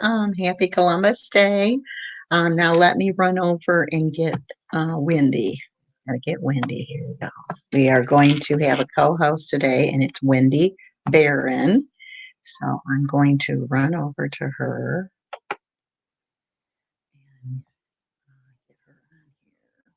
Happy Columbus Day. Now let me run over and get Wendy. Gotta get Wendy. Here we go. We are going to have a co-host today, and it's Wendy Barron. So I'm going to run over to her. And get her on here.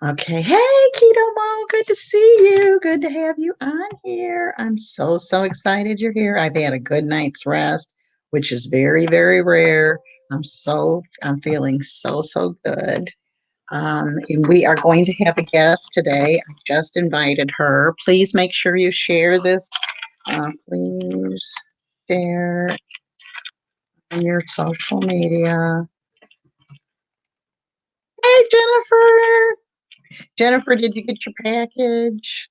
Okay. Hey, Keto Mug, good to see you. Good to have you on here. I'm so excited you're here. I've had a good night's rest, which is very, very rare. I'm feeling so good. And we are going to have a guest today. I just invited her. Please make sure you share this. Please share on your social media. Hey, Jennifer. Jennifer, did you get your package?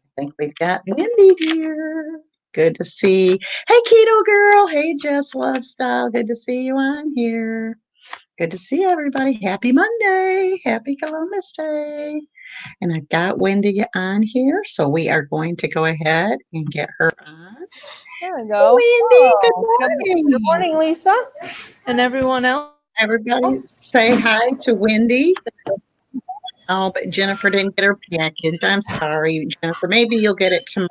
I think we've got Wendy here. Good to see. Hey, Keto Girl. Hey, Jess Lovestyle. Good to see you on here. Good to see everybody. Happy Monday. Happy Columbus Day. And I've got Wendy on here, so we are going to go ahead and get her on. There we go. Wendy, good morning. Good morning, Lisa, and everyone else. Everybody say hi to Wendy. Oh, but Jennifer didn't get her package. I'm sorry, Jennifer. Maybe you'll get it tomorrow.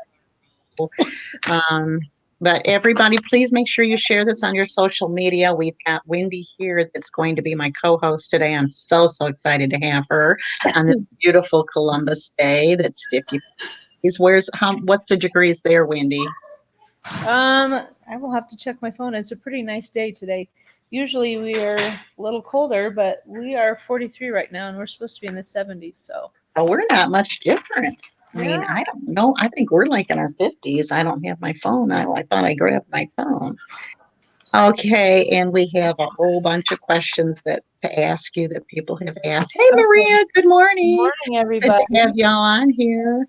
But everybody, please make sure you share this on your social media. We've got Wendy here that's going to be my co-host today. I'm so excited to have her on this beautiful Columbus Day. That's 50 degrees. What's the degrees there, Wendy? I will have to check my phone. It's a pretty nice day today. Usually we are a little colder, but we are 43 right now, and we're supposed to be in the 70s. So we're not much different. I mean, I don't know. I think we're like in our 50s. I don't have my phone. I thought I grabbed my phone. Okay, and we have a whole bunch of questions to ask you that people have asked. Hey, Maria, good morning. Good morning, everybody. Good to have y'all on here.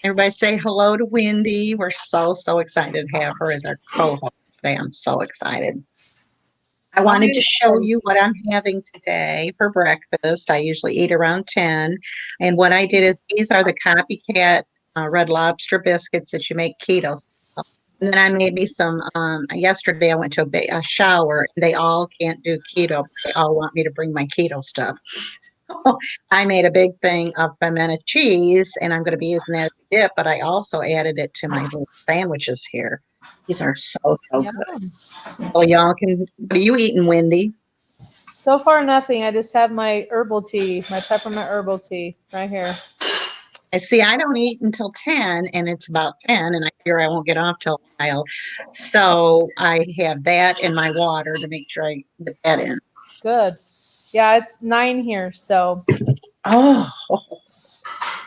Everybody say hello to Wendy. We're so excited to have her as our co-host today. I'm so excited. I wanted to show you what I'm having today for breakfast. I usually eat around 10. And what I did is these are the copycat Red Lobster biscuits that you make keto. And then I made me some, yesterday I went to a shower. They all can't do keto. They all want me to bring my keto stuff. So I made a big thing of pimento cheese, and I'm going to be using that as a dip, but I also added it to my little sandwiches here. These are so good. Well, y'all what are you eating, Wendy? So far, nothing. I just have my herbal tea, my peppermint herbal tea right here. I see. I don't eat until 10, and it's about 10, and I fear I won't get off till a while. So I have that in my water to make sure I get that in. Good. Yeah, it's 9 here, so. Oh.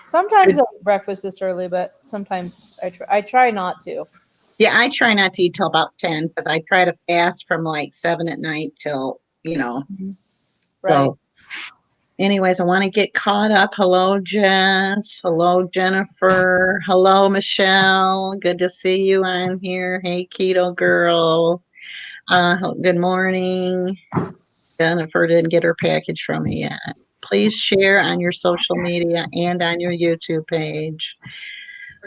Sometimes I eat breakfast this early, but sometimes I try not to. Yeah, I try not to eat till about 10 because I try to fast from like 7 at night till, Right. So anyways, I want to get caught up. Hello, Jess. Hello, Jennifer. Hello, Michelle. Good to see you on here. Hey, Keto Girl. Good morning. Jennifer didn't get her package from me yet. Please share on your social media and on your YouTube page.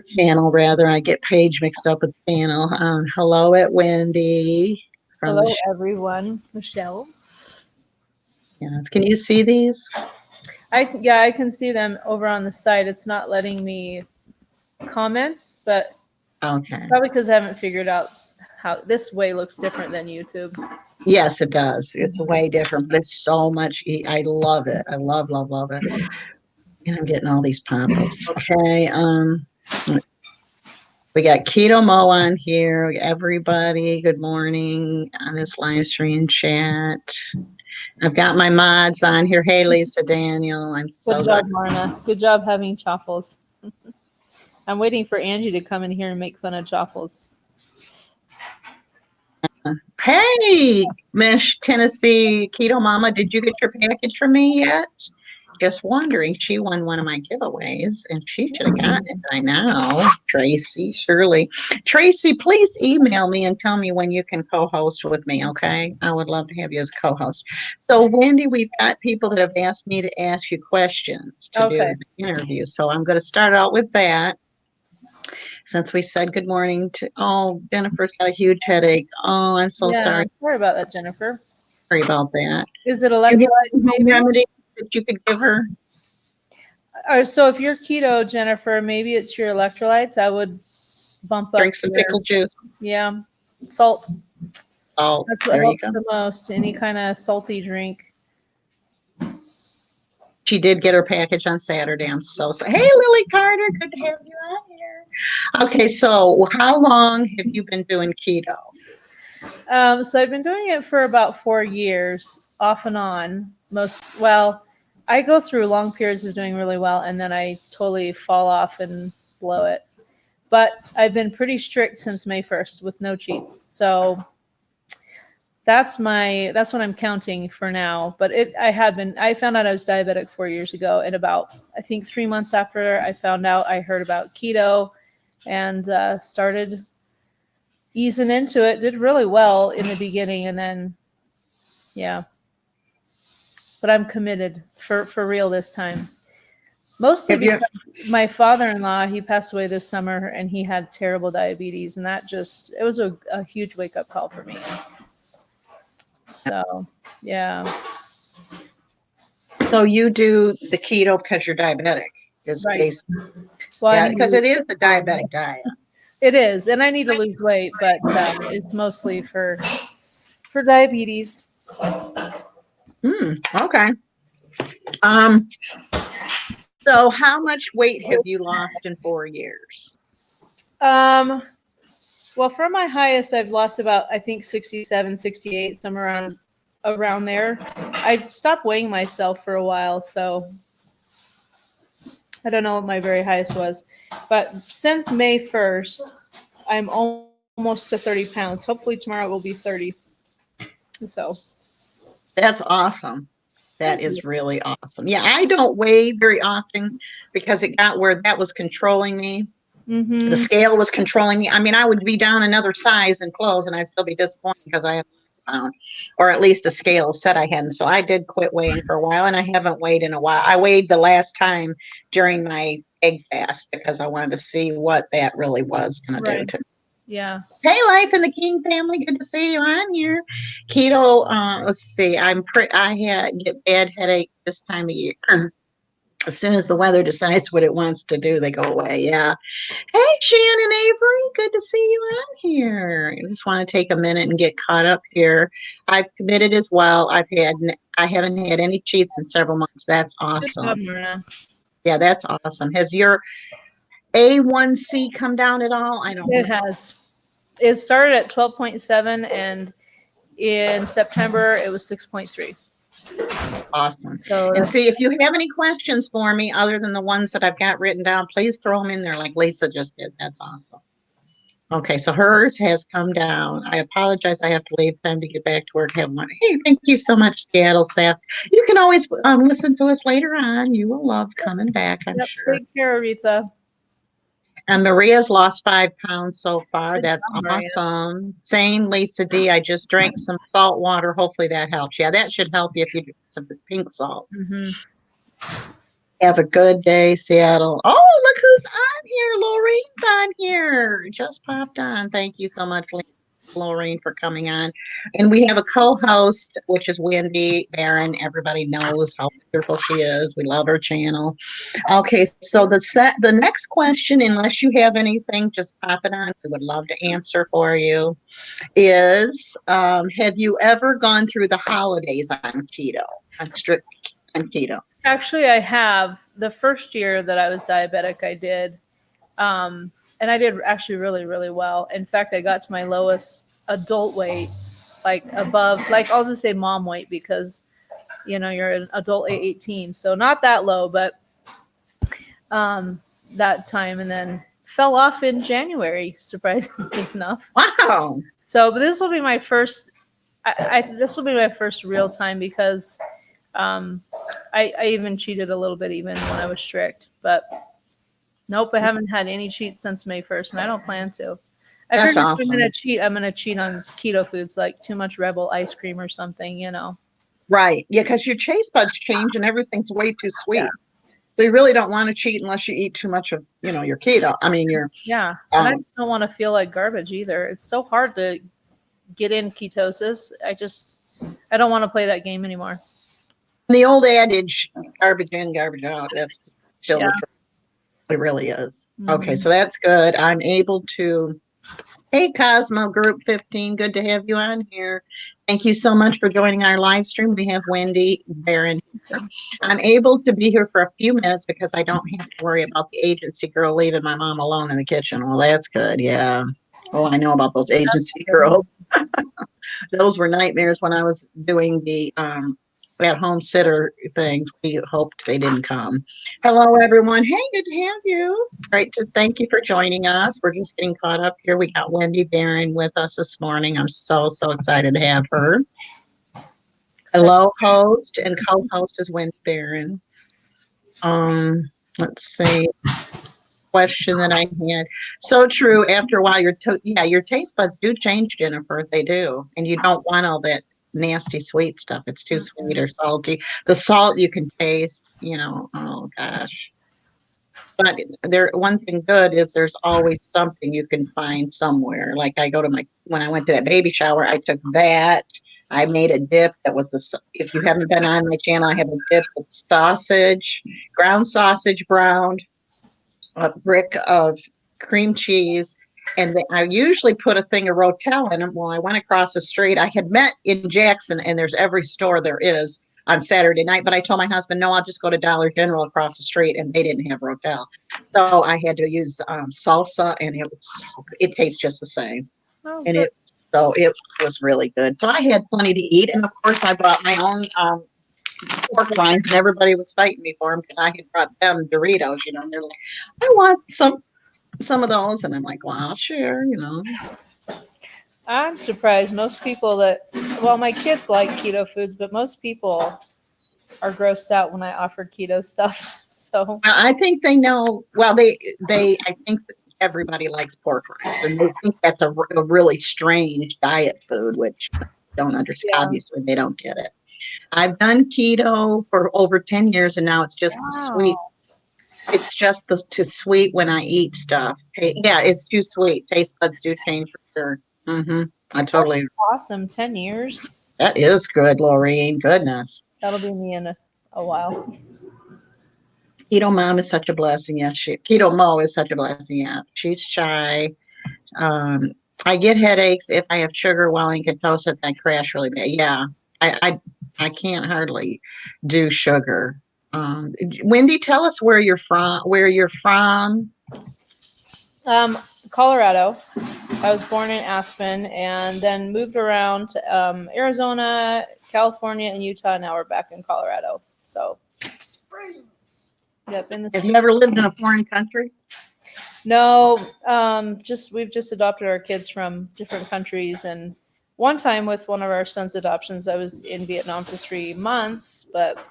Channel, rather. I get page mixed up with channel. Hello at Wendy. Hello, everyone. Michelle. Yes. Can you see these? I can see them over on the side. It's not letting me comment, but okay. Probably because I haven't figured out how this way looks different than YouTube. Yes, it does. It's way different, but it's so much. I love it. I love it. And I'm getting all these pop-ups. Okay. We got Keto Mo on here. Everybody, good morning on this live stream chat. I've got my mods on here. Hey, Lisa Daniel. I'm so Good job, Marna. Good job having Chaffles. I'm waiting for Angie to come in here and make fun of Chaffles. Hey, Miss Tennessee Keto Mama, did you get your package from me yet? Just wondering. She won one of my giveaways, and she should have gotten it by now. Tracy, Shirley. Tracy, please email me and tell me when you can co-host with me, okay? I would love to have you as co-host. So, Wendy, we've got people that have asked me to ask you questions to do Okay. the interview. So I'm going to start out with that. Since we've said good morning to, oh, Jennifer's got a huge headache. Oh, I'm so Sorry about that, Jennifer. sorry about that. Is it Do you have electrolytes, any maybe? remedy that you could give her? So if you're keto, Jennifer, maybe it's your electrolytes. I would bump up Drink some your, pickle juice. yeah, salt. Oh, That's what there you helps go. the most. Any kind of salty drink. She did get her package on Saturday. I'm so sorry. Hey, Lily Carter, good to have you on here. Okay, so how long have you been doing keto? So I've been doing it for about 4 years, off and on. I go through long periods of doing really well, and then I totally fall off and blow it. But I've been pretty strict since May 1st with no cheats. So that's what I'm counting for now. But I found out I was diabetic 4 years ago, and about, I think 3 months after I found out, I heard about keto and started easing into it. Did really well in the beginning, and then, yeah. But I'm committed for real this time. Mostly because my father-in-law, he passed away this summer, and he had terrible diabetes, and it was a huge wake-up call for me. So, yeah. So you do the keto because you're diabetic, is Right. basically. Well, Yeah, because it is the diabetic diet. it is, and I need to lose weight, but it's mostly for diabetes. Okay. So how much weight have you lost in 4 years? Well, from my highest, I've lost about, I think, 67, 68, somewhere around there. I stopped weighing myself for a while, so I don't know what my very highest was. But since May 1st, I'm almost to 30 pounds. Hopefully tomorrow it will be 30. So That's awesome. That is really awesome. Yeah, I don't weigh very often because it got where that was controlling me. Mm-hmm. The scale was controlling me. I mean, I would be down another size in clothes and I'd still be disappointed because I had pound, or at least a scale said I hadn't. So I did quit weighing for a while, and I haven't weighed in a while. I weighed the last time during my egg fast because I wanted to see what that really was going to do to me. Yeah. Hey, Life in the King family, good to see you on here. Keto, let's see. I get bad headaches this time of year. As soon as the weather decides what it wants to do, they go away. Yeah. Hey, Shannon Avery, good to see you on here. I just want to take a minute and get caught up here. I've committed as well. I haven't had any cheats in several months. That's awesome. Good job, Myrna. Yeah, that's awesome. Has your A1C come down at all? I don't know. It has. It started at 12.7, and in September it was 6.3. Awesome. So, And see, if you have any questions for me other than the ones that I've got written down, please throw them in there like Lisa just did. That's awesome. Okay, so hers has come down. I apologize. I have to leave. Time to get back to work. Have one. Hey, thank you so much, Seattle staff. You can always listen to us later on. You will love coming back, I'm sure. Take care, Aretha. And Maria's lost 5 pounds so far. Good That's job, Maria. awesome. Same, Lisa D. I just drank some salt water. Hopefully that helps. Yeah, that should help you if you drink some pink salt. Mm-hmm. Have a good day, Seattle. Oh, look who's on here. Lorraine's on here. Just popped on. Thank you so much, Lorraine, for coming on. And we have a co-host, which is Wendy Barron. Everybody knows how wonderful she is. We love her channel. Okay, so the next question, unless you have anything, just pop it on. We would love to answer for you. Is have you ever gone through the holidays on keto, on keto? Actually, I have. The first year that I was diabetic, I did. and I did actually really, really well. In fact, I got to my lowest adult weight, like above, like I'll just say mom weight because, you're an adult at 18. So not that low, but that time, and then fell off in January, surprisingly enough. Wow. So, but this will be my first, this will be my first real time because I even cheated a little bit even when I was strict, but nope, I haven't had any cheats since May 1st, and I don't plan to. I That's figured if awesome. I'm gonna cheat on keto foods like too much Rebel ice cream or something, Right. Yeah, because your taste buds change and everything's way too sweet. Yeah. So you really don't want to cheat unless you eat too much of, your keto. I mean, Yeah, and I don't want to feel like garbage either. It's so hard to get in ketosis. I don't want to play that game anymore. the old adage, garbage in, garbage out, that's still the truth. It really is. Okay, so that's good. I'm able to. Hey, Cosmo Group 15, good to have you on here. Thank you so much for joining our live stream. We have Wendy Barron here. I'm able to be here for a few minutes because I don't have to worry about the agency girl leaving my mom alone in the kitchen. Well, that's good. Yeah. Oh, I know about those agency girls. Those were nightmares when I was doing the at-home sitter things. We hoped they didn't come. Hello, everyone. Hey, good to have you. Great to thank you for joining us. We're just getting caught up here. We got Wendy Barron with us this morning. I'm so excited to have her. Hello, host and co-host is Wendy Barron. Let's see. Question that I had. So true. After a while, your taste buds do change, Jennifer. They do, and you don't want all that nasty sweet stuff. It's too sweet or salty. The salt you can taste. Oh gosh. But one thing good is there's always something you can find somewhere. Like when I went to that baby shower, I took that. I made a dip that was if you haven't been on my channel, I have a dip with sausage, ground sausage browned, a brick of cream cheese, and I usually put a thing of Rotel in them. Well, I went across the street. I had met in Jackson, and there's every store there is on Saturday night, but I told my husband, no, I'll just go to Dollar General across the street, and they didn't have Rotel. So I had to use salsa, and it tastes just the same. Oh, and good. it was really good. So I had plenty to eat, and of course I brought my own pork rinds, and everybody was fighting me for them because I had brought them Doritos, and they're like, I want some of those, and I'm like, well, I'll share, I'm surprised most people my kids like keto foods, but most people are grossed out when I offer keto stuff. So Well, I think they know. Well, I think that everybody likes pork rinds, and they think that's a really strange diet food, which I don't understand. Yeah. Obviously, they don't get it. I've done keto for over 10 years, and now it's just the sweet. It's just too sweet when I eat stuff. Yeah, it's too sweet. Taste buds do change for sure. I totally. That's awesome. 10 years. That is good, Laureen. Goodness. That'll be me in a while. Keto mom is such a blessing. Yeah, Keto Mo is such a blessing. Yeah, she's shy. I get headaches if I have sugar while in ketosis. I crash really bad. Yeah, I can't hardly do sugar. Wendy, tell us where you're from. Colorado. I was born in Aspen and then moved around to Arizona, California, and Utah. Now we're back in Colorado. So, yep. Have you ever lived in a foreign country? No, we've just adopted our kids from different countries, and one time with one of our son's adoptions, I was in Vietnam for 3 months, but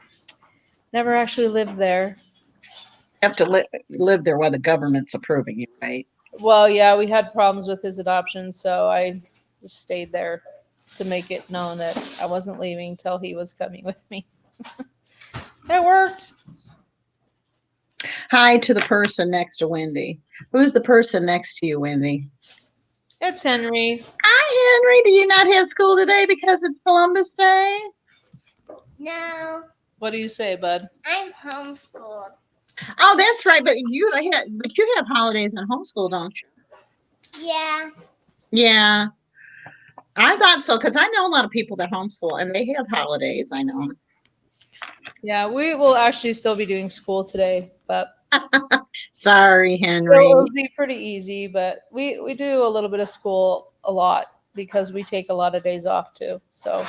never actually lived there. You have to live there while the government's approving you, right? Well, yeah, we had problems with his adoption, so I just stayed there to make it known that I wasn't leaving till he was coming with me. It worked. Hi to the person next to Wendy. Who's the person next to you, Wendy? It's Henry. Hi, Henry. Do you not have school today because it's Columbus Day? No, What do you say, bud? I'm homeschooled. Oh, that's right. But you have holidays in homeschool, don't you? Yeah. Yeah, I thought so because I know a lot of people that homeschool and they have holidays. I know. Yeah, we will actually still be doing school today, but Sorry, So Henry. it would be pretty easy, but we do a little bit of school a lot because we take a lot of days off too. So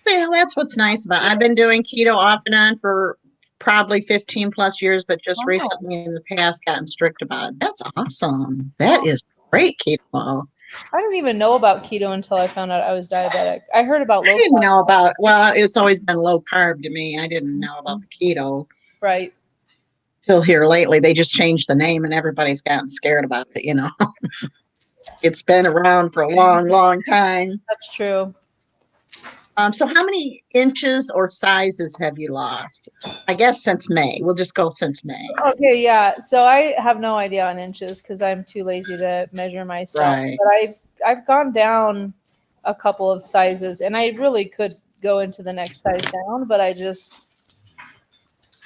Well, that's what's nice about it. I've been doing keto off and on for probably 15 plus years, but just Wow. recently in the past gotten strict about it. That's awesome. That is great, keto. I didn't even know about keto until I found out I was diabetic. I heard about I low didn't carb. know about, well, it's always been low carb to me. I didn't know about the keto Right. till here lately. They just changed the name and everybody's gotten scared about it, you know. It's been around for a long, long time. That's true. So how many inches or sizes have you lost? I guess since May. We'll just go since May. Okay, yeah. So I have no idea on inches because I'm too lazy to measure myself. Right. But I've gone down a couple of sizes, and I really could go into the next size down, but I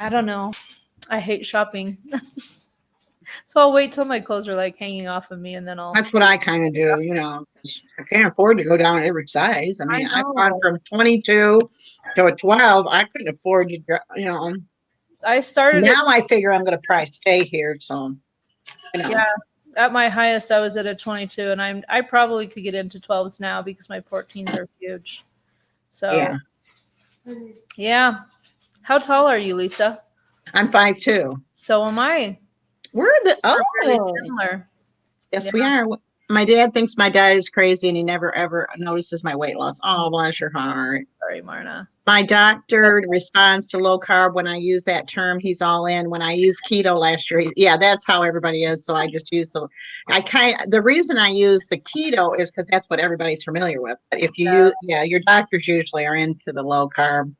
don't know. I hate shopping. So I'll wait till my clothes are like hanging off of me, and then I'll. That's what I kind of do, you know. 'Cause I can't afford to go down every size. I mean, I've gone know. from 22 to a 12. I couldn't afford to, you know. I started Now I figure I'm going to probably stay here. So, you know. Yeah. At my highest, I was at a 22, and I probably could get into 12s now because my 14s are huge. So Yeah. yeah. How tall are you, Lisa? I'm 5'2". So am I. We're the We're very oh similar. yes Yeah. we are. My dad thinks my diet is crazy and he never ever notices my weight loss. Oh, bless your heart. Sorry, Marna. My doctor responds to low carb when I use that term. He's all in. When I used keto last year, yeah, that's how everybody is. So I just use the reason I use the keto is because that's what everybody's familiar with. But if you use, your doctors usually are into the low carb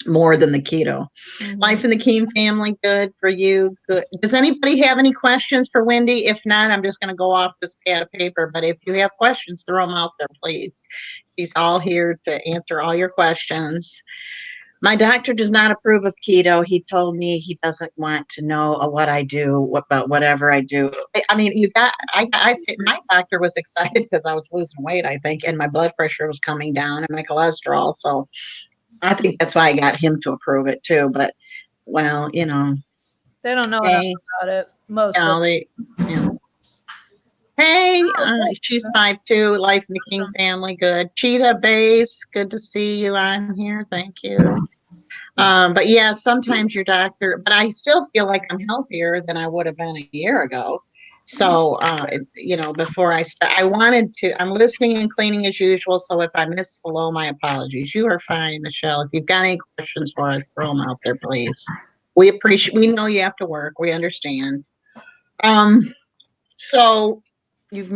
more than the keto. Mhm. Life in the Keem family, good for you. Good. Does anybody have any questions for Wendy? If not, I'm just going to go off this pad of paper. But if you have questions, throw them out there, please. She's all here to answer all your questions. My doctor does not approve of keto. He told me he doesn't want to know what I do, about whatever I do. I mean, my doctor was excited because I was losing weight, I think, and my blood pressure was coming down and my cholesterol. So I think that's why I got him to approve it too. But well, you know, They don't know hey, enough about it. Most you know, of you know. Hey, she's 5'2", Life in the King family, good. Cheetah Base, good to see you on here. Thank you. But yeah, sometimes your doctor, but I still feel like I'm healthier than I would have been a year ago. So, you know, before I start, I'm listening and cleaning as usual. So if I miss hello, my apologies. You are fine, Michelle. If you've got any questions for us, throw them out there, please. We know you have to work. We understand. So you've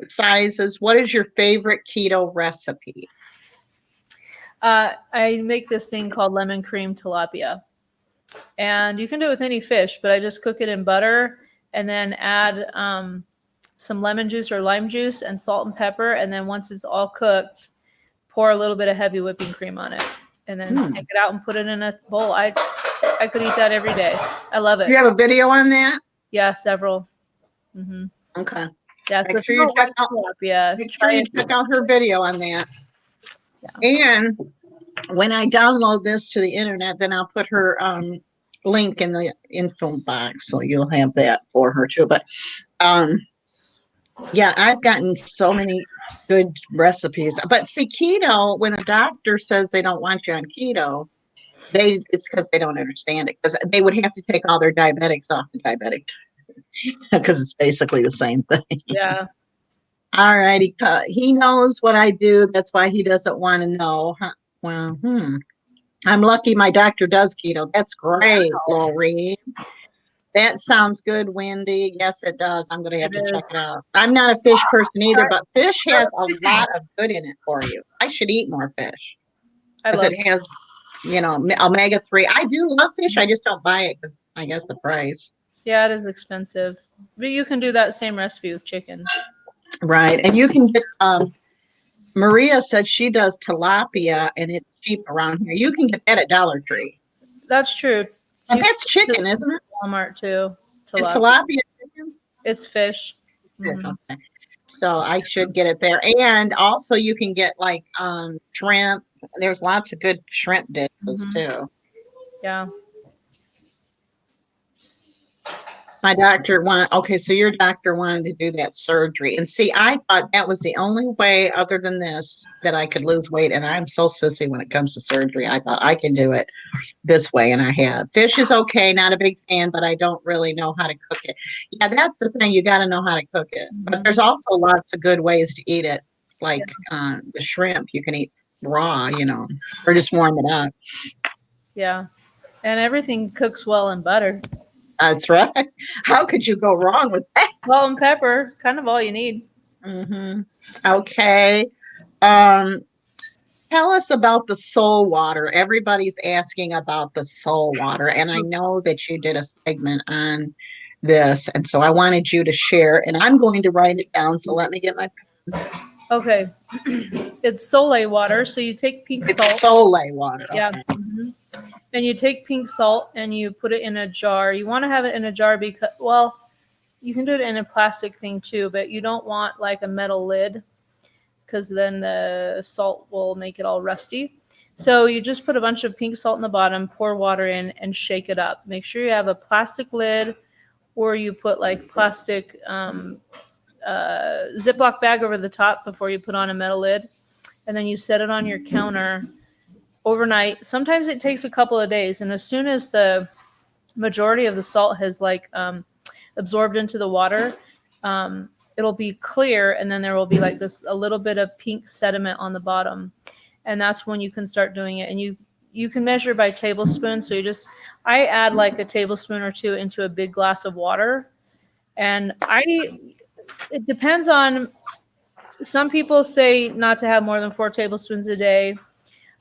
sizes. What is your favorite keto recipe? I make this thing called lemon cream tilapia, and you can do it with any fish, but I just cook it in butter and then add some lemon juice or lime juice and salt and pepper, and then once it's all cooked, pour a little bit of heavy whipping cream on it, and then take it out and put it in a bowl. I could eat that every day. I love it. Do you have a video on that? Yeah, several. Mm-hmm. Okay. Yeah, Make sure you check out. Yeah, Make sure you check out her video on that. Yeah. And when I download this to the internet, then I'll put her link in the info box, so you'll have that for her too. But yeah, I've gotten so many good recipes. But see, keto, when a doctor says they don't want you on keto, it's because they don't understand it. Because they would have to take all their diabetics off the diabetic, because it's basically the same thing. Yeah. All righty. He knows what I do. That's why he doesn't want to know. Huh? Well, I'm lucky my doctor does keto. That's great, Lori. That sounds good, Wendy. Yes, it does. I'm going to have to check it out. I'm not a fish person either, but fish has a lot of good in it for you. I should eat more fish because it has, you know, omega-3. I do love fish. I just don't buy it because I guess the price. Yeah, it is expensive, but you can do that same recipe with chicken. Right, and you can get. Maria said she does tilapia, and it's cheap around here. You can get that at Dollar Tree. That's true. And that's chicken, isn't it? Walmart too. Is tilapia chicken? It's fish. Mm-hmm. Okay. So I should get it there. And also you can get like shrimp. There's lots of good shrimp dishes too. Yeah. My doctor okay, so your doctor wanted to do that surgery. And see, I thought that was the only way other than this that I could lose weight. And I'm so sissy when it comes to surgery. I thought I can do it this way. And I have. Fish is okay, not a big fan, but I don't really know how to cook it. Yeah, that's the thing. You got to know how to cook it. But there's also lots of good ways to eat it. Like the shrimp, you can eat raw, or just warm it up. Yeah. And everything cooks well in butter. That's right. How could you go wrong with that? Salt and pepper, kind of all you need. Okay. Tell us about the soul water. Everybody's asking about the soul water, and I know that you did a segment on this, and so I wanted you to share, and I'm going to write it down, so let me get my Okay. It's Soleil water, so you take pink it's salt. Soleil water. Yeah. Okay. And you take pink salt and you put it in a jar. You want to have it in a jar because, well, you can do it in a plastic thing too, but you don't want like a metal lid because then the salt will make it all rusty. So you just put a bunch of pink salt in the bottom, pour water in, and shake it up. Make sure you have a plastic lid, or you put like plastic Ziploc bag over the top before you put on a metal lid, and then you set it on your counter overnight. Sometimes it takes a couple of days, and as soon as the majority of the salt has like absorbed into the water, it'll be clear, and then there will be like a little bit of pink sediment on the bottom, and that's when you can start doing it. And you can measure by tablespoons. So I add like a tablespoon or two into a big glass of water, and it depends on, some people say not to have more than 4 tablespoons a day.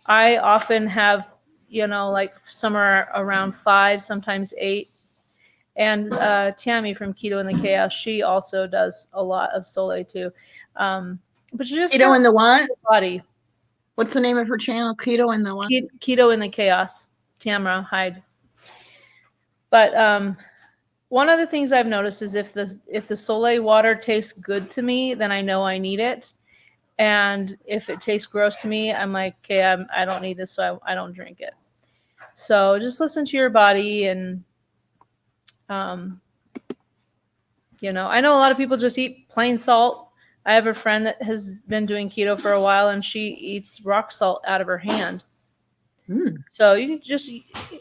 I often have, like somewhere around 5, sometimes 8. And Tammy from Keto in the Chaos, she also does a lot of Soleil too. But you just Keto in the what? Body. What's the name of her channel? Keto in the what? Keto in the Chaos. Tamra Hyde. But one of the things I've noticed is if the Soleil water tastes good to me, then I know I need it. And if it tastes gross to me, I'm like, okay, I don't need this, so I don't drink it. So just listen to your body. And I know a lot of people just eat plain salt. I have a friend that has been doing keto for a while, and she eats rock salt out of her hand. So you just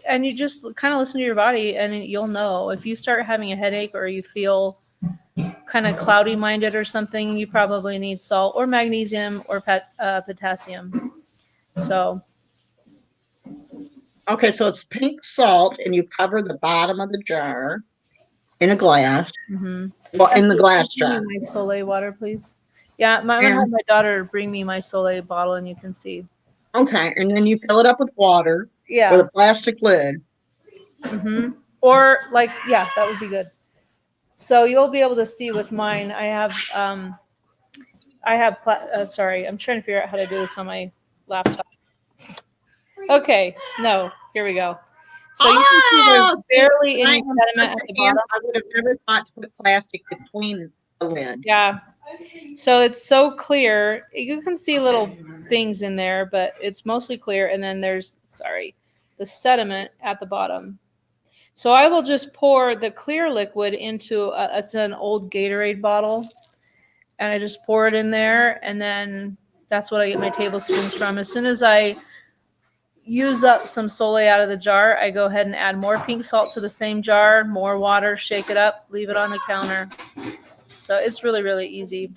kind of listen to your body, and you'll know if you start having a headache or you feel kind of cloudy minded or something, you probably need salt or magnesium or potassium. So okay, so it's pink salt, and you cover the bottom of the jar in a glass. Well, in the glass jar. My Soleil water, please. Yeah, I'm gonna have my daughter bring me my Soleil bottle, and you can see. Okay, and then you fill it up with water. Yeah. With a plastic lid. Or like, yeah, that would be good. So you'll be able to see with mine. I have sorry, I'm trying to figure out how to do this on my laptop. Okay, no, here we go. So you can see there's barely any sediment at the bottom. I would have never thought to put plastic between the lid. Yeah. So it's so clear. You can see little things in there, but it's mostly clear. And then there's, the sediment at the bottom. So I will just pour the clear liquid into, it's an old Gatorade bottle. And I just pour it in there. And then that's what I get my tablespoons from. As soon as I use up some Soleil out of the jar, I go ahead and add more pink salt to the same jar, more water, shake it up, leave it on the counter. So it's really, really easy.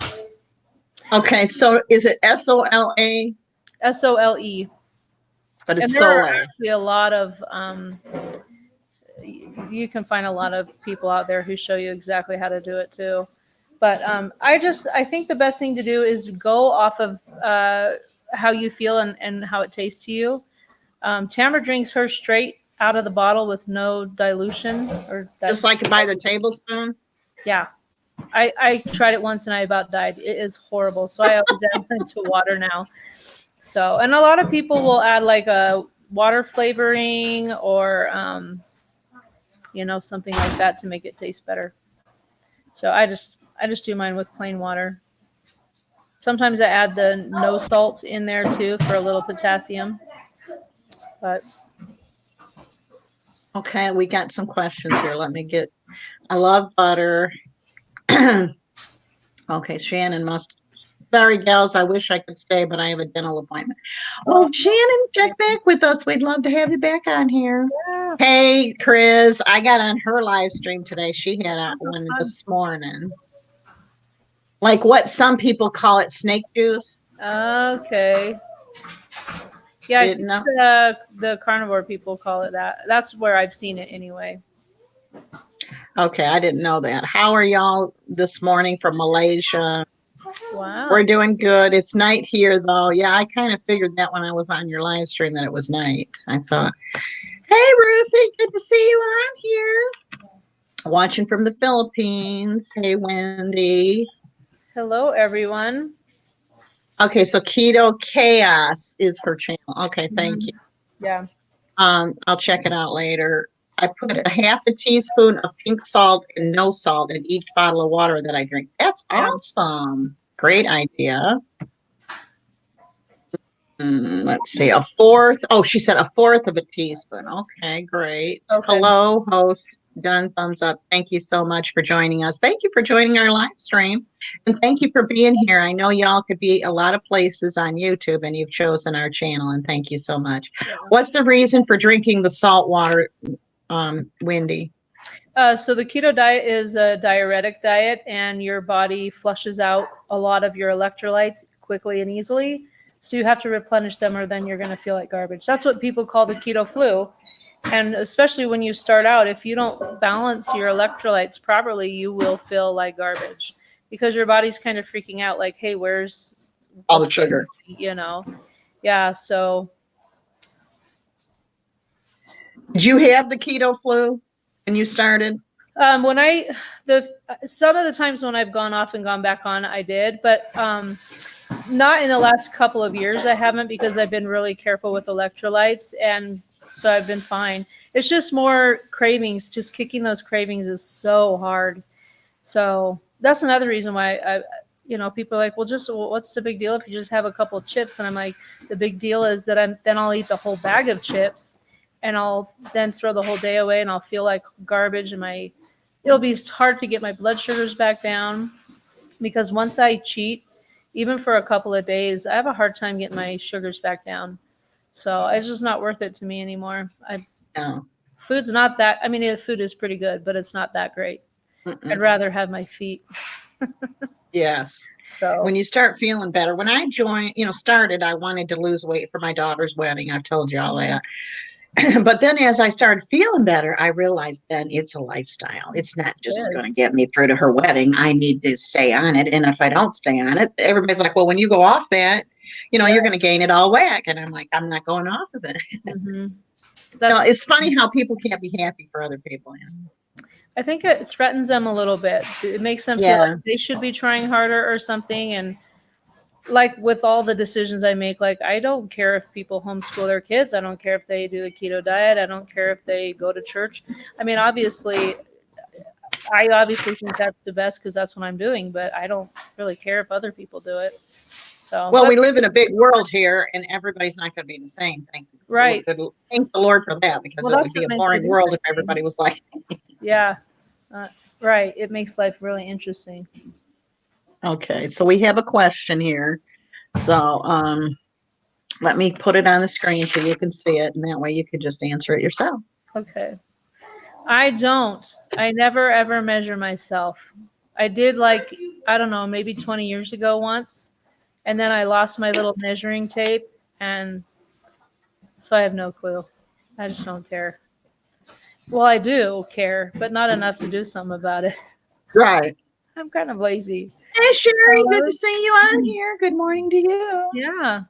Okay, so is it S-O-L-A? S-O-L-E. But it's and there are Soleil. actually a lot of, you can find a lot of people out there who show you exactly how to do it too. But I think the best thing to do is go off of how you feel and how it tastes to you. Tamara drinks hers straight out of the bottle with no dilution. Just like by the tablespoon? Yeah. I tried it once and I about died. It is horrible. So I always add it to water now. So, and a lot of people will add like a water flavoring or, something like that to make it taste better. So I just do mine with plain water. Sometimes I add the no salt in there too for a little potassium. But Okay, we got some questions here. I love butter. Okay, Shannon must. Sorry, gals, I wish I could stay, but I have a dental appointment. Well, Shannon, check back with us. We'd love to have you back on here. Yeah. Hey, Chris, I got on her live stream today. She had one fun. this morning. Like what some people call it, snake juice. Okay. Yeah, I Didn't think know. the carnivore people call it that. That's where I've seen it anyway. Okay, I didn't know that. How are y'all this morning from Malaysia? Wow. We're doing good. It's night here, though. Yeah, I kind of figured that when I was on your live stream that it was night. I thought, hey, Ruthie, good to see you on here. Watching from the Philippines. Hey, Wendy. Hello, everyone. Okay, so Keto Chaos is her channel. Okay, thank you. Yeah. I'll check it out later. I put a half a teaspoon of pink salt and no salt in each bottle of water that I drink. That's awesome. Great idea. Let's see, a fourth. Oh, she said a fourth of a teaspoon. Okay, great. Okay. Hello, host. Done. Thumbs up. Thank you so much for joining us. Thank you for joining our live stream. And thank you for being here. I know y'all could be a lot of places on YouTube and you've chosen our channel. And thank you so much. Yeah. What's the reason for drinking the salt water, Wendy? So the keto diet is a diuretic diet, and your body flushes out a lot of your electrolytes quickly and easily. So you have to replenish them, or then you're going to feel like garbage. That's what people call the keto flu. And especially when you start out, if you don't balance your electrolytes properly, you will feel like garbage because your body's kind of freaking out like, hey, where's all the sugar? You know? Yeah. So. Did you have the keto flu when you started? Some of the times when I've gone off and gone back on, I did, but not in the last couple of years. I haven't, because I've been really careful with electrolytes, and so I've been fine. It's just more cravings. Just kicking those cravings is so hard. So that's another reason why people are like, well, what's the big deal if you just have a couple of chips? And I'm like, the big deal is that I'll eat the whole bag of chips, and I'll then throw the whole day away, and I'll feel like garbage, and it'll be hard to get my blood sugars back down, because once I cheat, even for a couple of days, I have a hard time getting my sugars back down. So it's just not worth it to me anymore. Food's not that, the food is pretty good, but it's not that great. I'd rather have my feet. Yes. So when you start feeling better, when I started, I wanted to lose weight for my daughter's wedding. I've told you all that. But then as I started feeling better, I realized then it's a lifestyle. It's not just going to get me through to her wedding. I need to stay on it. And if I don't stay on it, everybody's like, well, when you go off that, you're going to gain it all back. And I'm like, I'm not going off of it. It's funny how people can't be happy for other people. I think it threatens them a little bit. It makes them feel like they should be trying harder or something. And like with all the decisions I make, like I don't care if people homeschool their kids. I don't care if they do the keto diet. I don't care if they go to church. I obviously think that's the best because that's what I'm doing, but I don't really care if other people do it. So, well, we live in a big world here, and everybody's not going to be the same. Thank the Lord for that, because it would be a boring world if everybody was like. Yeah, right. It makes life really interesting. Okay, so we have a question here. So let me put it on the screen so you can see it, and that way you can just answer it yourself. Okay. I never ever measure myself. I did maybe 20 years ago once, and then I lost my little measuring tape, and so I have no clue. I just don't care. Well, I do care, but not enough to do something about it. Right. I'm kind of lazy. Hey, Sherry, good to see you on here. Good morning to you. Yeah.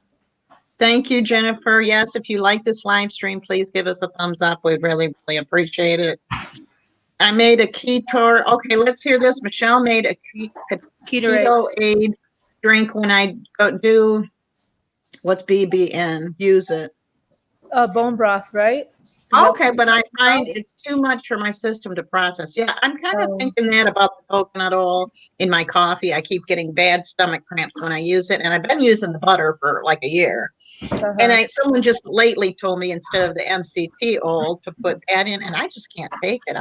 Thank you, Jennifer. Yes, if you like this live stream, please give us a thumbs up. We'd really, really appreciate it. I made a keto. Okay, let's hear this. Michelle made a keto aid drink when I do. What's BBN? Use it. Bone broth, right? Okay, but I find it's too much for my system to process. Yeah, I'm kind of Oh. thinking that about the coconut oil in my coffee. I keep getting bad stomach cramps when I use it, and I've been using the butter for like a year. And someone just lately told me instead of the MCT oil to put that in, and I just can't take it.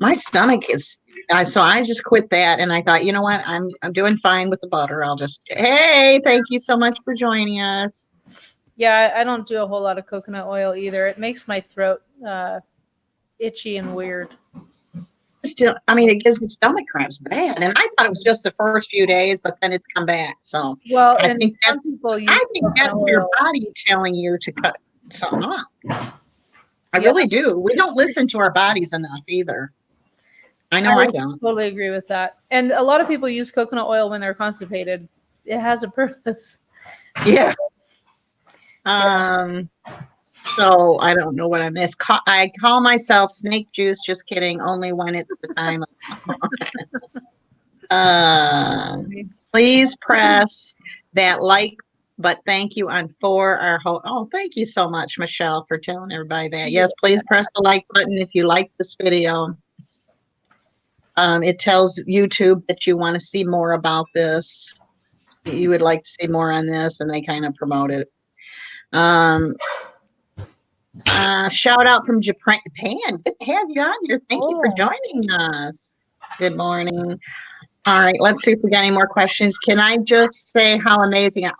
My stomach is, so I just quit that, and I thought, you know what, I'm doing fine with the butter. Hey, thank you so much for joining us. Yeah, I don't do a whole lot of coconut oil either. It makes my throat itchy and weird. Still, I mean, it gives me stomach cramps bad, and I thought it was just the first few days, but then it's come back. So Well, I and think some that's people use I think coconut that's your oil. body telling you to cut something off. I Yeah. really do. We don't listen to our bodies enough either. I know I don't. Totally agree with that. And a lot of people use coconut oil when they're constipated. It has a purpose. Yeah. So I don't know what I missed. I call myself snake juice. Just kidding. Only when it's the time. Please press that like, but thank you on for our whole. Oh, thank you so much, Michelle, for telling everybody that. Yes, please press the like button if you like this video. It tells YouTube that you want to see more about this. You would like to see more on this, and they kind of promote it. Shout out from Japan. Good to have you on here. Thank you for joining us. Good morning. All right, let's see if we got any more questions. Can I just say how amazing?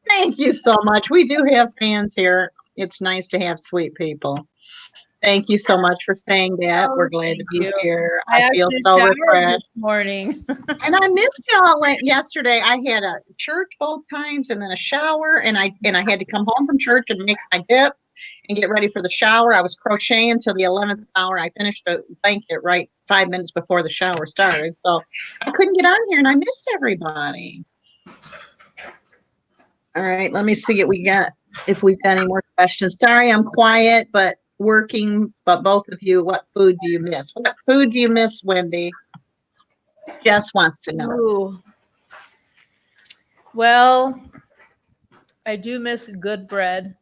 Thank you so much. We do have fans here. It's nice to have sweet people. Thank you so much for saying that. We're glad to be here. I feel so refreshed. This morning. And I missed y'all yesterday. I had a church both times and then a shower, and I had to come home from church and make my dip and get ready for the shower. I was crocheting until the 11th hour. I finished the blanket right 5 minutes before the shower started. So I couldn't get on here, and I missed everybody. All right, let me see if we've got any more questions. Sorry, I'm quiet, but working. But both of you, what food do you miss? What food do you miss, Wendy? Jess wants to know. Ooh. Well, I do miss good bread,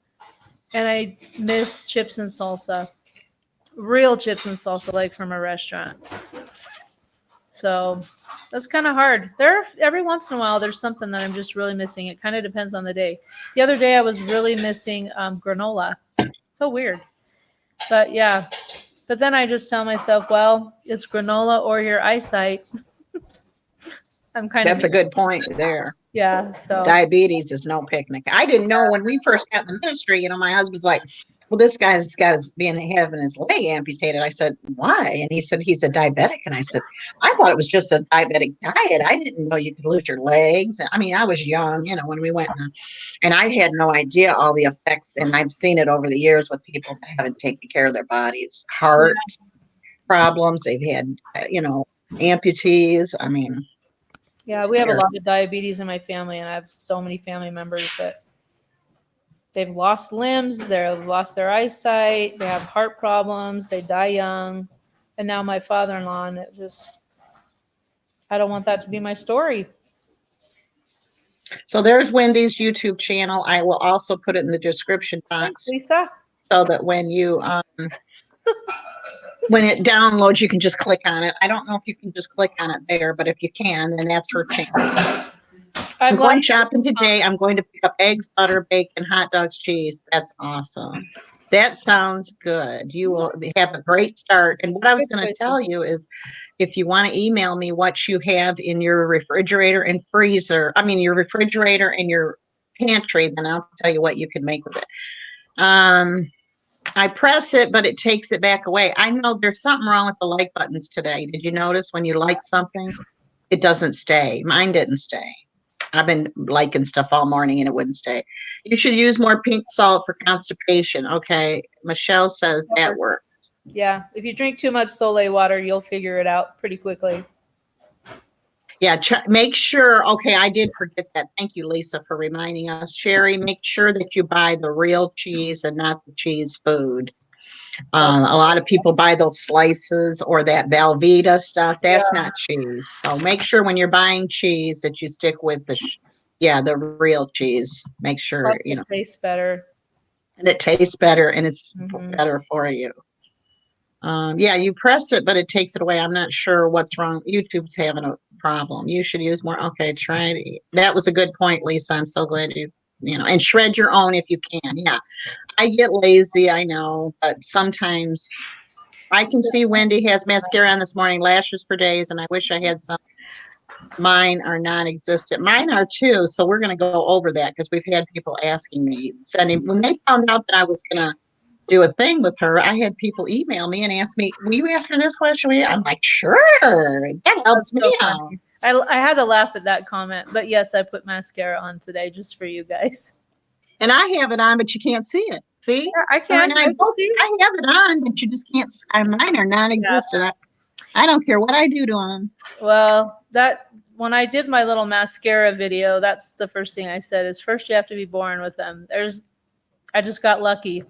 and I miss chips and salsa, real chips and salsa, like from a restaurant. So that's kind of hard. Every once in a while, there's something that I'm just really missing. It kind of depends on the day. The other day, I was really missing granola. So weird. But yeah. But then I just tell myself, well, it's granola or your eyesight. That's a good point there. Yeah. So diabetes is no picnic. I didn't know when we first got in the ministry, my husband's like, well, this guy's got having his leg amputated. I said, why? And he said, he's a diabetic. And I said, I thought it was just a diabetic diet. I didn't know you could lose your legs. I mean, I was young, when we went, and I had no idea all the effects. And I've seen it over the years with people that haven't taken care of their bodies, heart problems. They've had, amputees. I mean, yeah, we have a lot of diabetes in my family, and I have so many family members that they've lost limbs, they've lost their eyesight, they have heart problems, they die young. And now my father-in-law, and I don't want that to be my story. So there's Wendy's YouTube channel. I will also put it in the description box. Thanks, Lisa. So that when you when it downloads, you can just click on it. I don't know if you can just click on it there, but if you can, then that's her channel. I'm going shopping today. I'm going to pick up eggs, butter, bacon, hot dogs, cheese. That's awesome. That sounds good. You will have a great start. And what I was going to tell you is if you want to email me what you have in your refrigerator and freezer, your refrigerator and your pantry, then I'll tell you what you can make with it. I press it, but it takes it back away. I know there's something wrong with the like buttons today. Did you notice when you like something, it doesn't stay? Mine didn't stay. I've been liking stuff all morning and it wouldn't stay. You should use more pink salt for constipation. Okay. Michelle says that works. Yeah. If you drink too much Soleil water, you'll figure it out pretty quickly. Yeah. Make sure. Okay. I did forget that. Thank you, Lisa, for reminding us. Sherry, make sure that you buy the real cheese and not the cheese food. A lot of people buy those slices or that Velveeta stuff. That's not cheese. So make sure when you're buying cheese that you stick with the real cheese. Make sure, It tastes better. and it tastes better and it's Mhm. better for you. Yeah, you press it, but it takes it away. I'm not sure what's wrong. YouTube's having a problem. You should use more. Okay, try it. That was a good point, Lisa. I'm so glad and shred your own if you can. Yeah, I get lazy, I know, but sometimes I can see Wendy has mascara on this morning, lashes for days, and I wish I had some. Mine are non-existent. Mine are too. So we're going to go over that because we've had people asking me, sending when they found out that I was going to do a thing with her. I had people email me and ask me, "Will you ask her this question?" I'm like, "Sure, that helps That's me so out." funny. I had to laugh at that comment, but yes, I put mascara on today just for you guys. And I have it on, but you can't see it. See, Yeah, I her can. and I I can both. see. I have it on, but you just can't. Mine are non-existent. I don't care what I do to them. Well, that when I did my little mascara video, that's the first thing I said is first you have to be born with them. I just got lucky.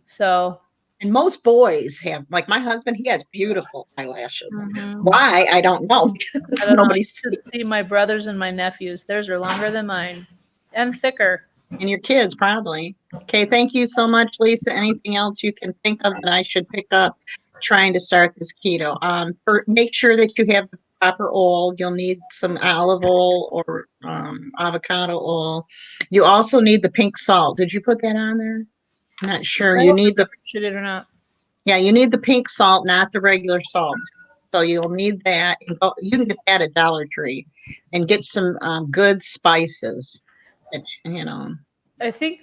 So And most boys have, like my husband, he has beautiful eyelashes. mhm. Why? I don't know. Because I don't know. nobody You sees. should see my brothers and my nephews. Theirs are longer than mine and thicker. And your kids probably. Okay, thank you so much, Lisa. Anything else you can think of that I should pick up trying to start this keto? Make sure that you have the proper oil. You'll need some olive oil or avocado oil. You also need the pink salt. Did you put that on there? I'm not sure. You need the Should it or not? you need the pink salt, not the regular salt. So you'll need that. And you can get that at Dollar Tree, and get some good spices. I think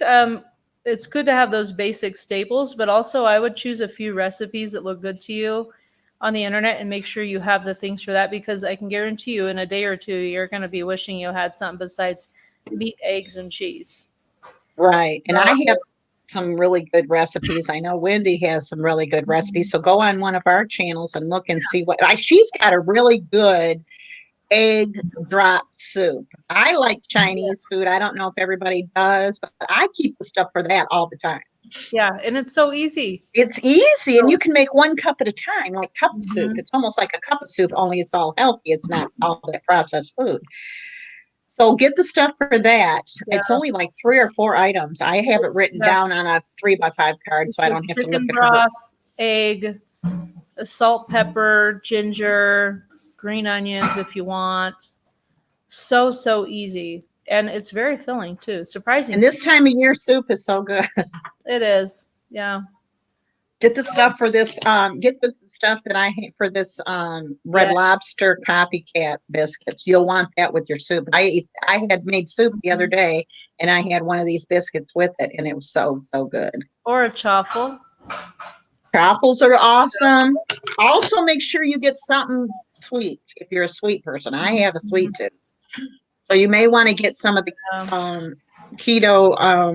it's good to have those basic staples, but also I would choose a few recipes that look good to you on the internet and make sure you have the things for that because I can guarantee you in a day or two you're going to be wishing you had something besides meat, eggs, and cheese. Right. And I have some really good recipes. I know Wendy has some really good recipes. So go on one of our channels and look and see she's got a really good egg drop soup. I like Chinese food. I don't know if everybody does, but I keep the stuff for that all the time. Yeah, and it's so easy. It's easy, and you can make one cup at a time, like cup soup. It's almost like a cup of soup, only it's all healthy. It's not all that processed food. So get the stuff for that. Yeah. It's only like 3 or 4 items. I have it written down on a 3x5 card, so I don't have to look chicken at broth, egg, salt, pepper, ginger, green onions if you want. So easy. And it's very filling too. Surprising. And this time of year, soup is so good. It is. Yeah. Get the stuff for this. Get the stuff that I have for this Red Lobster copycat biscuits. You'll want that with your soup. I had made soup the other day, and I had one of these biscuits with it, and it was so good. Or a chaffle. Truffles are awesome. Also, make sure you get something sweet if you're a sweet person. I have a sweet tooth, so you may want to get some of the keto. I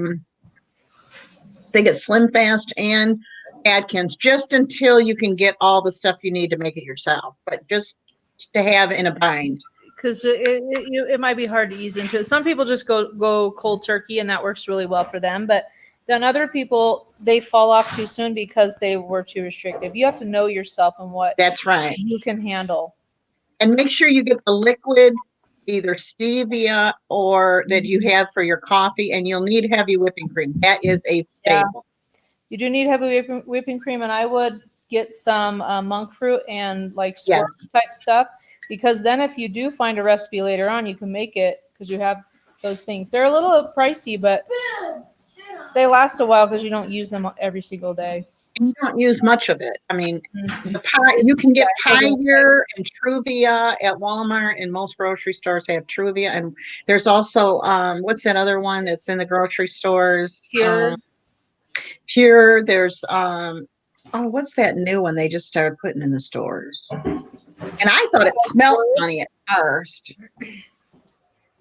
think it's Slim Fast and Atkins, just until you can get all the stuff you need to make it yourself, but just to have in a bind. Because it might be hard to ease into it. Some people just go cold turkey, and that works really well for them. But then other people, they fall off too soon because they were too restrictive. You have to know yourself and what That's right. you can handle. And make sure you get the liquid, either stevia or that you have for your coffee, and you'll need heavy whipping cream. That is a staple. You do need heavy whipping cream, and I would get some monk fruit and like swirl type stuff, because then if you do find a recipe later on, you can make it because you have those things. They're a little pricey, but they last a while because you don't use them every single day. You don't use much of it. I mean, you can get Pioneer and Truvia at Walmart, and most grocery stores have Truvia. And there's also, what's that other one that's in the grocery stores? Pure. There's, what's that new one they just started putting in the stores? And I thought it smelled funny at first.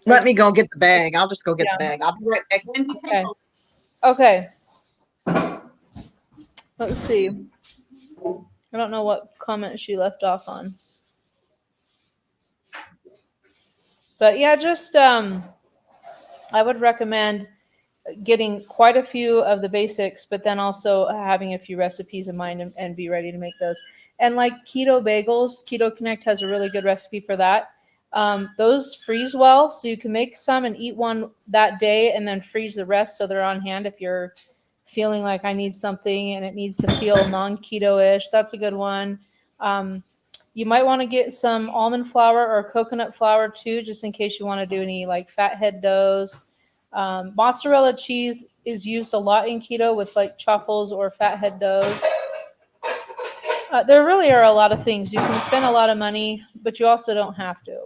Let me go get the bag. I'll just go get the bag. I'll be right back. Okay. Let's see. I don't know what comment she left off on. But yeah, just I would recommend getting quite a few of the basics, but then also having a few recipes in mind and be ready to make those. And like keto bagels, Keto Connect has a really good recipe for that. Those freeze well, so you can make some and eat one that day and then freeze the rest so they're on hand if you're feeling like I need something and it needs to feel non-keto-ish. That's a good one. You might want to get some almond flour or coconut flour too, just in case you want to do any like fathead doughs. Mozzarella cheese is used a lot in keto with like truffles or fathead doughs. There really are a lot of things. You can spend a lot of money, but you also don't have to.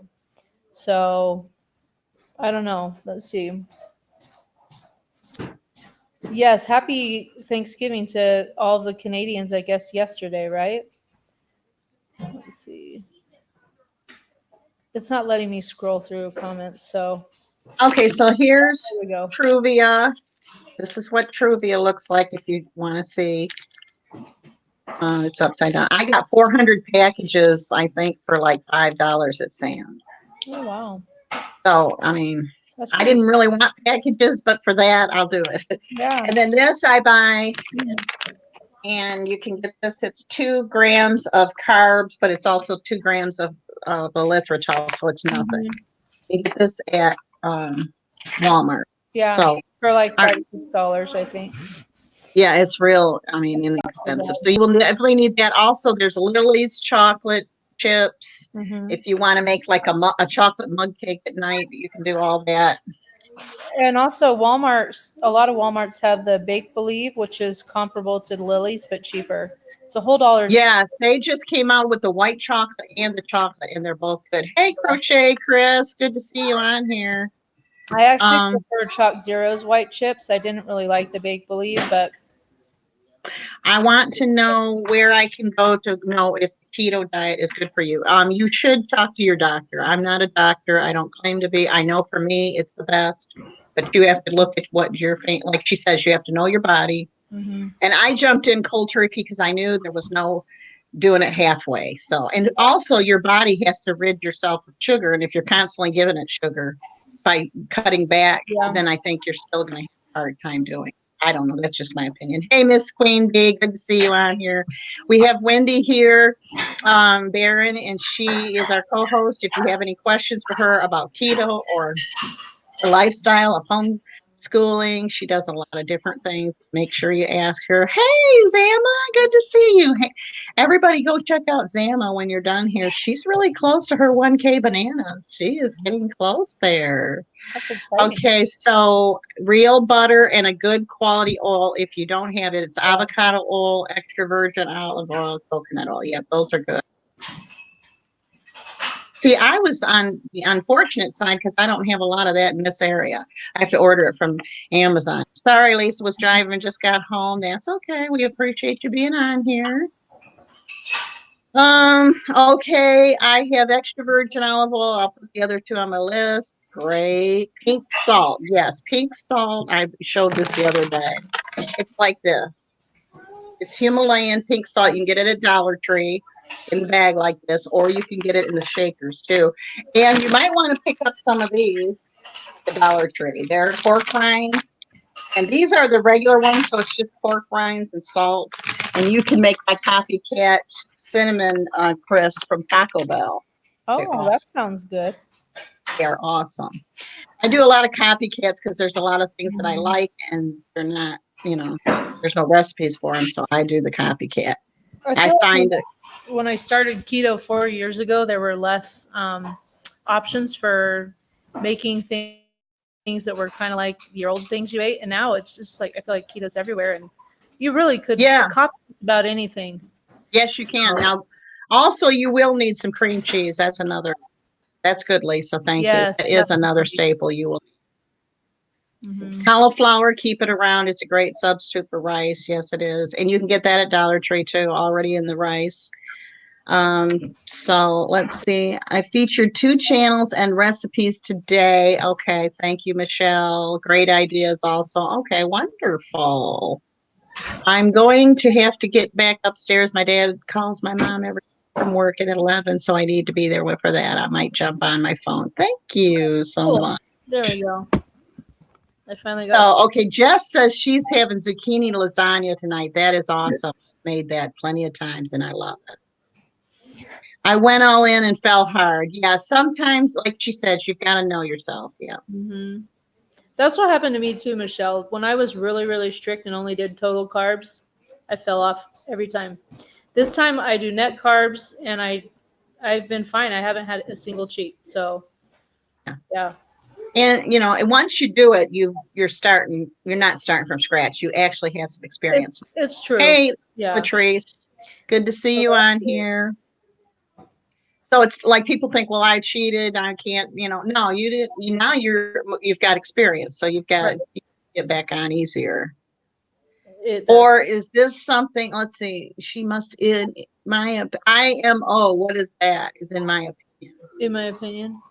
So I don't know. Let's see. Yes, happy Thanksgiving to all of the Canadians, I guess, yesterday, right? Let's see. It's not letting me scroll through comments, so Okay, so here's there we go. Truvia. This is what Truvia looks like if you want to see. It's upside down. I got 400 packages, I think, for like $5 at Sam's. Oh, wow. So, I mean, That's I pretty- didn't really want packages, but for that, I'll do it. Yeah. And then this I buy, and you can get this. It's 2 grams of carbs, but it's also 2 grams of erythritol, so it's nothing. Mhm. You get this at Walmart. Yeah. So, For like I- $5-6, I think. yeah, it's real, I mean, inexpensive. So you will definitely need that. Also, there's Lily's chocolate chips. Mhm. If you want to make like a chocolate mug cake at night, you can do all that. And also Walmart's, a lot of Walmarts have the Bake Believe, which is comparable to Lily's, but cheaper. It's a whole $1. Yeah, they just came out with the white chocolate and the chocolate, and they're both good. Hey, Crochet Chris, good to see you on here. I actually prefer Chalk Zero's white chips. I didn't really like the Bake Believe, but I want to know where I can go to know if keto diet is good for you. You should talk to your doctor. I'm not a doctor. I don't claim to be. I know for me it's the best, but you have to look at what your like she says, you have to know your body. Mhm. And I jumped in cold turkey because I knew there was no doing it halfway. So, and also your body has to rid yourself of sugar. And if you're constantly giving it sugar by cutting back, Yeah. then I think you're still going to have a hard time doing it. I don't know. That's just my opinion. Hey, Miss Queen Bee, good to see you on here. We have Wendy here, Barron, and she is our co-host. If you have any questions for her about keto or the lifestyle of homeschooling, she does a lot of different things. Make sure you ask her. Hey, Zama, good to see you. Hey, everybody go check out Zama when you're done here. She's really close to her 1K bananas. She is getting close there. That's exciting. Okay, so real butter and a good quality oil. If you don't have it, it's avocado oil, extra virgin olive oil, coconut oil. Yeah, those are good. See, I was on the unfortunate side because I don't have a lot of that in this area. I have to order it from Amazon. Sorry, Lisa was driving and just got home. That's okay. We appreciate you being on here. Okay, I have extra virgin olive oil. I'll put the other 2 on my list. Great. Pink salt. Yes, pink salt. I showed this the other day. It's like this. It's Himalayan pink salt. You can get it at Dollar Tree in a bag like this, or you can get it in the shakers too. And you might want to pick up some of these at the Dollar Tree. They're pork rinds. And these are the regular ones, so it's just pork rinds and salt. And you can make my copycat cinnamon crisp from Taco Bell. Oh, awesome. that sounds good. They're awesome. I do a lot of copycats because there's a lot of things that I like, and they're not, there's no recipes for them, so I do the copycat. I find it. When I started keto 4 years ago, there were less options for making things that were kind of like the old things you ate, and now it's just like I feel like keto's everywhere, and you really could copy about anything. Yes, you can. Now, also, you will need some cream cheese. That's good, Lisa. Thank you. That is another staple you will. Mm-hmm. Cauliflower, keep it around. It's a great substitute for rice. Yes, it is. And you can get that at Dollar Tree too, already in the rice. So let's see. I featured 2 channels and recipes today. Okay, thank you, Michelle. Great ideas also. Okay, wonderful. I'm going to have to get back upstairs. My dad calls my mom every day from work at 11, so I need to be there for that. I might jump on my phone. Thank you so much. There we go. I finally got. Oh, okay. Jess says she's having zucchini lasagna tonight. That is awesome. Made that plenty of times, and I love it. I went all in and fell hard. Yeah, sometimes, like she said, you've got to know yourself. Yeah. Mm-hmm. That's what happened to me too, Michelle. When I was really, really strict and only did total carbs, I fell off every time. This time I do net carbs and I've been fine. I haven't had a single cheat. So yeah. And and once you do it, you're not starting from scratch. You actually have some experience. It's true. Hey, Yeah. Latrice, good to see you on here. So it's like people think, well, I cheated. I can't, no, you didn't. Now you've got experience. So you've got to get back on easier. Or is this something, let's see, she must, in my, IMO, what is that? Is in my opinion. In my opinion.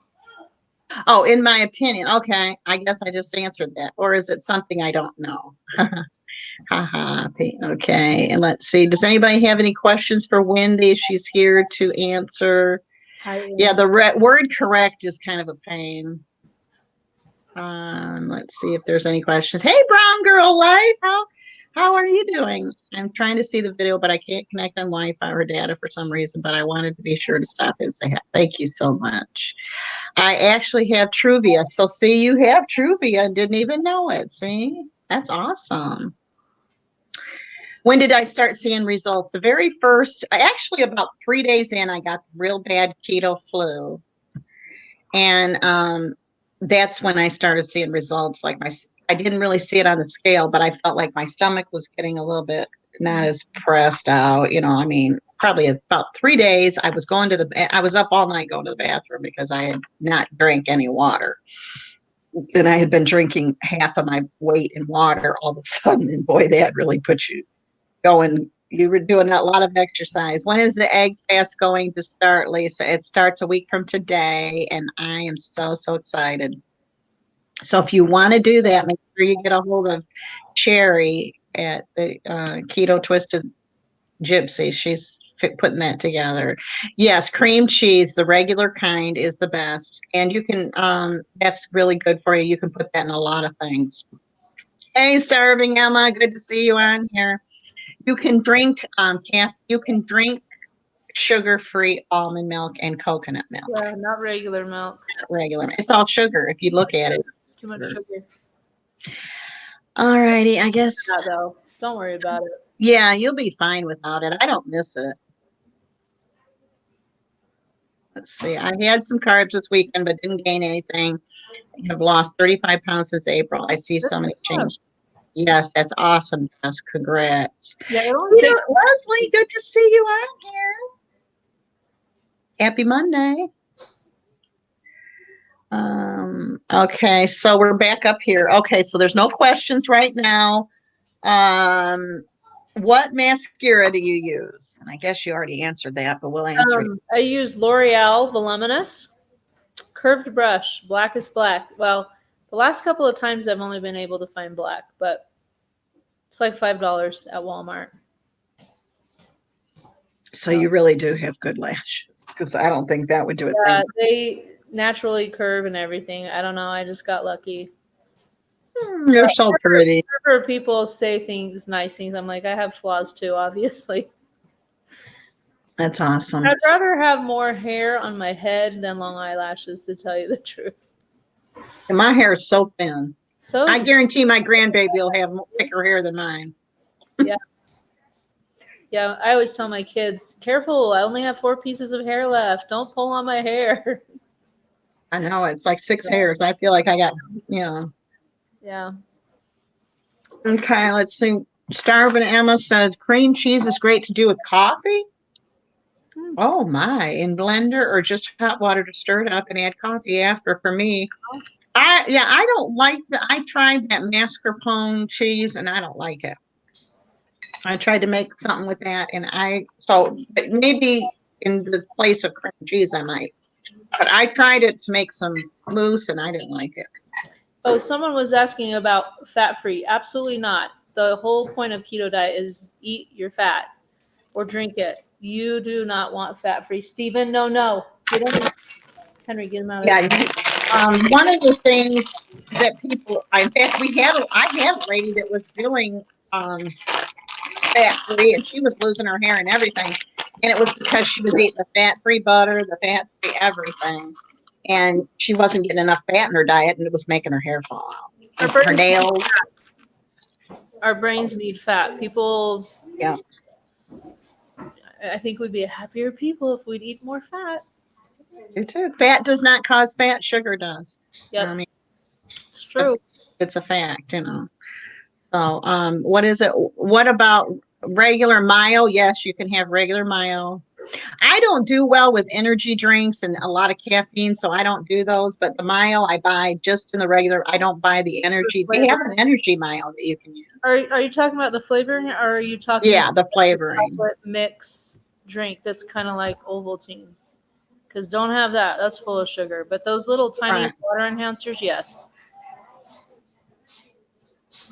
Oh, in my opinion. Okay. I guess I just answered that. Or is it something I don't know? Haha. Okay. And let's see. Does anybody have any questions for Wendy? She's here to answer. Yeah, the word correct is kind of a pain. Let's see if there's any questions. Hey, Brown Girl Life. How are you doing? I'm trying to see the video, but I can't connect on Wi-Fi or data for some reason, but I wanted to be sure to stop and say hi. Thank you so much. I actually have Truvia. So see, you have Truvia and didn't even know it. See, that's awesome. When did I start seeing results? The very first, actually about 3 days in, I got the real bad keto flu. And that's when I started seeing results. Like I didn't really see it on the scale, but I felt like my stomach was getting a little bit not as pressed out. I mean, probably about 3 days. I was up all night going to the bathroom because I had not drank any water. And I had been drinking half of my weight in water all of a sudden. And boy, that really put you going. You were doing a lot of exercise. When is the egg fast going to start, Lisa? It starts a week from today, and I am so, so excited. So if you want to do that, make sure you get a hold of Sherry at the Keto Twisted Gypsy. She's putting that together. Yes, cream cheese, the regular kind, is the best. And you can, that's really good for you. You can put that in a lot of things. Hey, Starving Emma, good to see you on here. You can drink sugar-free almond milk and coconut milk. Yeah, not regular milk. Not regular. It's all sugar if you look at it. Too much sugar. All righty, I guess. Not though. Don't worry about it. Yeah, you'll be fine without it. I don't miss it. Let's see. I had some carbs this weekend, but didn't gain anything. I have lost 35 pounds since April. I see so many changes. Yes, that's awesome. Yes, congrats. Yeah, Leslie, good to see you on here. Happy Monday. Okay, so we're back up here. Okay, so there's no questions right now. What mascara do you use? And I guess you already answered that, but we'll answer it. I use L'Oreal Voluminous curved brush, blackest black. Well, the last couple of times I've only been able to find black, but it's like $5 at Walmart. So you really do have good lashes, because I don't think that would do it. Yeah, they naturally curve and everything. I don't know. I just got lucky. You're so pretty. Whenever people say nice things, I'm like, I have flaws too, obviously. That's awesome. I'd rather have more hair on my head than long eyelashes, to tell you the truth. And my hair is so thin. So I guarantee my grandbaby will have thicker hair than mine. Yeah. Yeah, I always tell my kids, careful, I only have 4 pieces of hair left. Don't pull on my hair. I know, it's like 6 hairs. I feel like I got, Yeah. Okay, let's see. Starving Emma says cream cheese is great to do with coffee. Oh my, in blender or just hot water to stir it up and add coffee after. For me, I don't like I tried that mascarpone cheese and I don't like it. I tried to make something with that and but maybe in the place of cream cheese I might. But I tried it to make some mousse and I didn't like it. Oh, someone was asking about fat-free. Absolutely not. The whole point of keto diet is eat your fat or drink it. You do not want fat-free. Stephen, no. Henry, get him out of here. One of the things that people, in fact, I had a lady that was doing fat-free and she was losing her hair and everything. And it was because she was eating the fat-free butter, the fat-free everything. And she wasn't getting enough fat in her diet and it was making her hair fall out. her nails. Our brains need fat. People, Yeah. I think we'd be happier people if we'd eat more fat. You too. Fat does not cause fat. Sugar does. Yep, I mean, it's true. it's a fact, you know. So, what is it? What about regular mayo? Yes, you can have regular mayo. I don't do well with energy drinks and a lot of caffeine, so I don't do those. But the mayo I buy just in the regular. I don't buy the energy. They have an energy mayo that you can use. Are you talking about the flavoring, or are you talking? Yeah, the about flavoring. chocolate mix drink that's kind of like Ovaltine? Because don't have that. That's full of sugar. But those little tiny Right. water enhancers, yes.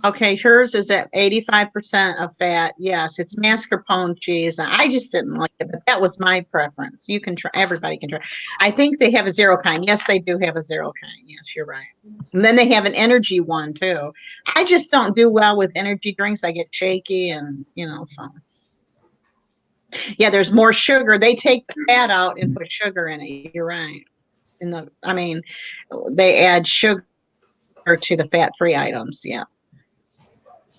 Okay, hers is at 85% of fat. Yes, it's mascarpone cheese. I just didn't like it, but that was my preference. You can try, everybody can try. I think they have a zero kind. Yes, they do have a zero kind. Yes, you're right. And then they have an energy one too. I just don't do well with energy drinks. I get shaky and, you know, so. Yeah, there's more sugar. They take the fat out and put sugar in it. You're right. I mean, they add sugar to the fat-free items. Yeah.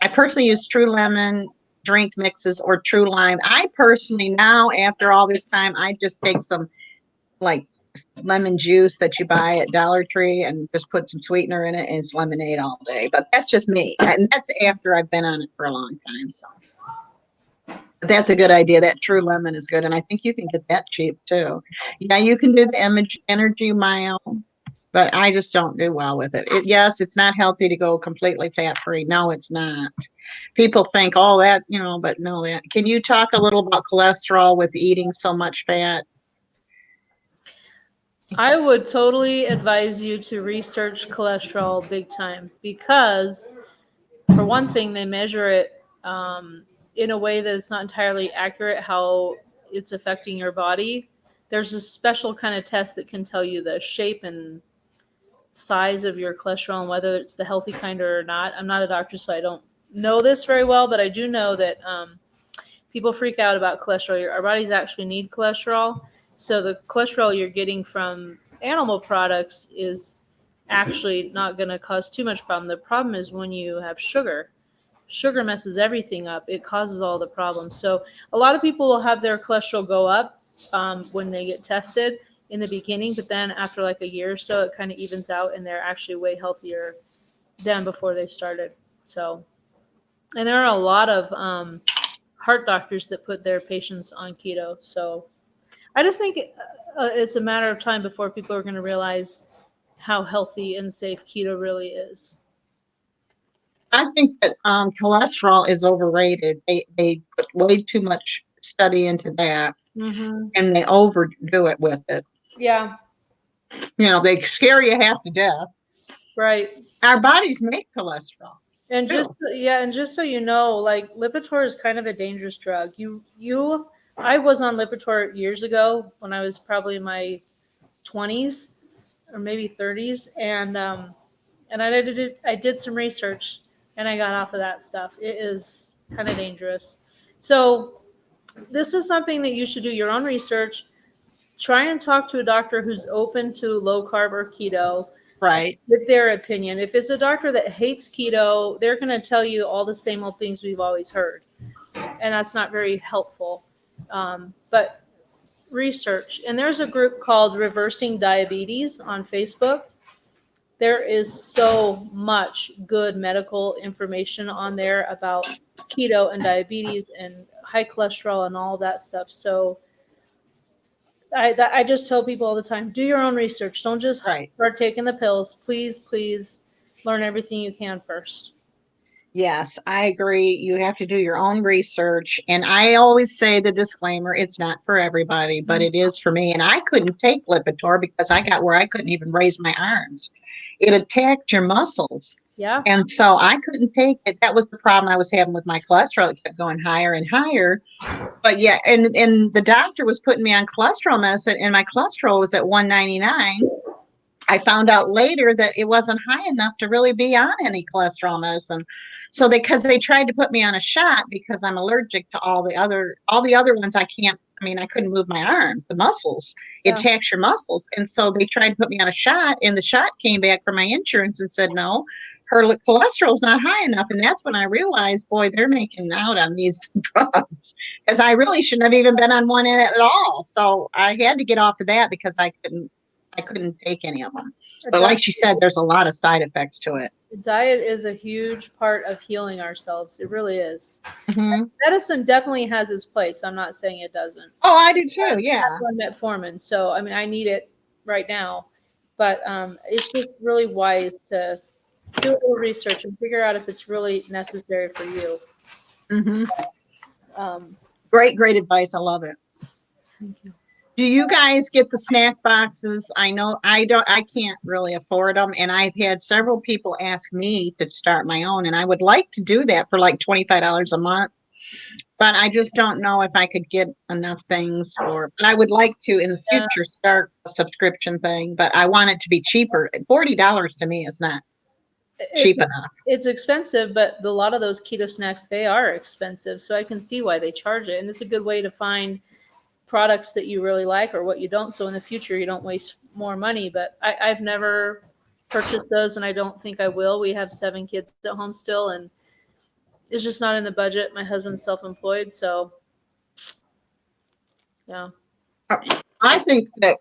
I personally use True Lemon drink mixes or True Lime. I personally now, after all this time, I just take some like lemon juice that you buy at Dollar Tree and just put some sweetener in it, and it's lemonade all day. But that's just me, and that's after I've been on it for a long time. So but that's a good idea. That True Lemon is good, and I think you can get that cheap too. Yeah, you can do the energy mayo. But I just don't do well with it. Yes, it's not healthy to go completely fat-free. No, it's not. People think, oh, that, you know, but no, that. Can you talk a little about cholesterol with eating so much fat? I would totally advise you to research cholesterol big time because, for one thing, they measure it in a way that it's not entirely accurate how it's affecting your body. There's a special kind of test that can tell you the shape and size of your cholesterol and whether it's the healthy kind or not. I'm not a doctor, so I don't know this very well, but I do know that people freak out about cholesterol. Our bodies actually need cholesterol. So the cholesterol you're getting from animal products is actually not going to cause too much problem. The problem is when you have sugar. Sugar messes everything up. It causes all the problems. So a lot of people will have their cholesterol go up when they get tested in the beginning, but then after like a year or so, it kind of evens out and they're actually way healthier than before they started. So, and there are a lot of heart doctors that put their patients on keto. So I just think it's a matter of time before people are going to realize how healthy and safe keto really is. I think that cholesterol is overrated. They put way too much study into that, and they overdo it with it. Yeah. You know, they scare you half to death. Right. Our bodies make cholesterol. And just so you know, like Lipitor is kind of a dangerous drug. I was on Lipitor years ago when I was probably in my 20s or maybe 30s, and I did some research and I got off of that stuff. It is kind of dangerous. So this is something that you should do your own research. Try and talk to a doctor who's open to low carb or keto. Right. With their opinion. If it's a doctor that hates keto, they're going to tell you all the same old things we've always heard. And that's not very helpful. But research. And there's a group called Reversing Diabetes on Facebook. There is so much good medical information on there about keto and diabetes and high cholesterol and all that stuff. So I just tell people all the time, do your own research. Don't just start taking the pills. Please, please learn everything you can first. Yes, I agree. You have to do your own research. And I always say the disclaimer, it's not for everybody, but it is for me. And I couldn't take Lipitor because I got where I couldn't even raise my arms. It attacked your muscles. Yeah. And so I couldn't take it. That was the problem I was having with my cholesterol. It kept going higher and higher. But yeah, and the doctor was putting me on cholesterol medicine, and my cholesterol was at 199. I found out later that it wasn't high enough to really be on any cholesterol medicine. So because they tried to put me on a shot because I'm allergic to all the other ones. I couldn't move my arms, the muscles. It attacks your muscles. And so they tried to put me on a shot, and the shot came back from my insurance and said, no, her cholesterol is not high enough. And that's when I realized, boy, they're making out on these drugs, because I really shouldn't have even been on one at all. So I had to get off of that because I couldn't take any of them. But like she said, there's a lot of side effects to it. Diet is a huge part of healing ourselves. It really is. Mm-hmm. Medicine definitely has its place. I'm not saying it doesn't. Oh, I do too. Yeah. On metformin, so I mean, I need it right now, but it's just really wise to do a little research and figure out if it's really necessary for you. Mm-hmm. Great advice. I love it. Thank you. Do you guys get the snack boxes? I know I can't really afford them. And I've had several people ask me to start my own. And I would like to do that for like $25 a month. But I just don't know if I could get enough things but I would like to in the future start a subscription thing, but I want it to be cheaper. $40 to me is not cheap enough. It's expensive, but a lot of those keto snacks, they are expensive. So I can see why they charge it. And it's a good way to find products that you really like or what you don't. So in the future, you don't waste more money. But I've never purchased those, and I don't think I will. We have 7 kids at home still, and it's just not in the budget. My husband's self-employed, so yeah. I think that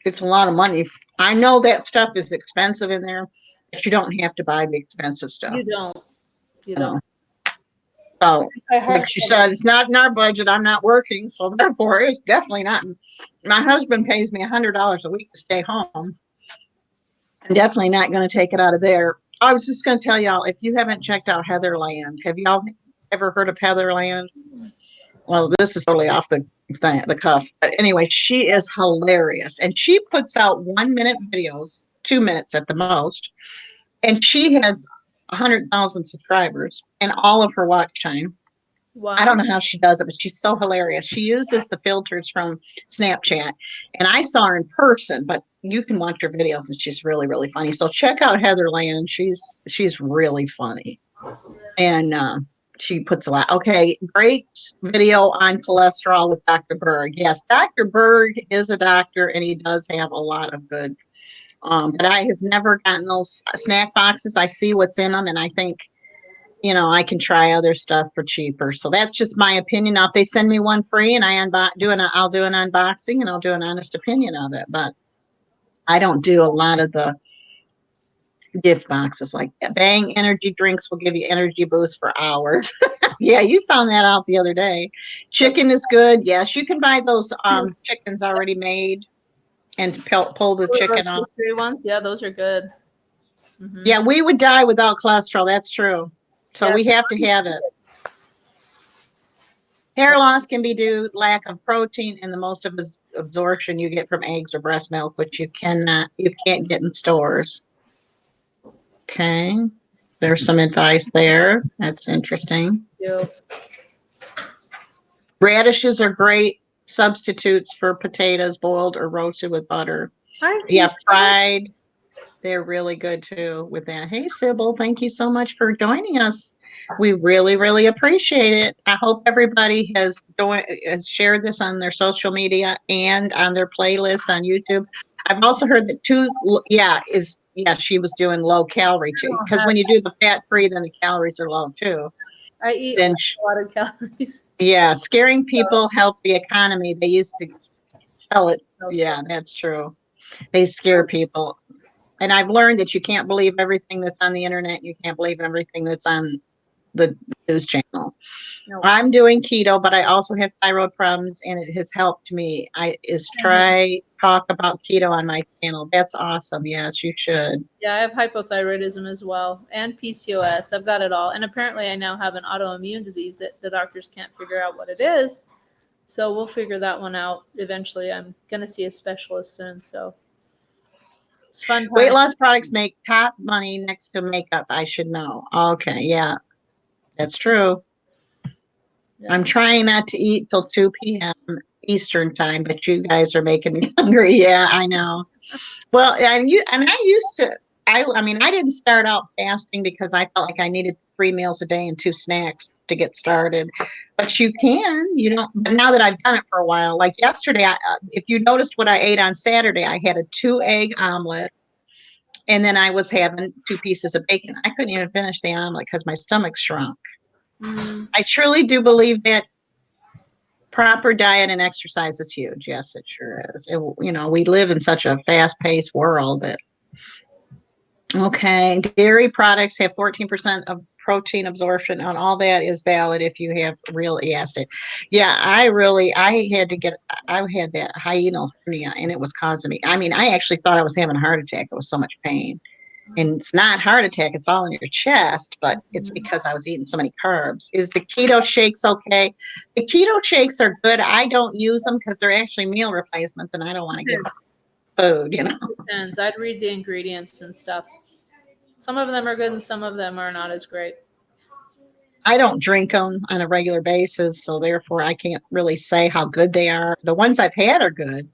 it's a lot of money. I know that stuff is expensive in there, but you don't have to buy the expensive stuff. You don't. So, like she said, it's not in our budget. I'm not working, so therefore it's definitely not. My husband pays me $100 a week to stay home. I'm definitely not going to take it out of there. I was just going to tell y'all, if you haven't checked out Heatherland, have y'all ever heard of Heatherland? Well, this is totally off the cuff. But anyway, she is hilarious. And she puts out 1-minute videos, 2 minutes at the most. And she has 100,000 subscribers and all of her watch time. Wow. I don't know how she does it, but she's so hilarious. She uses the filters from Snapchat. And I saw her in person, but you can watch her videos and she's really, really funny. So check out Heatherland. She's really funny. And she puts a lot. Okay, great video on cholesterol with Dr. Berg. Yes, Dr. Berg is a doctor and he does have a lot of good. But I have never gotten those snack boxes. I see what's in them and I think, I can try other stuff for cheaper. So that's just my opinion. Now, if they send me one free and I'll do an unboxing and I'll do an honest opinion of it. But I don't do a lot of the gift boxes like that. Bang energy drinks will give you energy boost for hours. Yeah, you found that out the other day. Chicken is good. Yes, you can buy those chickens already made and pull the chicken off. Ones? Yeah, those are good. Mm-hmm. Yeah, we would die without cholesterol. That's true. So we have to have it. Hair loss can be due to lack of protein and the most of the absorption you get from eggs or breast milk, which you can't get in stores. Okay. There's some advice there. That's interesting. Yeah. Radishes are great substitutes for potatoes, boiled or roasted with butter. Yeah, fried. They're really good too with that. Hey, Sybil, thank you so much for joining us. We really, really appreciate it. I hope everybody has shared this on their social media and on their playlist on YouTube. I've also heard that she was doing low calorie too. Because when you do the fat free, then the calories are low too. I eat a lot of calories. Yeah, scaring people help the economy. They used to sell it. Yeah, that's true. They scare people. And I've learned that you can't believe everything that's on the internet. You can't believe everything that's on the news channel. No. I'm doing keto, but I also have thyroid problems, and it has helped me. Talk about keto on my channel. That's awesome. Yes, you should. Yeah, I have hypothyroidism as well, and PCOS. I've got it all. And apparently I now have an autoimmune disease that the doctors can't figure out what it is. So we'll figure that one out eventually. I'm going to see a specialist soon, so it's fun. Weight loss products make top money next to makeup. I should know. Okay, yeah, that's true. Yeah. I'm trying not to eat till 2 p.m. Eastern time, but you guys are making me hungry. Yeah, I know. Well, I didn't start out fasting because I felt like I needed 3 meals a day and 2 snacks to get started. But but now that I've done it for a while, like yesterday, if you noticed what I ate on Saturday, I had a 2-egg omelet. And then I was having 2 pieces of bacon. I couldn't even finish the omelet because my stomach shrunk. I truly do believe that proper diet and exercise is huge. Yes, it sure is. We live in such a fast-paced world that. Okay, dairy products have 14% of protein absorption, and all that is valid if you have real acid. Yeah, I had that hiatal hernia, and it was causing me. I mean, I actually thought I was having a heart attack. It was so much pain. And it's not heart attack, it's all in your chest, but it's because I was eating so many carbs. Is the keto shakes okay? The keto shakes are good. I don't use them because they're actually meal replacements, and I don't want to give up food, Depends. I'd read the ingredients and stuff. Some of them are good and some of them are not as great. I don't drink them on a regular basis, so therefore I can't really say how good they are. The ones I've had are good.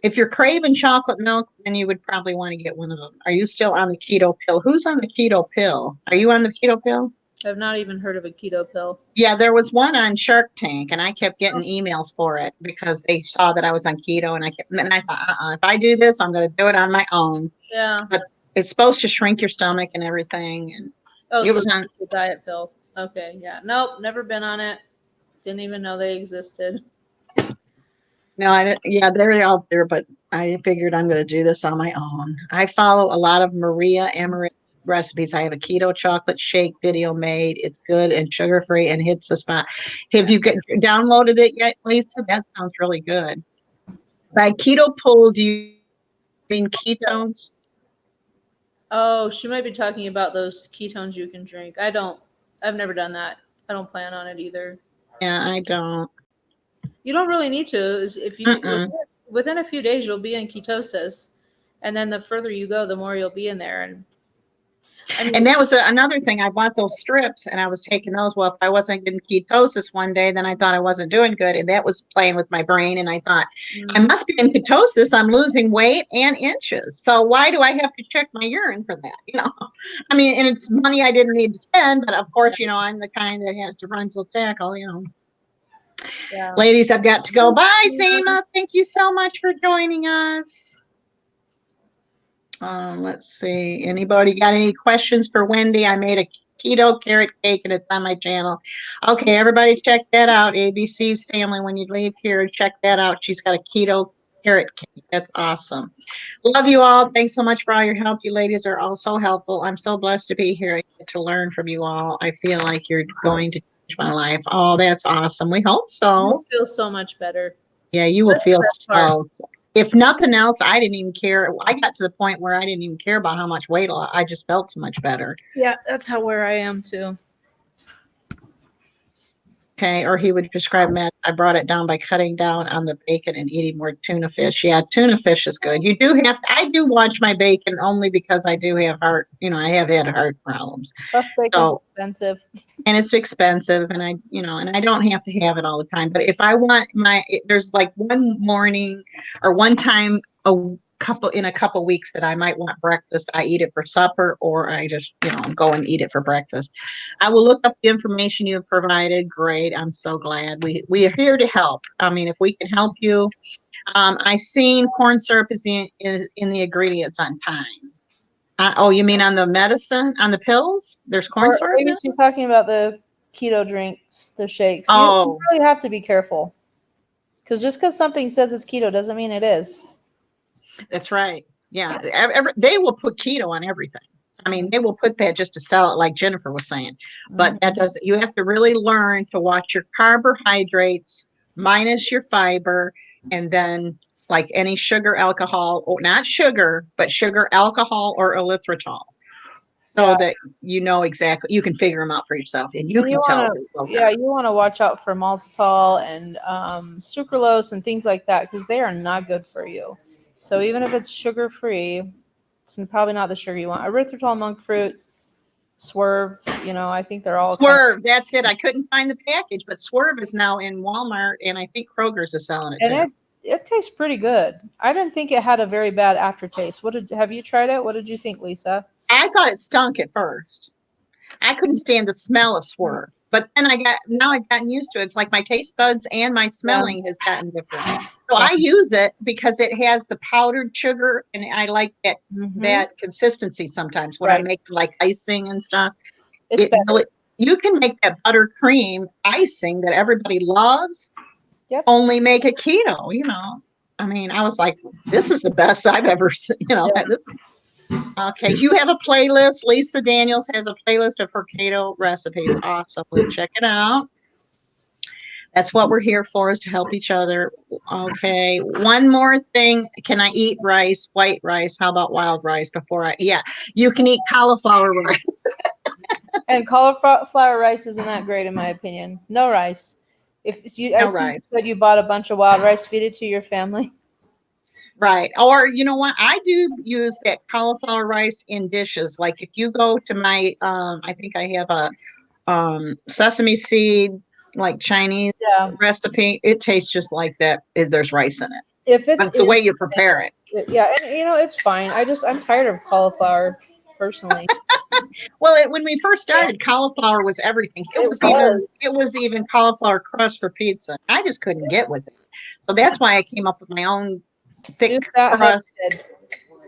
If you're craving chocolate milk, then you would probably want to get one of them. Are you still on the keto pill? Who's on the keto pill? Are you on the keto pill? I've not even heard of a keto pill. Yeah, there was one on Shark Tank, and I kept getting emails for it because they saw that I was on keto, and I thought, if I do this, I'm going to do it on my own. Yeah. But it's supposed to shrink your stomach and everything, and it was on the diet pill. Okay, yeah. Nope, never been on it. Didn't even know they existed. No, they're out there, but I figured I'm going to do this on my own. I follow a lot of Maria Amarit recipes. I have a keto chocolate shake video made. It's good and sugar-free and hits the spot. Have you downloaded it yet, Lisa? That sounds really good. By keto pull, do you mean ketones? Oh, she might be talking about those ketones you can drink. I've never done that. I don't plan on it either. Yeah, I don't. You don't really need to. If you within a few days you'll be in ketosis, and then the further you go, the more you'll be in there. And that was another thing. I bought those strips, and I was taking those. Well, if I wasn't getting ketosis one day, then I thought I wasn't doing good, and that was playing with my brain. And I thought, I must be in ketosis. I'm losing weight and inches. So why do I have to check my urine for that? I mean, and it's money I didn't need to spend, but of course, I'm the kind that has to run till tackle. Yeah. Ladies, I've got to go. Bye, Seema. Thank you so much for joining us. Let's see. Anybody got any questions for Wendy? I made a keto carrot cake and it's on my channel. Okay, everybody check that out. ABC's family, when you leave here, check that out. She's got a keto carrot cake. That's awesome. Love you all. Thanks so much for all your help. You ladies are all so helpful. I'm so blessed to be here. I get to learn from you all. I feel like you're going to change my life. Oh, that's awesome. We hope so. You'll feel so much better. Yeah, you will feel so. If nothing else, I didn't even care. I got to the point where I didn't even care about how much weight I just felt so much better. Yeah, that's where I am too. Okay, or he would prescribe meds. I brought it down by cutting down on the bacon and eating more tuna fish. Yeah, tuna fish is good. I do watch my bacon only because I do have I have had heart problems. Buff bacon's expensive. And it's expensive, and I don't have to have it all the time. But if I want there's like one morning or one time in a couple weeks that I might want breakfast. I eat it for supper, or I just go and eat it for breakfast. I will look up the information you have provided. Great, I'm so glad. We are here to help. I mean, if we can help you. I seen corn syrup is in the ingredients on time. Oh, you mean on the medicine, on the pills? There's corn syrup? Maybe she's talking about the keto drinks, the shakes. Oh. You really have to be careful. Because just because something says it's keto doesn't mean it is. That's right. Yeah. They will put keto on everything. I mean, they will put that just to sell it, like Jennifer was saying. But you have to really learn to watch your carbohydrates minus your fiber, and then like any sugar, alcohol, or not sugar, but sugar, alcohol, or erythritol. So that exactly, you can figure them out for yourself, and you can tell. You want to watch out for maltitol and sucralose and things like that, because they are not good for you. So even if it's sugar-free, it's probably not the sugar you want. Erythritol, monk fruit, Swerve, I think they're all Swerve. That's it. I couldn't find the package, but Swerve is now in Walmart, and I think Kroger's is selling it too. It tastes pretty good. I didn't think it had a very bad aftertaste. Have you tried it? What did you think, Lisa? I thought it stunk at first. I couldn't stand the smell of Swerve, but then I've gotten used to it. It's like my taste buds and my smelling has gotten different. So I use it because it has the powdered sugar, and I like that consistency sometimes when I Right. make like icing and stuff. It's It better. really, you can make that buttercream icing that everybody loves. Yep. Only make it keto. I mean, I was like, this is the best I've ever seen. Okay, you have a playlist. Lisa Daniels has a playlist of her keto recipes. Awesome. We'll check it out. That's what we're here for, is to help each other. Okay. One more thing. Can I eat rice, white rice? How about wild rice yeah, you can eat cauliflower rice. And cauliflower rice isn't that great in my opinion. No rice. If you, I No see you rice. said you bought a bunch of wild rice, feed it to your family. Right. Or you know what? I do use that cauliflower rice in dishes. Like if you go to my I think I have a sesame seed like Chinese Yeah. recipe. It tastes just like that. There's rice in it. If But it's the way you prepare it. Yeah, and it's fine. I'm tired of cauliflower personally. Well, when we first started, cauliflower was everything. It was even cauliflower crust for pizza. I just couldn't get with it. So that's why I came up with my own thick Do that crust. head.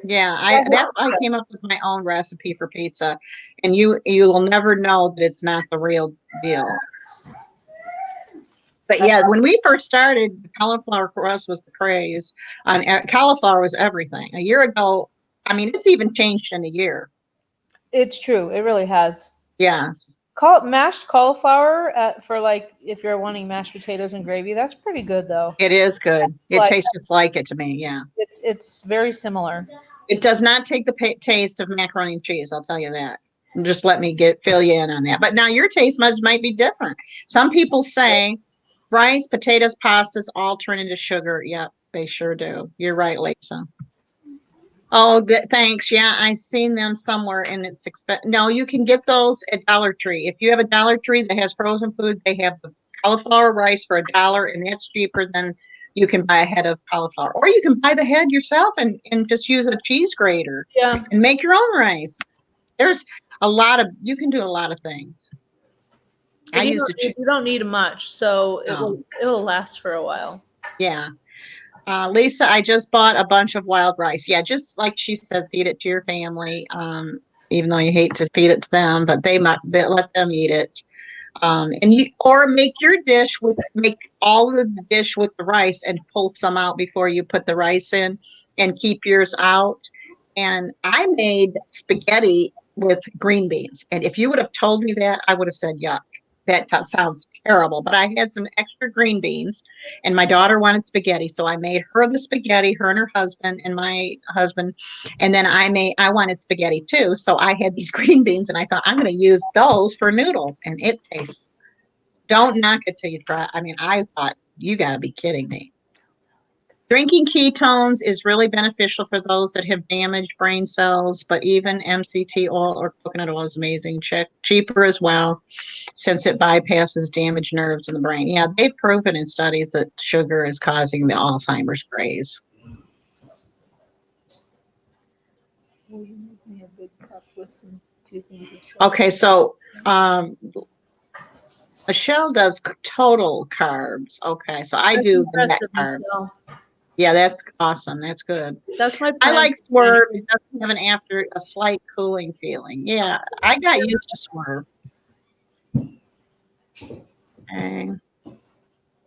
Yeah, that's why I came up with my own recipe for pizza. And you will never know that it's not the real deal. But yeah, when we first started, the cauliflower crust was the craze. Cauliflower was everything. A year ago, I mean, it's even changed in a year. It's true. It really has. Yes. Mashed cauliflower for like if you're wanting mashed potatoes and gravy. That's pretty good though. It is good. It tastes just like it to me. Yeah. It's very similar. It does not take the taste of macaroni and cheese. I'll tell you that. Just let me fill you in on that. But now your taste buds might be different. Some people say rice, potatoes, pastas all turn into sugar. Yep, they sure do. You're right, Lisa. Oh, thanks. Yeah, I've seen them somewhere, and it's expensive. No, you can get those at Dollar Tree. If you have a Dollar Tree that has frozen food, they have the cauliflower rice for $1, and that's cheaper than you can buy a head of cauliflower. Or you can buy the head yourself and just use a cheese grater Yeah. and make your own rice. There's you can do a lot of things. You don't need much, so it will last for a while. Yeah. Lisa, I just bought a bunch of wild rice. Yeah, just like she said, feed it to your family. Even though you hate to feed it to them, but they let them eat it. Or make make all of the dish with the rice and pull some out before you put the rice in, and keep yours out. And I made spaghetti with green beans. And if you would have told me that, I would have said, yuck. That sounds terrible, but I had some extra green beans, and my daughter wanted spaghetti, so I made her the spaghetti, her and her husband, and my husband, and then I wanted spaghetti too, so I had these green beans, and I thought I'm going to use those for noodles, and it tastes. Don't knock it till you try. I mean, I thought, you got to be kidding me. Drinking ketones is really beneficial for those that have damaged brain cells, but even MCT oil or coconut oil is amazing. Cheaper as well, since it bypasses damaged nerves in the brain. Yeah, they've proven in studies that sugar is causing the Alzheimer's craze. Okay, so Michelle does total carbs. Okay, so I do the net carb. Yeah, that's awesome. That's good. That's my plan. I like Swerve. It doesn't have a slight cooling feeling. Yeah, I got used to Swerve. Okay.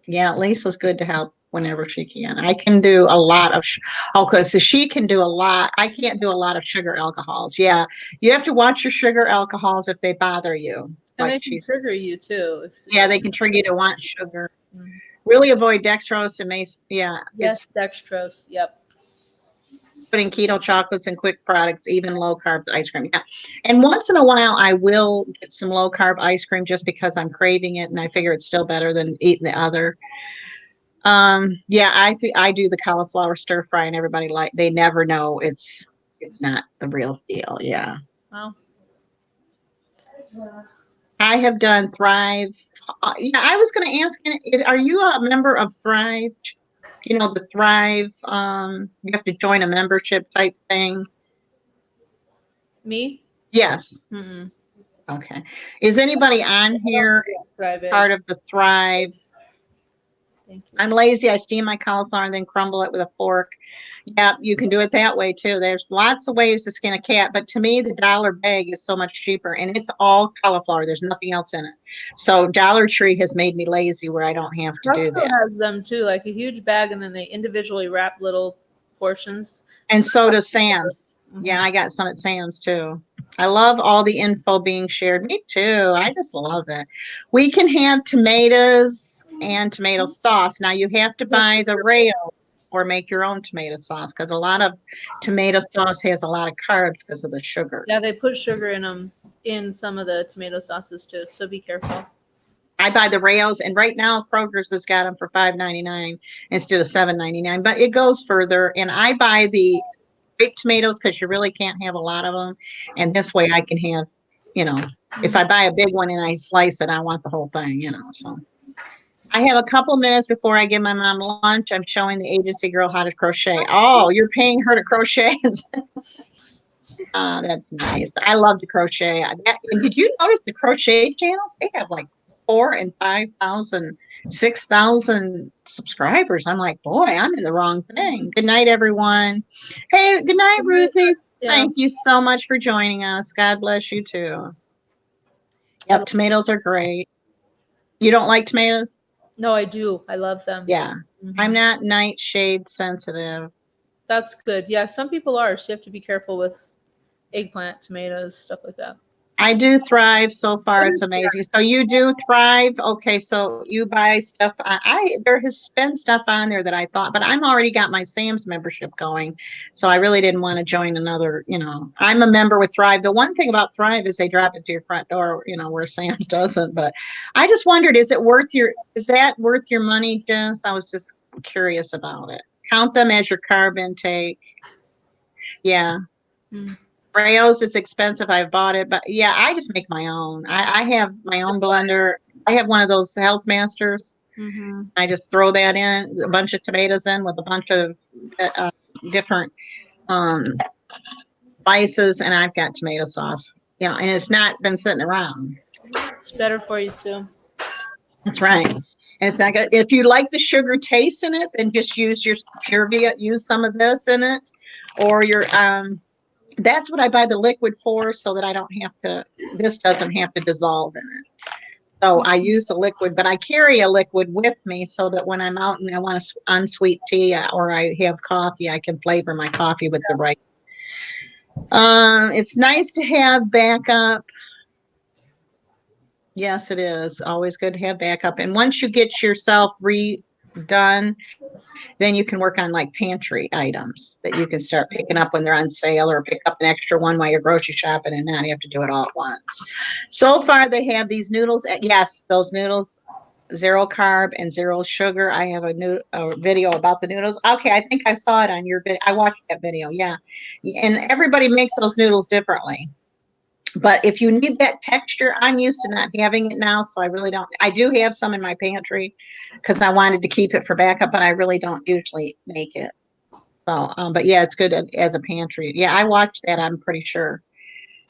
Yeah, Lisa's good to help whenever she can. I can do a lot of, so she can do a lot. I can't do a lot of sugar alcohols. Yeah, you have to watch your sugar alcohols if they bother you. And they can trigger you too. Yeah, they can trigger you to want sugar. Mm-hmm. Really avoid dextrose and mace. Yeah. Yes, dextrose. Yep. Putting keto chocolates and quick products, even low carb ice cream. Yeah. And once in a while, I will get some low carb ice cream just because I'm craving it, and I figure it's still better than eating the other. Yeah, I do the cauliflower stir fry, and everybody they never know it's not the real deal. Yeah. Wow. I have done Thrive. Yeah, I was going to ask, are you a member of Thrive? You know, the Thrive, you have to join a membership type thing. Me? Yes. Mm-mm. Okay. Is anybody on here part of the Thrive? Thank you. I'm lazy. I steam my cauliflower and then crumble it with a fork. Yeah, you can do it that way too. There's lots of ways to skin a cat, but to me, the dollar bag is so much cheaper, and it's all cauliflower. There's nothing else in it. So Dollar Tree has made me lazy where I don't have to do Costco that. has them too, like a huge bag, and then they individually wrap little portions. And so does Sam's. Mhm. Yeah, I got some at Sam's too. I love all the info being shared. Me too. I just love it. We can have tomatoes and tomato sauce. Now you have to buy the Rayo or make your own tomato sauce because a lot of tomato sauce has a lot of carbs because of the sugar. Yeah, they put sugar in them in some of the tomato sauces too, so be careful. I buy the Rayos, and right now Kroger's has got them for $5.99 instead of $7.99. But it goes further, and I buy the big tomatoes because you really can't have a lot of them, and this way I can have, if I buy a big one and I slice it, I want the whole thing, So I have a couple minutes before I give my mom lunch. I'm showing the agency girl how to crochet. Oh, you're paying her to crochet. That's nice. I love to crochet. And did you notice the crochet channels? They have like 4,000 and 5,000, 6,000 subscribers. I'm like, boy, I'm in the wrong thing. Good night, everyone. Hey, good night, Ruthie. Yeah. Thank you so much for joining us. God bless you too. Yep, tomatoes are great. You don't like tomatoes? No, I do. I love them. Yeah. Mhm. I'm not nightshade sensitive. That's good. Yeah, some people are, so you have to be careful with eggplant, tomatoes, stuff like that. I do thrive so far. It's amazing. So you do thrive. Okay. So you buy stuff. There has been stuff on there that I thought, but I'm already got my Sam's membership going. So I really didn't want to join another, I'm a member with Thrive. The one thing about Thrive is they drop it to your front door, where Sam's doesn't, but I just wondered, is that worth your money, Jess? I was just curious about it. Count them as your carb intake. Yeah. Mm. Rayo's is expensive. I've bought it, but yeah, I just make my own. I have my own blender. I have one of those Health Masters. Mm-hmm. I just throw that in, a bunch of tomatoes in with a bunch of different spices, and I've got tomato sauce. And it's not been sitting around. It's better for you too. That's right. And it's not good. If you like the sugar taste in it, then just use your pure Viet. Use some of this in it, or your that's what I buy the liquid for, so that I don't have to, this doesn't have to dissolve in it. So I use the liquid, but I carry a liquid with me so that when I'm out and I want a unsweet tea or I have coffee, I can flavor my coffee with the right. It's nice to have backup. Yes, it is always good to have backup. And once you get yourself redone, then you can work on like pantry items that you can start picking up when they're on sale, or pick up an extra one while you're grocery shopping and not have to do it all at once. So far, they have these noodles. Yes, those noodles, 0 carb and 0 sugar. I have a video about the noodles. Okay, I think I saw it on your video. I watched that video. Yeah. And everybody makes those noodles differently. But if you need that texture, I'm used to not having it now, so I really don't. I do have some in my pantry because I wanted to keep it for backup, but I really don't usually make it. So, but yeah, it's good as a pantry. Yeah, I watched that. I'm pretty sure.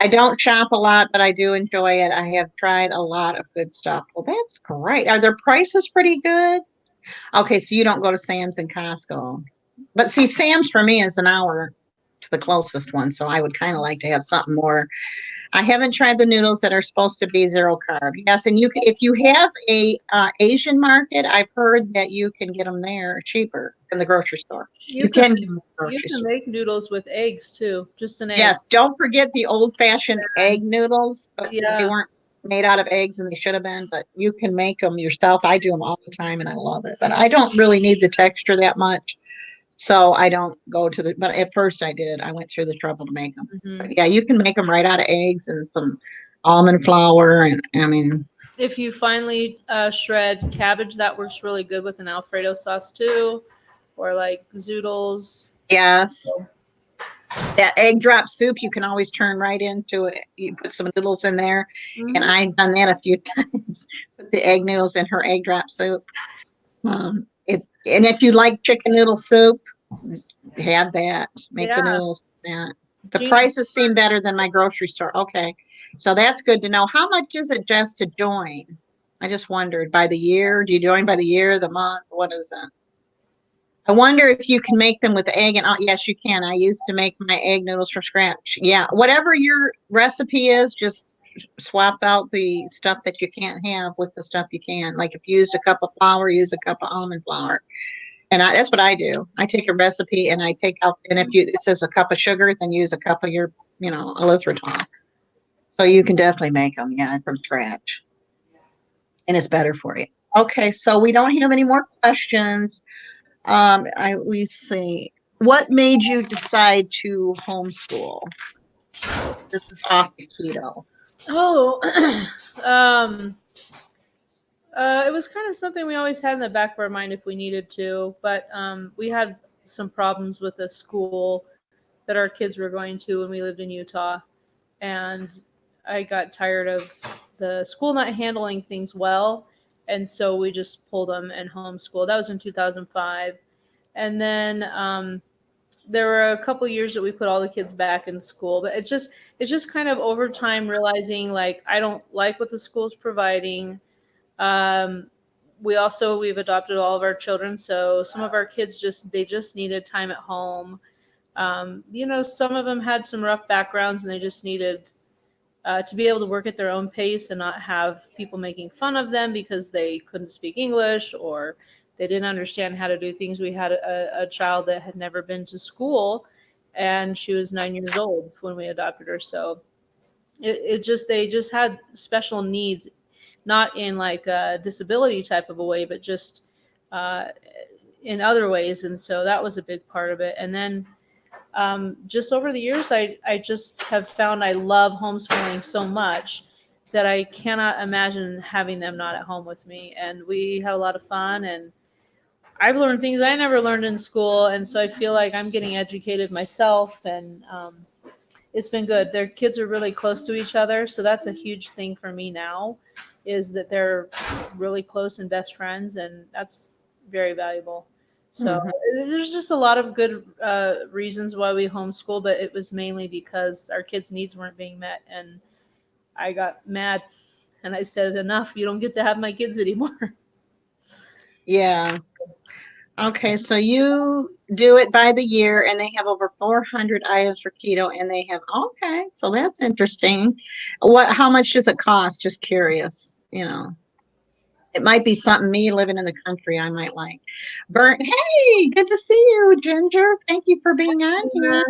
I don't shop a lot, but I do enjoy it. I have tried a lot of good stuff. Well, that's great. Are their prices pretty good? Okay, so you don't go to Sam's and Costco. But see, Sam's for me is an hour to the closest one, so I would kind of like to have something more. I haven't tried the noodles that are supposed to be 0 carb. Yes, and if you have a Asian market, I've heard that you can get them there cheaper than the grocery store. You can get them in the grocery You can store. make noodles with eggs too, just an egg. Yes, don't forget the old-fashioned egg noodles. But Yeah. they weren't made out of eggs, and they should have been. But you can make them yourself. I do them all the time, and I love it. But I don't really need the texture that much. So I don't go to but at first I did. I went through the trouble to make them. Mhm. But yeah, you can make them right out of eggs and some almond flour. And I mean, If you finally shred cabbage, that works really good with an Alfredo sauce too, or like zoodles. yes, that egg drop soup, you can always turn right into it. You put some noodles in there. Mhm. And I've done that a few times. Put the egg noodles in her egg drop soup. And if you like chicken noodle soup, have that. Make the Yeah. noodles with that. The Gina- prices seem better than my grocery store. Okay. So that's good to know. How much is it just to join? I just wondered, by the year? Do you join by the year, the month? What is it? I wonder if you can make them with egg and yes, you can. I used to make my egg noodles from scratch. Yeah, whatever your recipe is, just swap out the stuff that you can't have with the stuff you can. Like if you used a cup of flour, use a cup of almond flour. And that's what I do. I take a recipe and I take out, and if it says a cup of sugar, then use a cup of your, erythritol. So you can definitely make them, yeah, from scratch. And it's better for you. Okay, so we don't have any more questions. We see. What made you decide to homeschool? This is off the keto. Oh, it was kind of something we always had in the back of our mind if we needed to, but we had some problems with a school that our kids were going to when we lived in Utah, and I got tired of the school not handling things well, and so we just pulled them and homeschooled. That was in 2005, and then there were a couple years that we put all the kids back in school, but it's just kind of over time realizing like I don't like what the school's providing. We've adopted all of our children, so some of our kids just needed time at home. Some of them had some rough backgrounds and they just needed to be able to work at their own pace and not have people making fun of them because they couldn't speak English or they didn't understand how to do things. We had a child that had never been to school and she was 9 years old when we adopted her. So they just had special needs, not in like a disability type of a way, but just in other ways. And so that was a big part of it. And then just over the years, I just have found I love homeschooling so much that I cannot imagine having them not at home with me. And we have a lot of fun and I've learned things I never learned in school. And so I feel like I'm getting educated myself and it's been good. Their kids are really close to each other. So that's a huge thing for me now is that they're really close and best friends. And that's very valuable. So there's just a lot of good reasons why we homeschool, but it was mainly because our kids' needs weren't being met. And I got mad and I said, enough, you don't get to have my kids anymore. Yeah. Okay, so you do it by the year and they have over 400 items for keto and they have, okay, so that's interesting. How much does it cost? Just curious, It might be something me living in the country I might like. Hey, good to see you, Ginger. Thank you for being on here.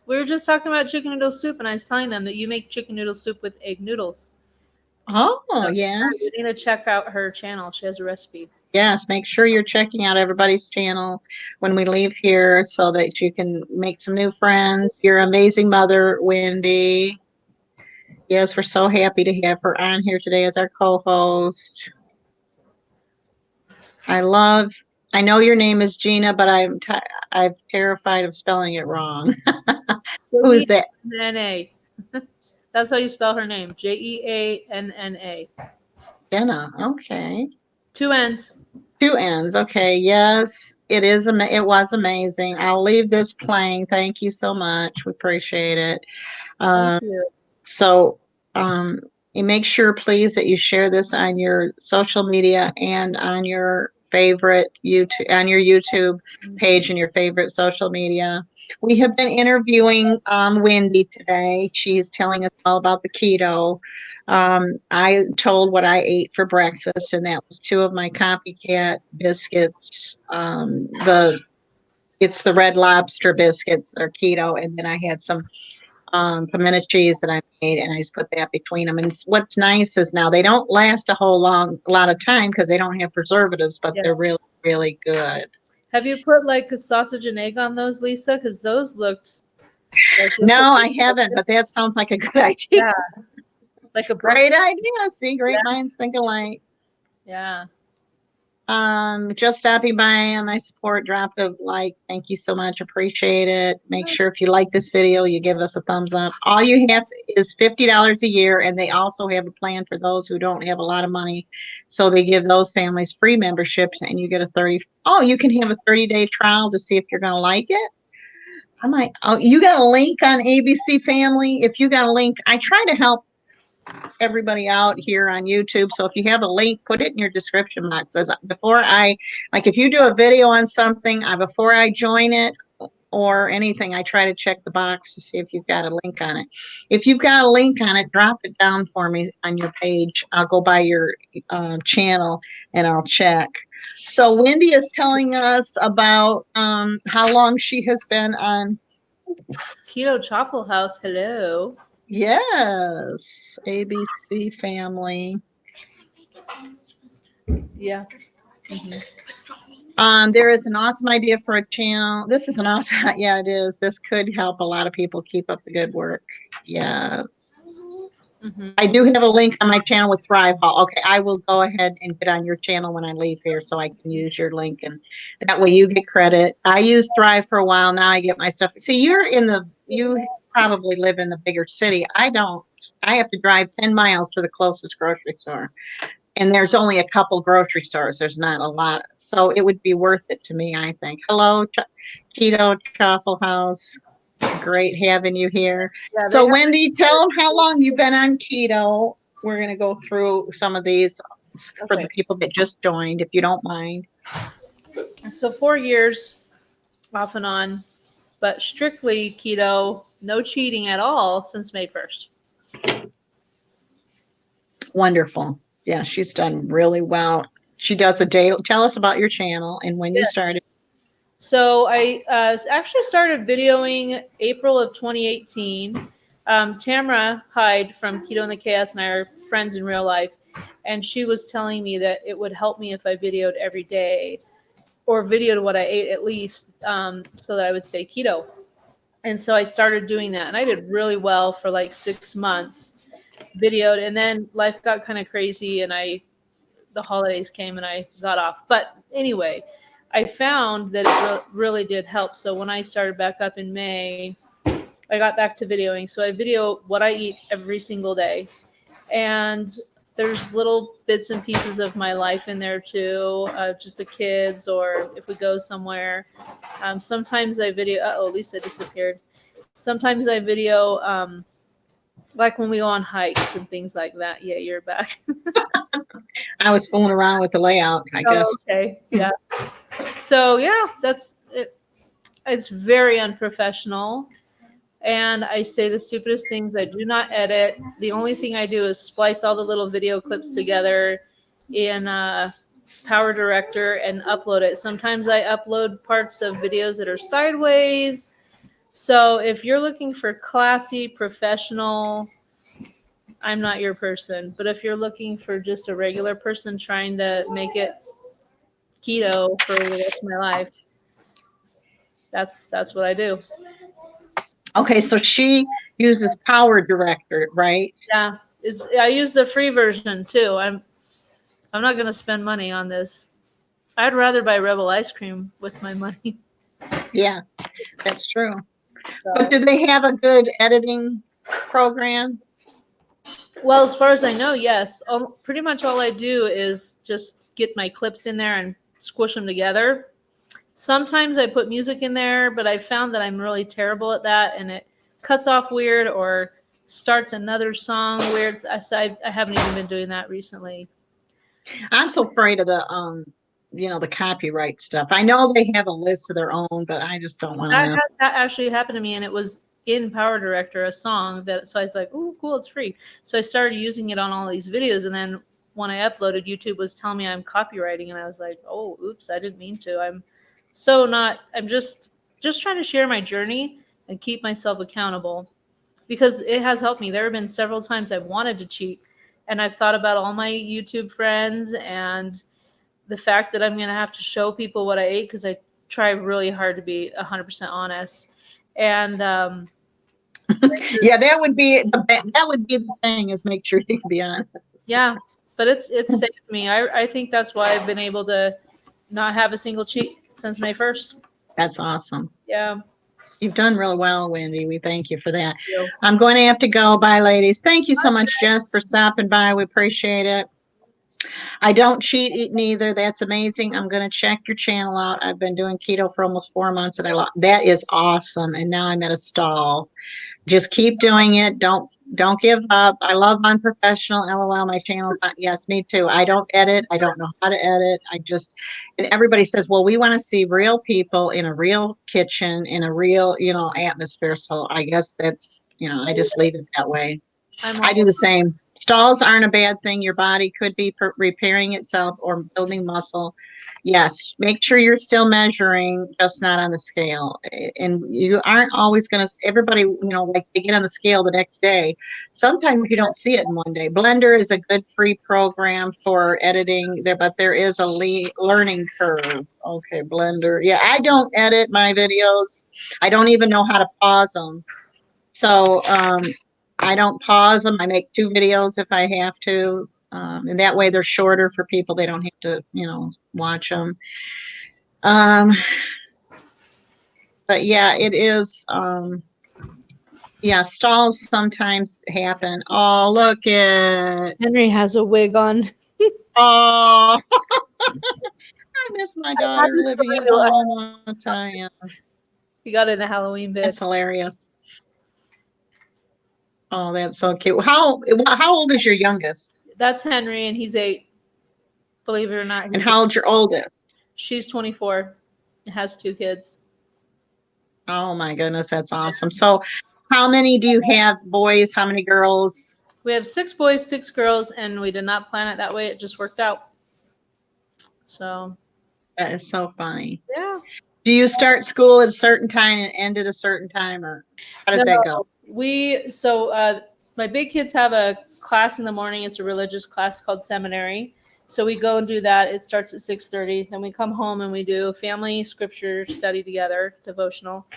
We were just talking about chicken noodle soup and I was telling them that you make chicken noodle soup with egg noodles. Oh, So yes. you need to check out her channel. She has a recipe. Yes, make sure you're checking out everybody's channel when we leave here so that you can make some new friends. Your amazing mother, Wendy. Yes, we're so happy to have her on here today as our co-host. I know your name is Gina, but I'm terrified of spelling it wrong. Who is that? Jeanna. That's how you spell her name. Jeanna. Jenna. Okay. 2 N's. 2 N's. Okay. Yes, it is. It was amazing. I'll leave this playing. Thank you so much. We appreciate it. Thank you. So, you make sure, please, that you share this on your social media and on your favorite YouTube page and your favorite social media. We have been interviewing Wendy today. She's telling us all about the keto. I told what I ate for breakfast, and that was 2 of my copycat biscuits. It's the Red Lobster biscuits that are keto, and then I had some pimento cheese that I made, and I just put that between them. And what's nice is now they don't last a lot of time because they don't have preservatives, but they're really, really good. Have you put like a sausage and egg on those, Lisa? Because those looked. No, I haven't, but that sounds like a good idea. Yeah, like a great idea. See, great minds think alike. Yeah. Just stopping by on my support, dropped a like. Thank you so much. Appreciate it. Make sure if you like this video, you give us a thumbs up. All you have is $50 a year, and they also have a plan for those who don't have a lot of money. So they give those families free memberships, and you get you can have a 30-day trial to see if you're going to like it. You got a link on ABC Family? If you got a link, I try to help everybody out here on YouTube. So if you have a link, put it in your description box. As if you do a video on something, before I join it or anything, I try to check the box to see if you've got a link on it. If you've got a link on it, drop it down for me on your page. I'll go by your channel and I'll check. So Wendy is telling us about how long she has been on. Keto Chaffle House. Hello. Yes, ABC family. Yeah. There is an awesome idea for a channel. This is an awesome, yeah, it is. This could help a lot of people keep up the good work. Yes. I do have a link on my channel with Thrive Hall. Okay, I will go ahead and get on your channel when I leave here so I can use your link, and that way you get credit. I used Thrive for a while. Now I get my stuff. See, you probably live in the bigger city. I don't. I have to drive 10 miles to the closest grocery store. And there's only a couple grocery stores. There's not a lot. So it would be worth it to me, I think. Hello, Keto Chaffle House. Great having you here. Yeah, So Wendy, tell them how long you've been on keto. We're going to go through some of these for the people that just joined, if you don't mind. So 4 years off and on, but strictly keto, no cheating at all since May 1st. Wonderful. Yeah, she's done really well. She does a daily. Tell us about your channel and when you started. So I actually started videoing April of 2018. Tamara Hyde from Keto and the Chaos and I are friends in real life. And she was telling me that it would help me if I videoed every day or videoed what I ate at least so that I would stay keto. And so I started doing that. And I did really well for like 6 months, videoed. And then life got kind of crazy and the holidays came and I got off. But anyway, I found that it really did help. So when I started back up in May, I got back to videoing. So I video what I eat every single day. And there's little bits and pieces of my life in there too, just the kids or if we go somewhere. Sometimes I video, Lisa disappeared. Sometimes I video like when we go on hikes and things like that. Yeah, you're back. I was fooling around with the layout, I guess. Okay, yeah. So yeah, that's it. It's very unprofessional. And I say the stupidest things. I do not edit. The only thing I do is splice all the little video clips together in Power Director and upload it. Sometimes I upload parts of videos that are sideways. So if you're looking for classy, professional, I'm not your person. But if you're looking for just a regular person trying to make it keto for the rest of my life, that's what I do. Okay, so she uses Power Director, right? Yeah, I use the free version too. I'm not going to spend money on this. I'd rather buy Rebel ice cream with my money. Yeah, that's true. So, But do they have a good editing program? well, as far as I know, yes. Pretty much all I do is just get my clips in there and squish them together. Sometimes I put music in there, but I found that I'm really terrible at that, and it cuts off weird or starts another song weird. So I haven't even been doing that recently. I'm so afraid of the copyright stuff. I know they have a list of their own, but I just don't want to. That actually happened to me, and it was in Power Director, a song so I was like, oh, cool, it's free. So I started using it on all these videos, and then when I uploaded, YouTube was telling me I'm copywriting, and I was like, oh, oops, I didn't mean to. I'm just trying to share my journey and keep myself accountable because it has helped me. There have been several times I've wanted to cheat, and I've thought about all my YouTube friends and the fact that I'm going to have to show people what I ate because I try really hard to be 100% honest. And yeah, that would be the thing, is make sure you can be honest. Yeah, but it's saved me. I think that's why I've been able to not have a single cheat since May 1st. That's awesome. Yeah. You've done real well, Wendy. We thank you for that. I'm going to have to go. Bye, ladies. Thank you so much, Jess, for stopping by. We appreciate it. I don't cheat eat neither. That's amazing. I'm going to check your channel out. I've been doing keto for almost 4 months and that is awesome. And now I'm at a stall. Just keep doing it. Don't give up. I love unprofessional. LOL. My channel's not. Yes, me too. I don't edit. I don't know how to edit. And everybody says, well, we want to see real people in a real kitchen, in a real, atmosphere. So I guess that's, I just leave it that way. I do the same. Stalls aren't a bad thing. Your body could be repairing itself or building muscle. Yes, make sure you're still measuring, just not on the scale. And you aren't always going to, everybody, like they get on the scale the next day. Sometimes you don't see it in one day. Blender is a good free program for editing there, but there is a learning curve. Okay, Blender. Yeah, I don't edit my videos. I don't even know how to pause them. So, I don't pause them. I make 2 videos if I have to. And that way they're shorter for people. They don't have to, watch them. But yeah, it is. Yeah, stalls sometimes happen. Oh, look it. Henry has a wig on. Oh, I miss my daughter living at home. I'll tell you. He got in a Halloween bit. That's hilarious. Oh, that's so cute. How old is your youngest? That's Henry, and he's 8. Believe it or not. And how old's your oldest? She's 24. Has 2 kids. Oh my goodness, that's awesome. So how many do you have boys? How many girls? We have 6 boys, 6 girls, and we did not plan it that way. It just worked out. So That is so funny. yeah. Do you start school at a certain time and end at a certain time, or how does that go? My big kids have a class in the morning. It's a religious class called seminary. So we go and do that. It starts at 6:30. Then we come home and we do family scripture study together, devotional.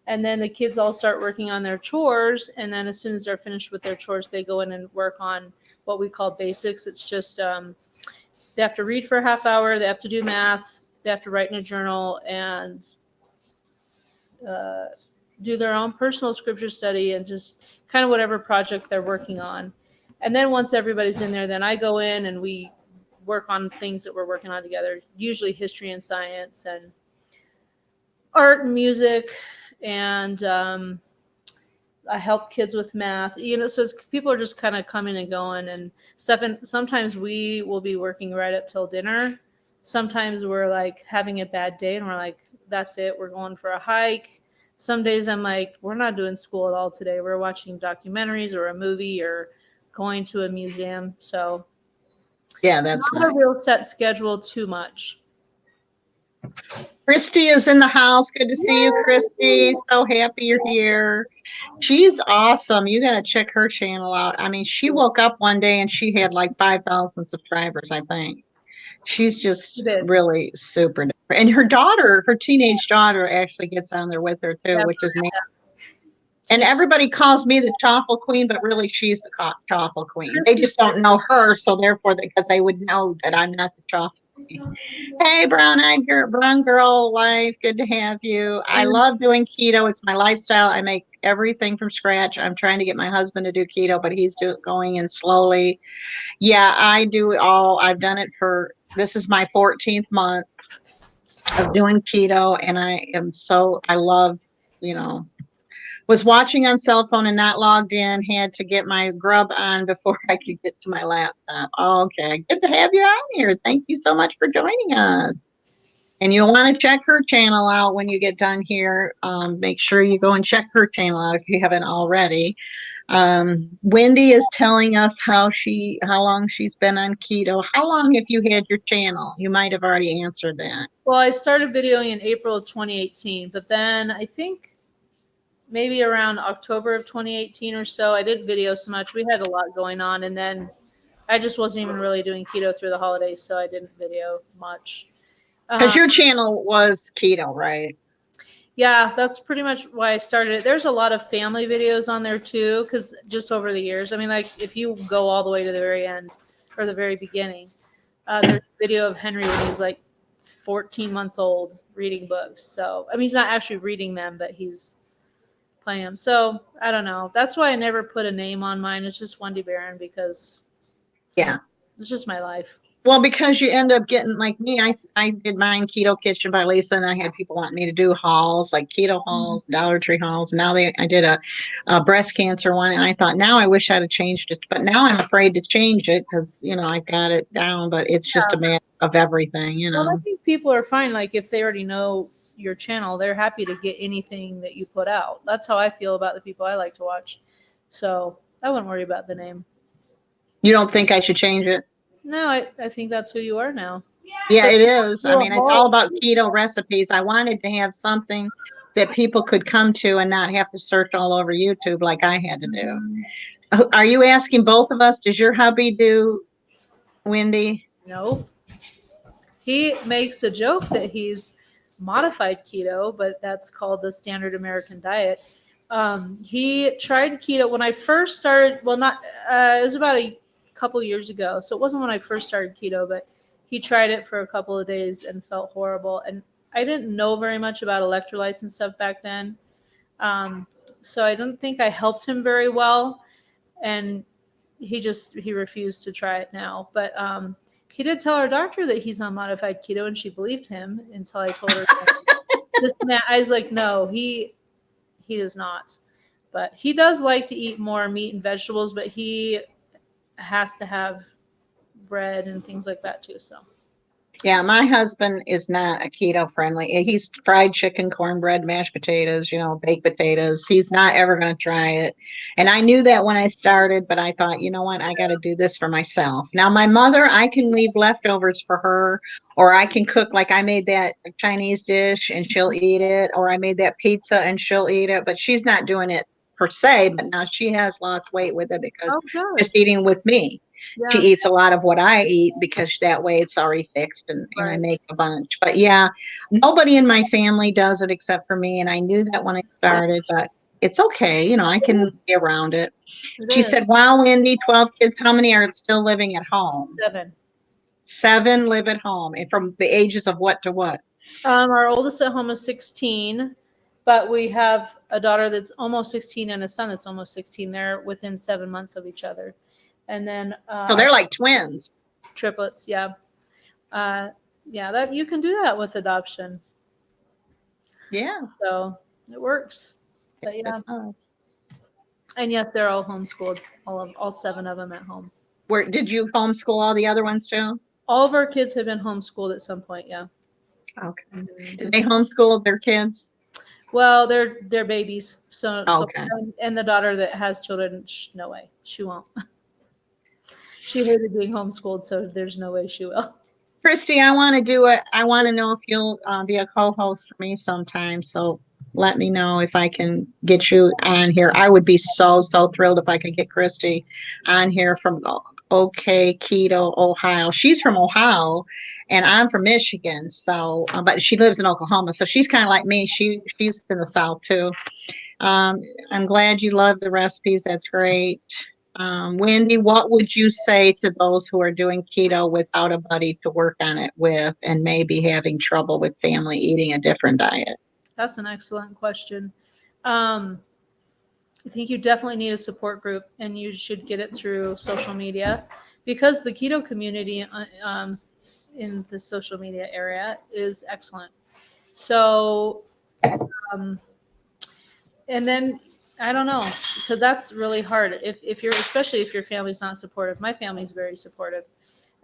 And then the kids all start working on their chores. And then as soon as they're finished with their chores, they go in and work on what we call basics. It's just they have to read for a half hour. They have to do math. They have to write in a journal and do their own personal scripture study and just kind of whatever project they're working on. And then once everybody's in there, then I go in and we work on things that we're working on together, usually history and science and art and music. And I help kids with math, so people are just kind of coming and going and stuff. And sometimes we will be working right up till dinner. Sometimes we're like having a bad day and we're like, that's it. We're going for a hike. Some days I'm like, we're not doing school at all today. We're watching documentaries or a movie or going to a museum. So yeah, that's not a real set schedule too much. Christy is in the house. Good to see you, Christy. So happy you're here. She's awesome. You got to check her channel out. I mean, she woke up one day and she had like 5,000 subscribers, I think. She's just really super. And her daughter, her teenage daughter, actually gets on there with her too, which is neat. And everybody calls me the Chaffle Queen, but really she's the Chaffle Queen. They just don't know her, so therefore, because they would know that I'm not the Chaffle Queen. Hey, brown girl life, good to have you. I love doing keto. It's my lifestyle. I make everything from scratch. I'm trying to get my husband to do keto, but he's going in slowly. Yeah, I do it all. I've done it this is my 14th month of doing keto, and I love, was watching on cell phone and not logged in, had to get my grub on before I could get to my laptop. Okay, good to have you on here. Thank you so much for joining us. And you'll want to check her channel out when you get done here. Make sure you go and check her channel out if you haven't already. Wendy is telling us how long she's been on keto. How long have you had your channel? You might have already answered that. Well, I started videoing in April of 2018, but then I think maybe around October of 2018 or so, I didn't video so much. We had a lot going on, and then I just wasn't even really doing keto through the holidays, so I didn't video much. Because your channel was keto, right? Yeah, that's pretty much why I started it. There's a lot of family videos on there too, because just over the years, I mean, like if you go all the way to the very end or the very beginning, there's a video of Henry when he's like 14 months old reading books. So, I mean, he's not actually reading them, but he's playing them. So, I don't know. That's why I never put a name on mine. It's just Wendy Barron because. Yeah. It's just my life. Well, because you end up getting like me, I did mine Keto Kitchen by Lisa, and I had people want me to do hauls like keto hauls, Dollar Tree hauls. Now I did a breast cancer one, and I thought now I wish I'd have changed it, but now I'm afraid to change it because I got it down, but it's just a matter of everything, Well, I think people are fine. Like if they already know your channel, they're happy to get anything that you put out. That's how I feel about the people I like to watch. So I wouldn't worry about the name. You don't think I should change it? No, I think that's who you are now. Yeah, So it is. I do a mean, it's haul. all about keto recipes. I wanted to have something that people could come to and not have to search all over YouTube like I had to do. Are you asking both of us? Does your hubby do, Wendy? No. He makes a joke that he's modified keto, but that's called the standard American diet. He tried keto when I first started. Well, not it was about a couple years ago, so it wasn't when I first started keto, but he tried it for a couple of days and felt horrible. And I didn't know very much about electrolytes and stuff back then, so I don't think I helped him very well. And he refused to try it now, but he did tell our doctor that he's on modified keto, and she believed him until I told her this man. I was like, no, he does not, but he does like to eat more meat and vegetables, but he has to have bread and things like that too. So Yeah, my husband is not a keto friendly. He's fried chicken, cornbread, mashed potatoes, baked potatoes. He's not ever going to try it. And I knew that when I started, but I thought, you know what? I got to do this for myself. Now, my mother, I can leave leftovers for her, or I can cook like I made that Chinese dish and she'll eat it, or I made that pizza and she'll eat it, but she's not doing it per se. But now she has lost weight with it because good. just eating with me. She Yeah, eats a lot of what I eat because that way it's already fixed and I right. make a bunch. But yeah, nobody in my family does it except for me. And I knew that when I started, but it's okay. I can be around it. It She is. said, wow, Wendy, 12 kids. How many are still living at home? 7. 7 live at home. And from the ages of what to what? Our oldest at home is 16, but we have a daughter that's almost 16 and a son that's almost 16. They're within 7 months of each other. And then So they're like twins. triplets, yeah. Yeah, that you can do that with adoption. Yeah. So it works. But yeah. It does. And yes, they're all homeschooled, all 7 of them at home. Where did you homeschool all the other ones too? All of our kids have been homeschooled at some point, yeah. Okay. Did they homeschool their kids? Well, they're babies. So Okay. and the daughter that has children, no way. She won't. She hated being homeschooled, so there's no way she will. Christy, I want to do it. I want to know if you'll be a co-host for me sometime. So let me know if I can get you on here. I would be so thrilled if I could get Christy on here from OK Keto, Ohio. She's from Ohio, and I'm from Michigan. So, but she lives in Oklahoma. So she's kind of like me. She's in the South too. I'm glad you love the recipes. That's great. Wendy, what would you say to those who are doing keto without a buddy to work on it with and maybe having trouble with family eating a different diet? That's an excellent question. I think you definitely need a support group, and you should get it through social media, because the keto community in the social media area is excellent. So, and then I don't know, so that's really hard. If you're, especially if your family's not supportive. My family's very supportive,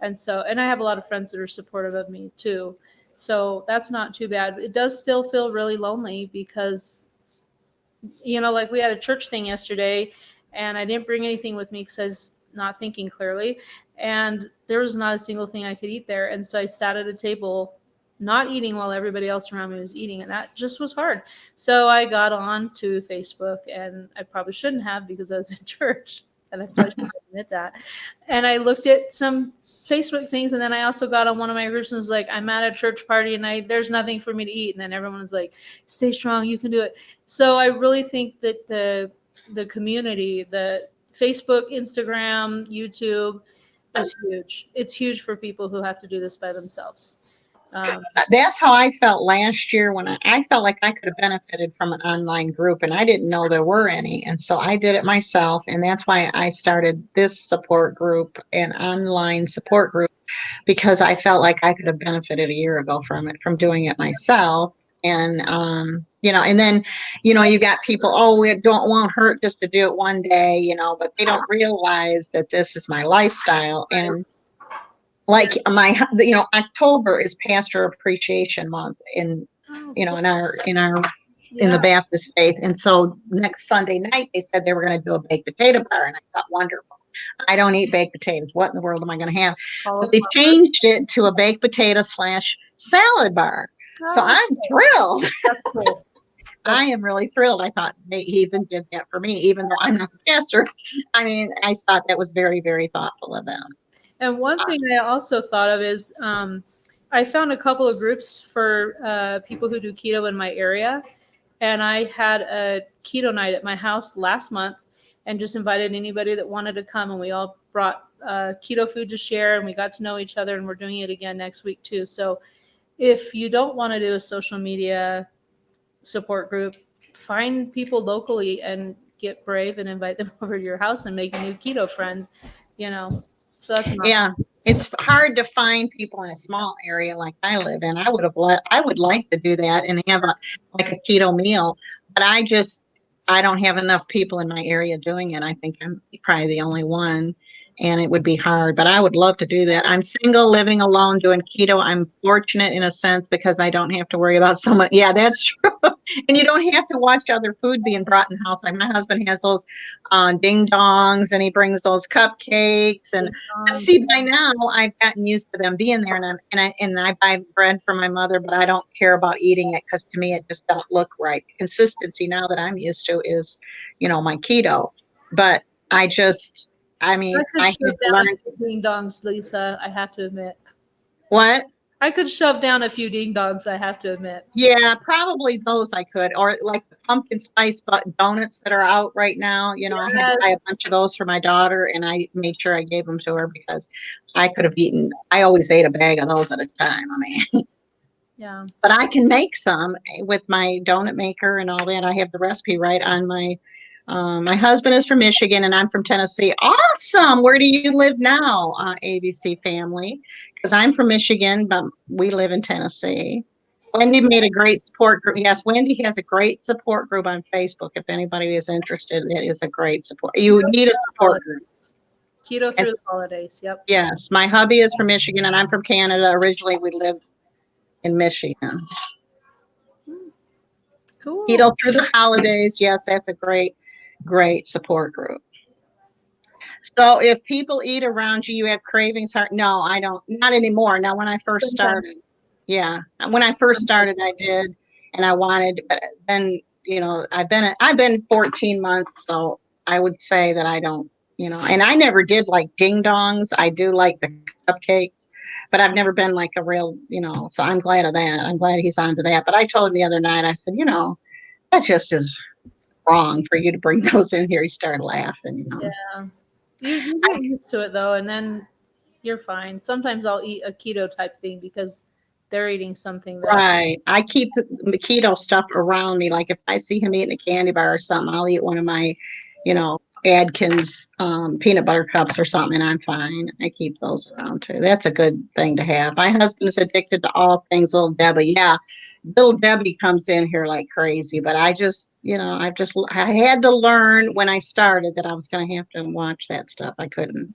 and I have a lot of friends that are supportive of me too. So that's not too bad. It does still feel really lonely because, like we had a church thing yesterday, and I didn't bring anything with me because I was not thinking clearly, and there was not a single thing I could eat there, and so I sat at a table not eating while everybody else around me was eating, and that just was hard. So I got on to Facebook, and I probably shouldn't have because I was in church, and I probably shouldn't admit that. And I looked at some Facebook things, and then I also got on one of my groups and was like, I'm at a church party and there's nothing for me to eat. And then everyone was like, stay strong, you can do it. So I really think that the community, the Facebook, Instagram, YouTube is huge. It's huge for people who have to do this by themselves. That's how I felt last year when I felt like I could have benefited from an online group, and I didn't know there were any. And so I did it myself. And that's why I started this support group, an online support group, because I felt like I could have benefited a year ago from it, from doing it myself. And, and then, you got people, oh, won't hurt just to do it one day, but they don't realize that this is my lifestyle. And like October is Pastor Appreciation Month in the Baptist faith. And so next Sunday night, they said they were going to do a baked potato bar. And I thought, wonderful. I don't eat baked potatoes. What in the world am I going to have? But they changed it to a baked potato / salad bar. So I'm thrilled. That's cool. I am really thrilled. I thought he even did that for me, even though I'm not the pastor. I mean, I thought that was very, very thoughtful of them. And one thing I also thought of is I found a couple of groups for people who do keto in my area. And I had a keto night at my house last month and just invited anybody that wanted to come. And we all brought keto food to share, and we got to know each other. And we're doing it again next week, too. So if you don't want to do a social media support group, find people locally and get brave and invite them over to your house and make a new keto friend, So that's it's hard to find people in a small area like I live in. I would like to do that and have a keto meal, but I don't have enough people in my area doing it. I think I'm probably the only one, and it would be hard, but I would love to do that. I'm single, living alone, doing keto. I'm fortunate in a sense because I don't have to worry about someone. Yeah, that's true. And you don't have to watch other food being brought in the house. Like my husband has those ding dongs, and he brings those cupcakes. And see, by now I've gotten used to them being there, and I buy bread for my mother, but I don't care about eating it because to me it just don't look right. Consistency now that I'm used to is, my keto. But I had to learn. Ding dongs, Lisa. I have to admit. What? I could shove down a few ding dongs. I have to admit. Yeah, probably those I could, or like the pumpkin spice donuts that are out right now. I had to buy a bunch of those for my daughter, and I made sure I gave them to her because I could have eaten. I always ate a bag of those at a time. Yeah. But I can make some with my donut maker and all that. I have the recipe right on my. My husband is from Michigan and I'm from Tennessee. Awesome. Where do you live now, ABC family? Because I'm from Michigan, but we live in Tennessee. Wendy made a great support group. Yes, Wendy has a great support group on Facebook. If anybody is interested, it is a great support. You need a support group. Keto through the holidays. Yep. Yes. My hubby is from Michigan and I'm from Canada. Originally, we lived in Michigan. Cool. Keto through the holidays. Yes, that's a great support group. So if people eat around you, you have cravings. No, I don't. Not anymore. Now, when I first started, when I first started, I did, and I wanted. But then, I've been 14 months, so I would say that I don't. And I never did like ding dongs. I do like the cupcakes, but I've never been like a real. So I'm glad of that. I'm glad he's onto that. But I told him the other night. I said, that just is wrong for you to bring those in here. He started laughing. Yeah, you get used to it though, and then you're fine. Sometimes I'll eat a keto type thing because they're eating something right. I keep the keto stuff around me. Like if I see him eating a candy bar or something, I'll eat one of my Adkins peanut butter cups or something, and I'm fine. I keep those around too. That's a good thing to have. My husband is addicted to all things Little Debbie. Yeah, Little Debbie comes in here like crazy, but I just, I had to learn when I started that I was going to have to watch that stuff. I couldn't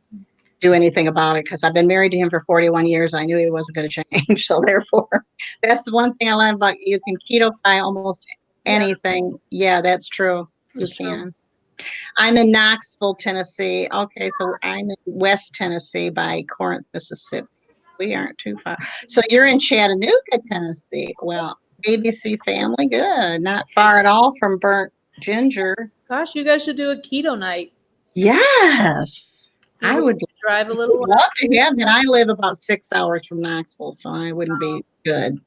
do anything about it because I've been married to him for 41 years. I knew he wasn't going to change. So therefore, that's one thing I learned about you can keto-fy almost anything. Yeah, that's true. You can. I'm in Knoxville, Tennessee. Okay, so I'm in West Tennessee by Corinth, Mississippi. We aren't too far. So you're in Chattanooga, Tennessee. Well, ABC family, good. Not far at all from Burnt Ginger. Gosh, you guys should do a keto night. Yes. I would drive a little. Love to have that. I live about 6 hours from Knoxville, so I wouldn't be good.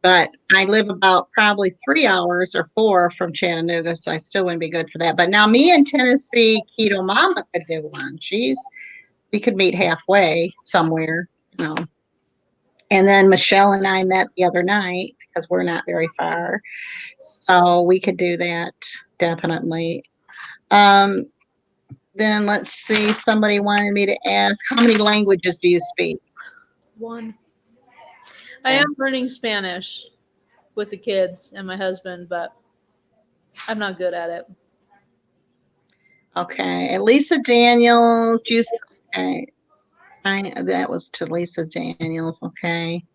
But I live about probably 3 hours or 4 from Chattanooga, so I still wouldn't be good for that. But now me and Tennessee Keto Mama could do one. We could meet halfway somewhere, And then Michelle and I met the other night because we're not very far. So we could do that definitely. Then let's see, somebody wanted me to ask, how many languages do you speak? 1. I am learning Spanish with the kids and my husband, but I'm not good at it. Okay. And Lisa Daniels, okay. That was to Lisa Daniels. Okay.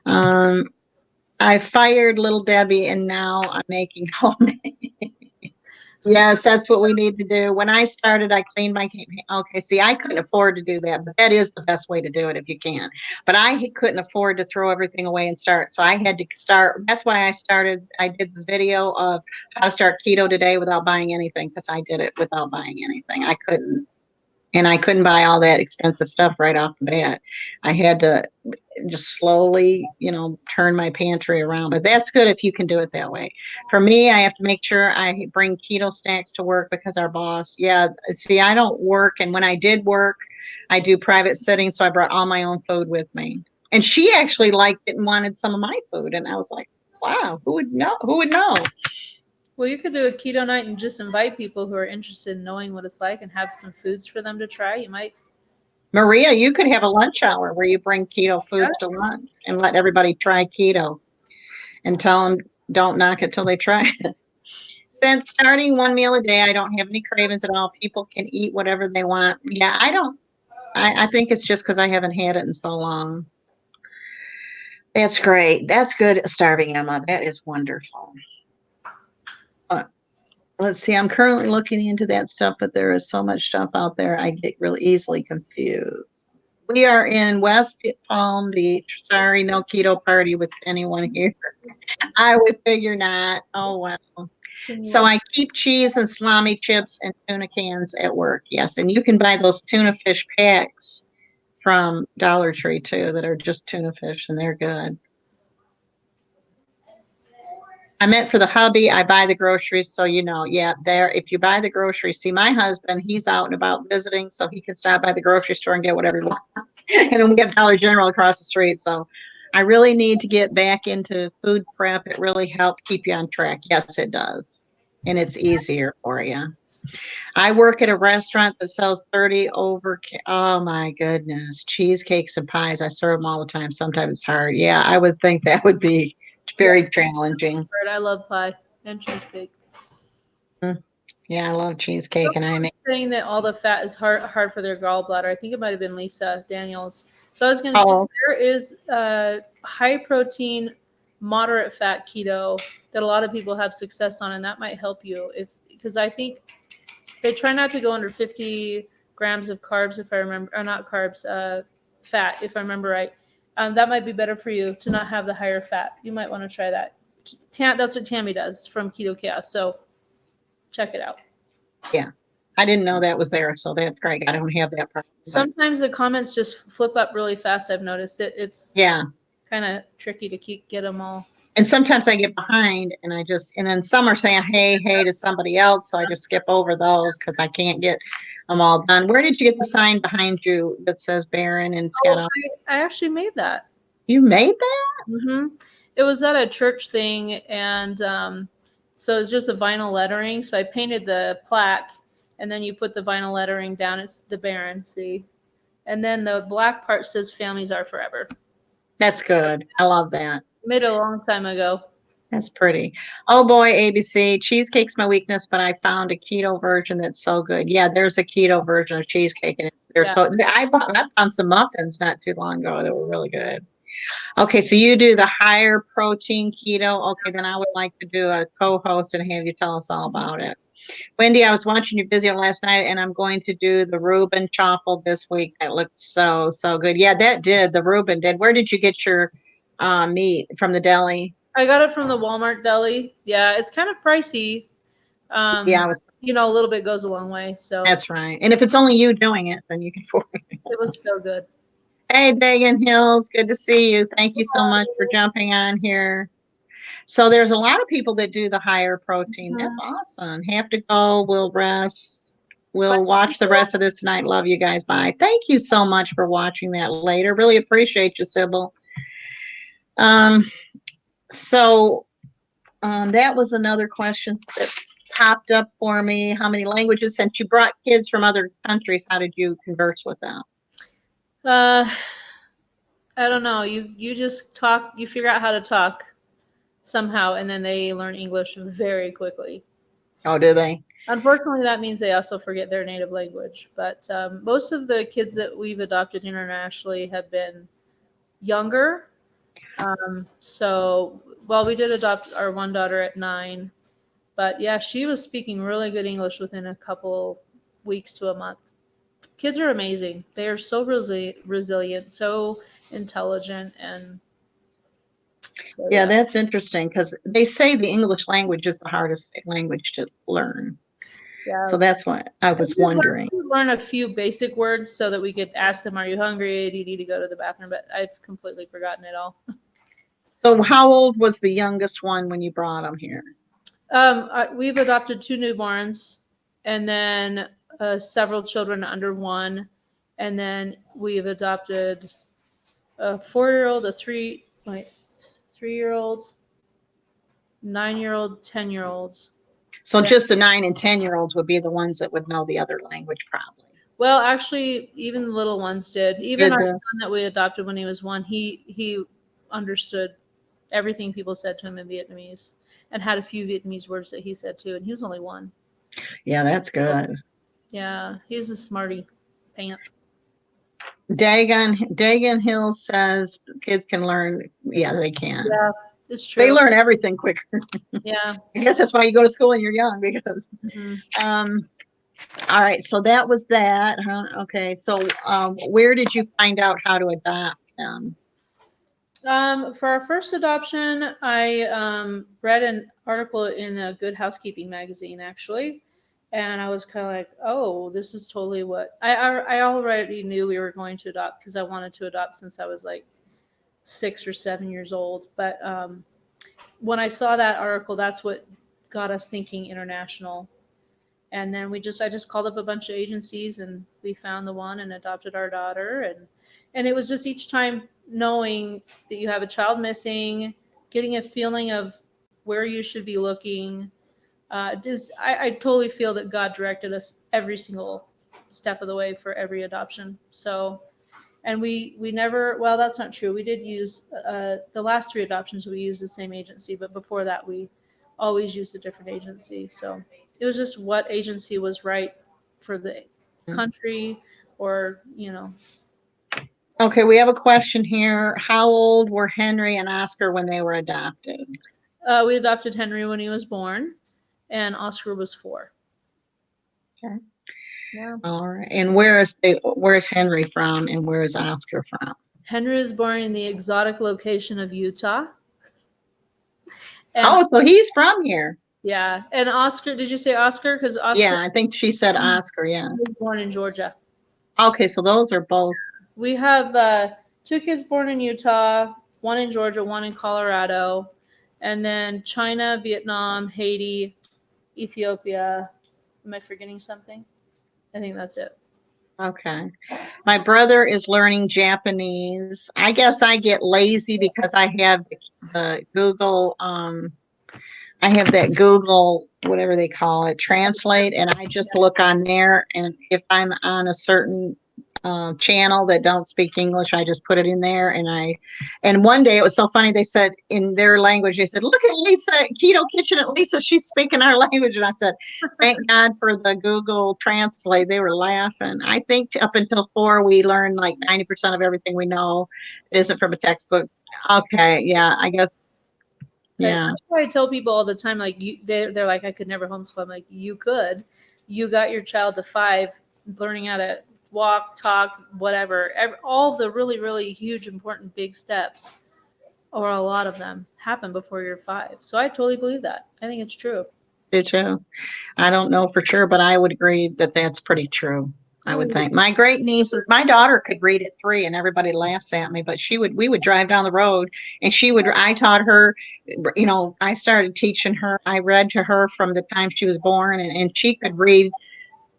I fired little Debbie and now I'm making homemade. Yes, that's what we need to do. When I started, I cleaned my okay. See, I couldn't afford to do that, but that is the best way to do it if you can. But I couldn't afford to throw everything away and start, so I had to start. That's why I started. I did the video of how to start keto today without buying anything because I did it without buying anything. I couldn't, and I couldn't buy all that expensive stuff right off the bat. I had to just slowly, turn my pantry around. But that's good if you can do it that way. For me, I have to make sure I bring keto snacks to work because our boss, see, I don't work. And when I did work, I do private sitting. So I brought all my own food with me. And she actually liked it and wanted some of my food. And I was like, wow, who would know? Who would know? Well, you could do a keto night and just invite people who are interested in knowing what it's like and have some foods for them to try. You might. Maria, you could have a lunch hour where you bring keto foods to lunch and let everybody try keto and tell them don't knock it till they try it. Since starting one meal a day, I don't have any cravings at all. People can eat whatever they want. Yeah, I don't. I think it's just because I haven't had it in so long. That's great. That's good, Starving Emma. That is wonderful. Let's see. I'm currently looking into that stuff, but there is so much stuff out there. I get really easily confused. We are in West Palm Beach. Sorry, no keto party with anyone here. I would figure not. Oh, wow. So I keep cheese and salami chips and tuna cans at work. Yes, and you can buy those tuna fish packs from Dollar Tree too that are just tuna fish, and they're good. I meant for the hubby, I buy the groceries, so there. If you buy the groceries, see, my husband, he's out and about visiting, so he can stop by the grocery store and get whatever he wants. And then we have Dollar General across the street, so I really need to get back into food prep. It really helps keep you on track. Yes, it does, and it's easier for you. I work at a restaurant that sells 30 over. Oh my goodness, cheesecakes and pies. I serve them all the time. Sometimes it's hard. Yeah, I would think that would be very challenging. I love pie and cheesecake. Yeah, I love cheesecake, and I make saying that all the fat is hard for their gallbladder. I think it might have been Lisa Daniels. So I was going to say there is high protein, moderate fat keto that a lot of people have success on, and that might help you because I think they try not to go under 50 grams of carbs if I remember, or not carbs, fat if I remember right. That might be better for you to not have the higher fat. You might want to try that. That's what Tammy does from Keto Chaos. So check it out. Yeah, I didn't know that was there, so that's great. I don't have that problem. Sometimes the comments just flip up really fast. I've noticed it. It's kind of tricky to get them all. And sometimes I get behind, and then some are saying hey to somebody else, so I just skip over those because I can't get them all done. Where did you get the sign behind you that says Barron and Scott? I actually made that. You made that? Mm-hmm. It was at a church thing, and so it's just a vinyl lettering. So I painted the plaque, and then you put the vinyl lettering down. It's the Barron, see? And then the black part says families are forever. That's good. I love that. Made it a long time ago. That's pretty. Oh boy, ABC. Cheesecake's my weakness, but I found a keto version that's so good. Yeah, there's a keto version of cheesecake, and I found some muffins not too long ago that were really good. Okay, so you do the higher protein keto. Okay, then I would like to do a co-host and have you tell us all about it. Wendy, I was watching your video last night, and I'm going to do the Reuben chaffle this week. That looked so good. Yeah, the Reuben did. Where did you get your meat? From the deli? I got it from the Walmart deli. Yeah, it's kind of pricey. A little bit goes a long way. So that's right. And if it's only you doing it, then you can afford it. It was so good. Hey, Dagan Hills, good to see you. Thank you so much for jumping on here. So there's a lot of people that do the higher protein. That's awesome. Have to go. We'll rest. We'll watch the rest of this tonight. Love you guys. Bye. Thank you so much for watching that later. Really appreciate you, Sybil. So that was another question that popped up for me. How many languages? Since you brought kids from other countries, how did you converse with them? I don't know. You just talk. You figure out how to talk somehow, and then they learn English very quickly. Oh, do they? Unfortunately, that means they also forget their native language. But most of the kids that we've adopted internationally have been younger. So, well, we did adopt our one daughter at 9, but yeah, she was speaking really good English within a couple weeks to a month. Kids are amazing. They are so resilient, so intelligent, and so, Yeah, that's interesting because they say the English language is the hardest language to learn. yeah. So that's what I was wondering. We learn a few basic words so that we could ask them, "Are you hungry? Do you need to go to the bathroom?" But I've completely forgotten it all. So how old was the youngest one when you brought them here? We've adopted 2 newborns, and then several children under 1, and then we've adopted a 4-year-old, a 3-year-old, 9-year-old, 10-year-old. So just the 9 and 10-year-olds would be the ones that would know the other language probably. Well, actually, even the little ones did. Even our son that we adopted when he was 1, he understood everything people said to him in Vietnamese, and had a few Vietnamese words that he said too. And he was only 1. Yeah, that's good. Yeah, he's a smarty pants. Dagon Hill says kids can learn. Yeah, they can. Yeah, it's true. They learn everything quicker. Yeah. I guess that's why you go to school when you're young because. All right, so that was that. Huh? Okay, so where did you find out how to adopt them? For our first adoption, I read an article in a Good Housekeeping magazine, actually, and I was kind of like, "Oh, this is totally what I already knew we were going to adopt because I wanted to adopt since I was like 6 or 7 years old." But when I saw that article, that's what got us thinking international. And then I just called up a bunch of agencies, and we found the one and adopted our daughter. And it was just each time knowing that you have a child missing, getting a feeling of where you should be looking. I totally feel that God directed us every single step of the way for every adoption. So, and we never, well, that's not true. We did use the last 3 adoptions, we used the same agency, but before that, we always used a different agency. So it was just what agency was right for the country, or, Okay, we have a question here. How old were Henry and Oscar when they were adopted? We adopted Henry when he was born, and Oscar was 4. Okay. Yeah. All right. And where's Henry from and where is Oscar from? Henry was born in the exotic location of Utah. And, so he's from here. Yeah. And Oscar, did you say Oscar? Because Oscar. Yeah, I think she said Oscar. Yeah. He was born in Georgia. Okay, so those are both. We have 2 kids born in Utah, 1 in Georgia, 1 in Colorado, and then China, Vietnam, Haiti, Ethiopia. Am I forgetting something? I think that's it. Okay. My brother is learning Japanese. I guess I get lazy because I have the Google, I have that Google, whatever they call it, translate, and I just look on there, and if I'm on a certain channel that don't speak English, I just put it in there. And one day it was so funny, they said in their language, they said, "Look at Lisa, Keto Kitchen at Lisa, she's speaking our language." And I said, thank God for the Google Translate. They were laughing. I think up until 4 we learned like 90% of everything we know. It isn't from a textbook. Okay, yeah, I guess. Yeah. That's why I tell people all the time, like, they're like, "I could never homeschool." I'm like, you could. You got your child to 5 learning how to walk, talk, whatever. All the really, really huge, important, big steps, or a lot of them, happen before you're 5. So I totally believe that. I think it's true. Do too. I don't know for sure, but I would agree that that's pretty true. I would think. My great nieces, my daughter could read at 3 and everybody laughs at me, but we would drive down the road and I taught her, I started teaching her. I read to her from the time she was born, and she could read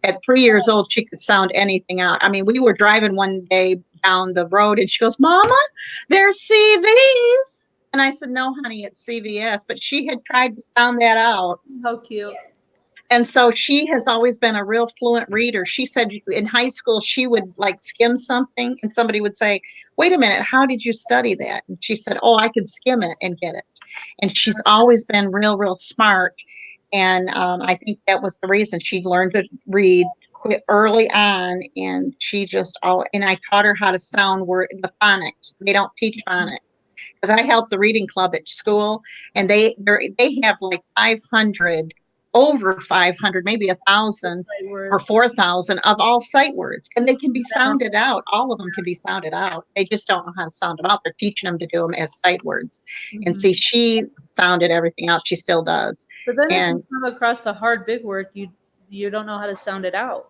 at 3 years old. She could sound anything out. I mean, we were driving one day down the road and she goes, "Mama, there's CVs." And I said, no, honey, it's CVS. But she had tried to sound that out. How cute. And so she has always been a real fluent reader. She said in high school, she would like skim something and somebody would say, wait a minute, how did you study that? And she said, oh, I could skim it and get it. And she's always been real, real smart. And I think that was the reason she learned to read early on. And she just, and I taught her how to sound the phonics. They don't teach phonics. Because I helped the reading club at school, and they have like 500, over 500, maybe 1,000 or 4,000 of all sight words, and they can be sounded out. All of them can be sounded out. They just don't know how to sound them out. They're teaching them to do them as sight words. And see, she sounded everything out. She still does. But then And if you come across a hard big word, you don't know how to sound it out.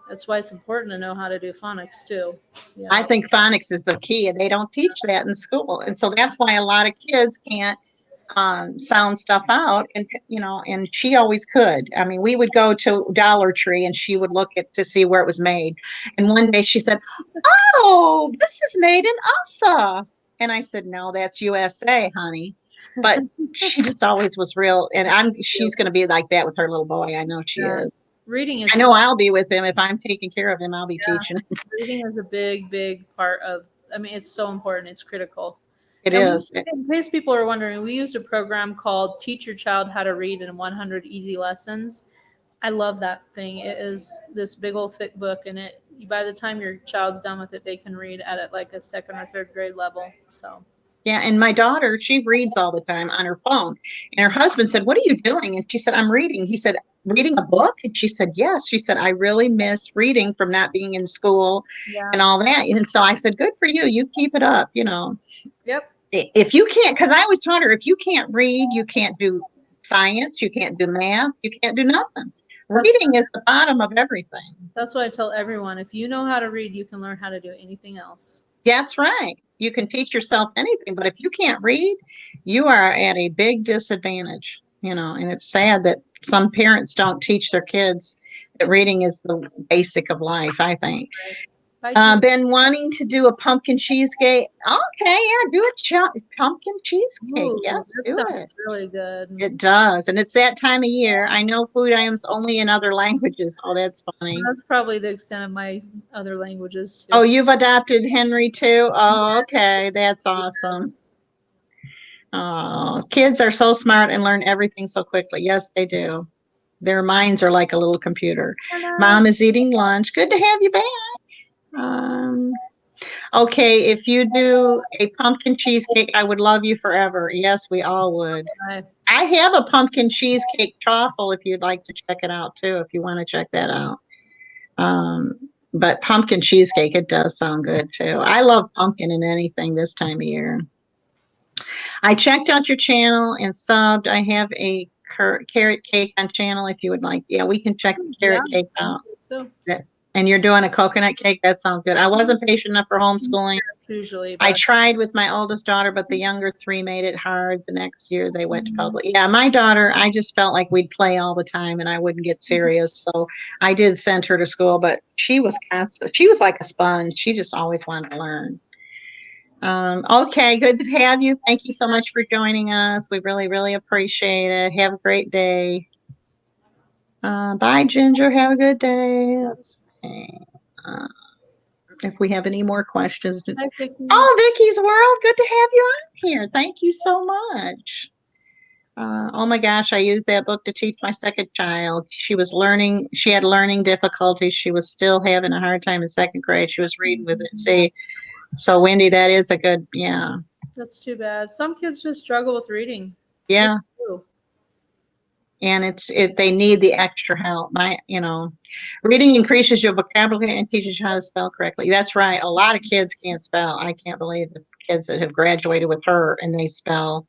That's why it's important to know how to do phonics too. Yeah. I think phonics is the key, and they don't teach that in school. And so that's why a lot of kids can't sound stuff out. And, and she always could. I mean, we would go to Dollar Tree and she would look to see where it was made. And one day she said, oh, this is made in USA. And I said, no, that's USA, honey. But she just always was real. And she's going to be like that with her little boy. I know she is. Reading is. I know I'll be with him if I'm taking care of him. I'll be teaching. Reading is a big, big part of. I mean, it's so important. It's critical. It is. In case people are wondering, we used a program called Teach Your Child How to Read in 100 Easy Lessons. I love that thing. It is this big old thick book, and by the time your child's done with it, they can read at like a second or third grade level. So. Yeah, and my daughter, she reads all the time on her phone. And her husband said, what are you doing? And she said, I'm reading. He said, reading a book? And she said, yes. She said, I really miss reading from not being in school and all that. And so I said, good for you. You keep it up, Yep. If you can't, because I always taught her, if you can't read, you can't do science, you can't do math, you can't do nothing. Reading is the bottom of everything. That's what I tell everyone. If you know how to read, you can learn how to do anything else. That's right. You can teach yourself anything, but if you can't read, you are at a big disadvantage, and it's sad that some parents don't teach their kids that reading is the basic of life, I think. Been wanting to do a pumpkin cheesecake. Okay, yeah, do a pumpkin cheesecake. Ooh, yes, do it. Really good. It does, and it's that time of year. I know food items only in other languages. Oh, that's funny. That's probably the extent of my other languages too. Oh, you've adopted Henry too? Oh, okay, that's awesome. Oh, kids are so smart and learn everything so quickly. Yes, they do. Their minds are like a little computer. Hello. Mom is eating lunch. Good to have you back. Okay, if you do a pumpkin cheesecake, I would love you forever. Yes, we all would. I have a pumpkin cheesecake truffle if you'd like to check it out too, if you want to check that out. But pumpkin cheesecake, it does sound good too. I love pumpkin in anything this time of year. I checked out your channel and subbed. I have a carrot cake on channel if you would like. Yeah, we can check the carrot cake out. And you're doing a coconut cake? That sounds good. I wasn't patient enough for homeschooling. Usually. I tried with my oldest daughter, but the younger three made it hard. The next year they went to public. Yeah, my daughter, I just felt like we'd play all the time and I wouldn't get serious. So I did send her to school, but she was constant. She was like a sponge. She just always wanted to learn. Okay, good to have you. Thank you so much for joining us. We really, really appreciate it. Have a great day. Bye, Ginger. Have a good day. If we have any more questions. Hi, Vicky. Oh, Vicky's World. Good to have you on here. Thank you so much. Oh my gosh, I used that book to teach my second child. She had learning difficulties. She was still having a hard time in second grade. She was reading with it. See, so Wendy, that is a good, yeah. That's too bad. Some kids just struggle with reading. Yeah. And they need the extra help. Reading increases your vocabulary and teaches you how to spell correctly. That's right. A lot of kids can't spell. I can't believe the kids that have graduated with her and they spell,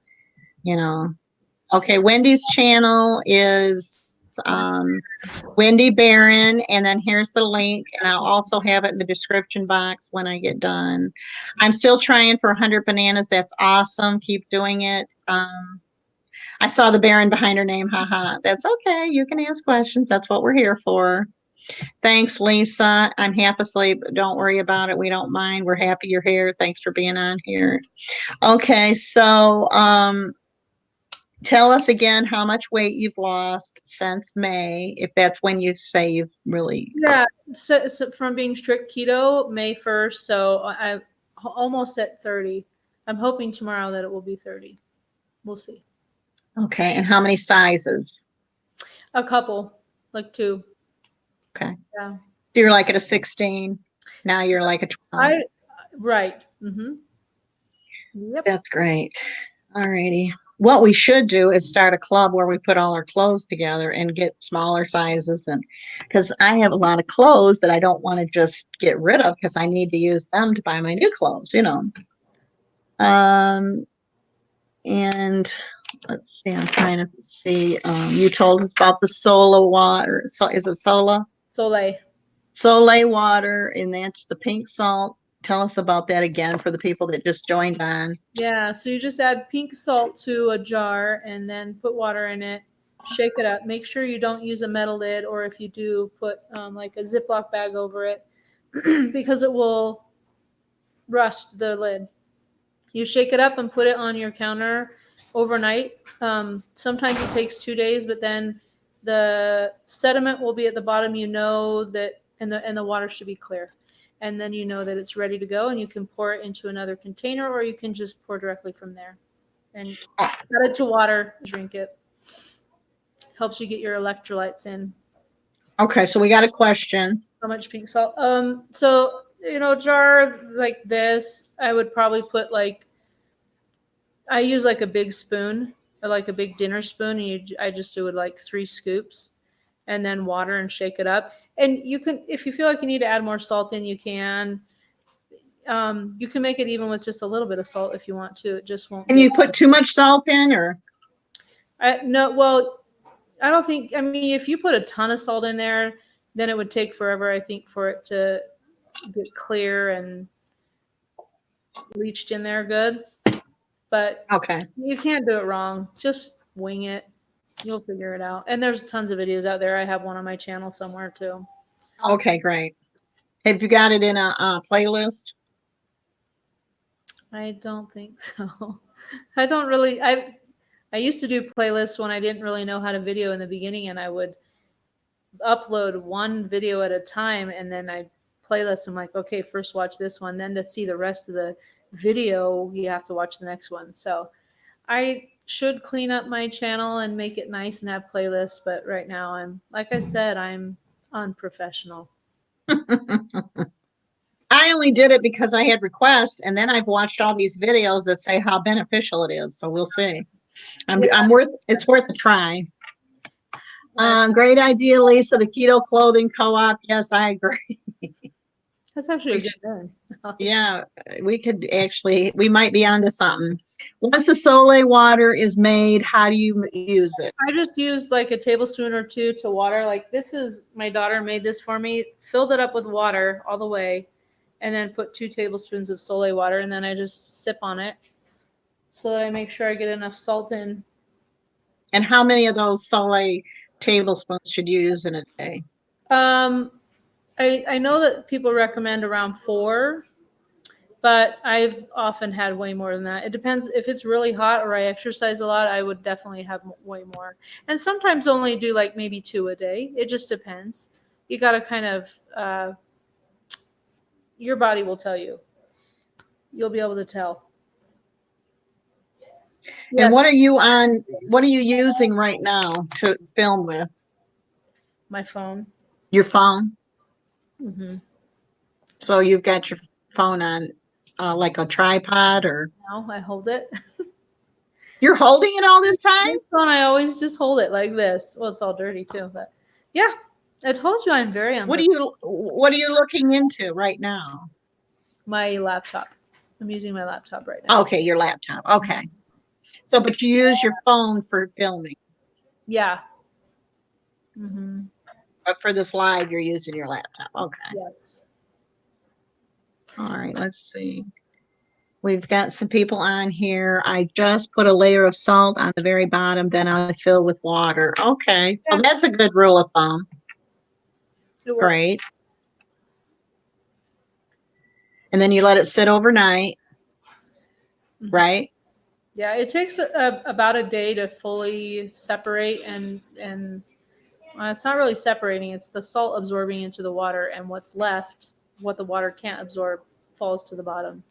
Okay, Wendy's channel is Wendy Barron, and then here's the link, and I'll also have it in the description box when I get done. I'm still trying for 100 bananas. That's awesome. Keep doing it. I saw the Barron behind her name. Haha. That's okay. You can ask questions. That's what we're here for. Thanks, Lisa. I'm half asleep. Don't worry about it. We don't mind. We're happy you're here. Thanks for being on here. Okay, so tell us again how much weight you've lost since May, if that's when you say you've really. Yeah, so from being strict keto, May 1st, so I'm almost at 30. I'm hoping tomorrow that it will be 30. We'll see. Okay, and how many sizes? A couple, like 2. Okay. Yeah. So you're like at a 16. Now you're like a 12. Right. Mm-hmm. Yep. That's great. All righty. What we should do is start a club where we put all our clothes together and get smaller sizes, and because I have a lot of clothes that I don't want to just get rid of because I need to use them to buy my new clothes, you know. And let's see, I'm trying to see. You told us about the Sola water. So is it Sola? Soleil. Soleil water, and that's the pink salt. Tell us about that again for the people that just joined on. Yeah, so you just add pink salt to a jar and then put water in it, shake it up. Make sure you don't use a metal lid, or if you do, put like a Ziploc bag over it because it will rust the lid. You shake it up and put it on your counter overnight. Sometimes it takes 2 days, but then the sediment will be at the bottom. You know that, and the water should be clear. And then you know that it's ready to go, and you can pour it into another container, or you can just pour directly from there and add it to water, drink it. Helps you get your electrolytes in. Okay, so we got a question. How much pink salt? So jar like this, I would probably put I use like a big spoon, or like a big dinner spoon, and I just do it like 3 scoops. And then water and shake it up. And you can, if you feel like you need to add more salt in, you can. You can make it even with just a little bit of salt if you want to. It just won't. Can you put too much salt in, or? No, well, I don't think. I mean, if you put a ton of salt in there, then it would take forever, I think, for it to get clear and leached in there good. But okay, you can't do it wrong. Just wing it. You'll figure it out. And there's tons of videos out there. I have one on my channel somewhere too. Okay, great. Have you got it in a playlist? I don't think so. I don't really. I used to do playlists when I didn't really know how to video in the beginning, and I would upload one video at a time, and then I playlist. I'm like, okay, first watch this one, then to see the rest of the video, you have to watch the next one. So I should clean up my channel and make it nice and have playlists, but right now I'm, like I said, I'm unprofessional. I only did it because I had requests, and then I've watched all these videos that say how beneficial it is. So we'll see. It's worth a try. Great idea, Lisa. The keto clothing co-op. Yes, I agree. That's actually a good thing. Yeah, we might be onto something. Once the Soleil water is made, how do you use it? I just used like a tablespoon or 2 to water. Like this is, my daughter made this for me, filled it up with water all the way, and then put 2 tablespoons of Soleil water, and then I just sip on it so that I make sure I get enough salt in. And how many of those Soleil tablespoons should you use in a day? I know that people recommend around 4, but I've often had way more than that. It depends. If it's really hot or I exercise a lot, I would definitely have way more. And sometimes only do like maybe 2 a day. It just depends. You got to kind of, your body will tell you. You'll be able to tell. And Yeah. what are you using right now to film with? My phone. Your phone? Mm-hmm. So you've got your phone on like a tripod, or? Now I hold it. You're holding it all this time? My phone, I always just hold it like this. Well, it's all dirty too, but yeah. I told you I'm very What are you looking into right now? My laptop. I'm using my laptop right now. Okay, your laptop. Okay. So, but you use your phone for filming. Yeah. Mm-hmm. But for this live, you're using your laptop. Okay. Yes. All right, let's see. We've got some people on here. I just put a layer of salt on the very bottom, then I'll fill with water. Okay, so that's a good rule of thumb. It works. Great. And then you let it sit overnight, Mhm. right? Yeah, it takes about a day to fully separate and it's not really separating. It's the salt absorbing into the water, and what's left, what the water can't absorb, falls to the bottom.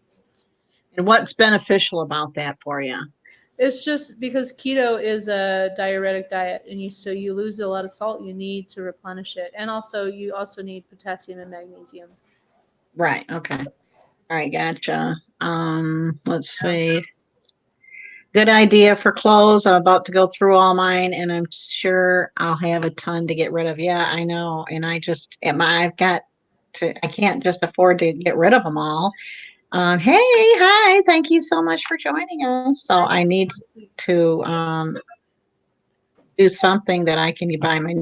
And what's beneficial about that for you? It's just because keto is a diuretic diet, and you lose a lot of salt. You need to replenish it, and you also need potassium and magnesium. Right. Okay. All right. Gotcha. Let's see. Good idea for clothes. I'm about to go through all mine, and I'm sure I'll have a ton to get rid of. Yeah, I know. And I've got to, I can't just afford to get rid of them all. Hey, hi. Thank you so much for joining us. So I need to do something that I can buy my.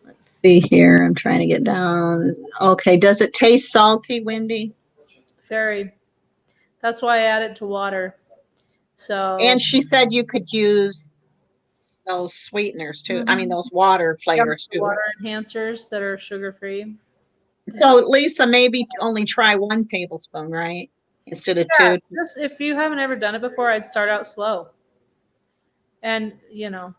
Let's see here. I'm trying to get down. Okay. Does it taste salty, Wendy? Very. That's why I add it to water. So And she said you could use those sweeteners too. I mean, those water flavors too. water enhancers that are sugar free. So Lisa, maybe only try 1 tablespoon, right? Instead of two. Just if you haven't ever done it before, I'd start out slow. And you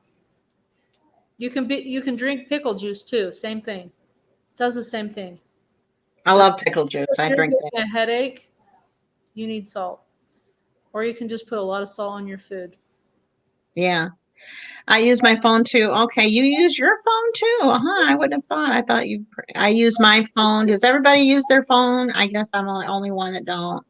can drink pickle juice too. Same thing. Does the same thing. I love pickle juice. If I you're drink getting that. a headache, you need salt. Or you can just put a lot of salt on your food. Yeah. I use my phone too. Okay, you use your phone too. I wouldn't have thought. I use my phone. Does everybody use their phone? I guess I'm the only one that don't.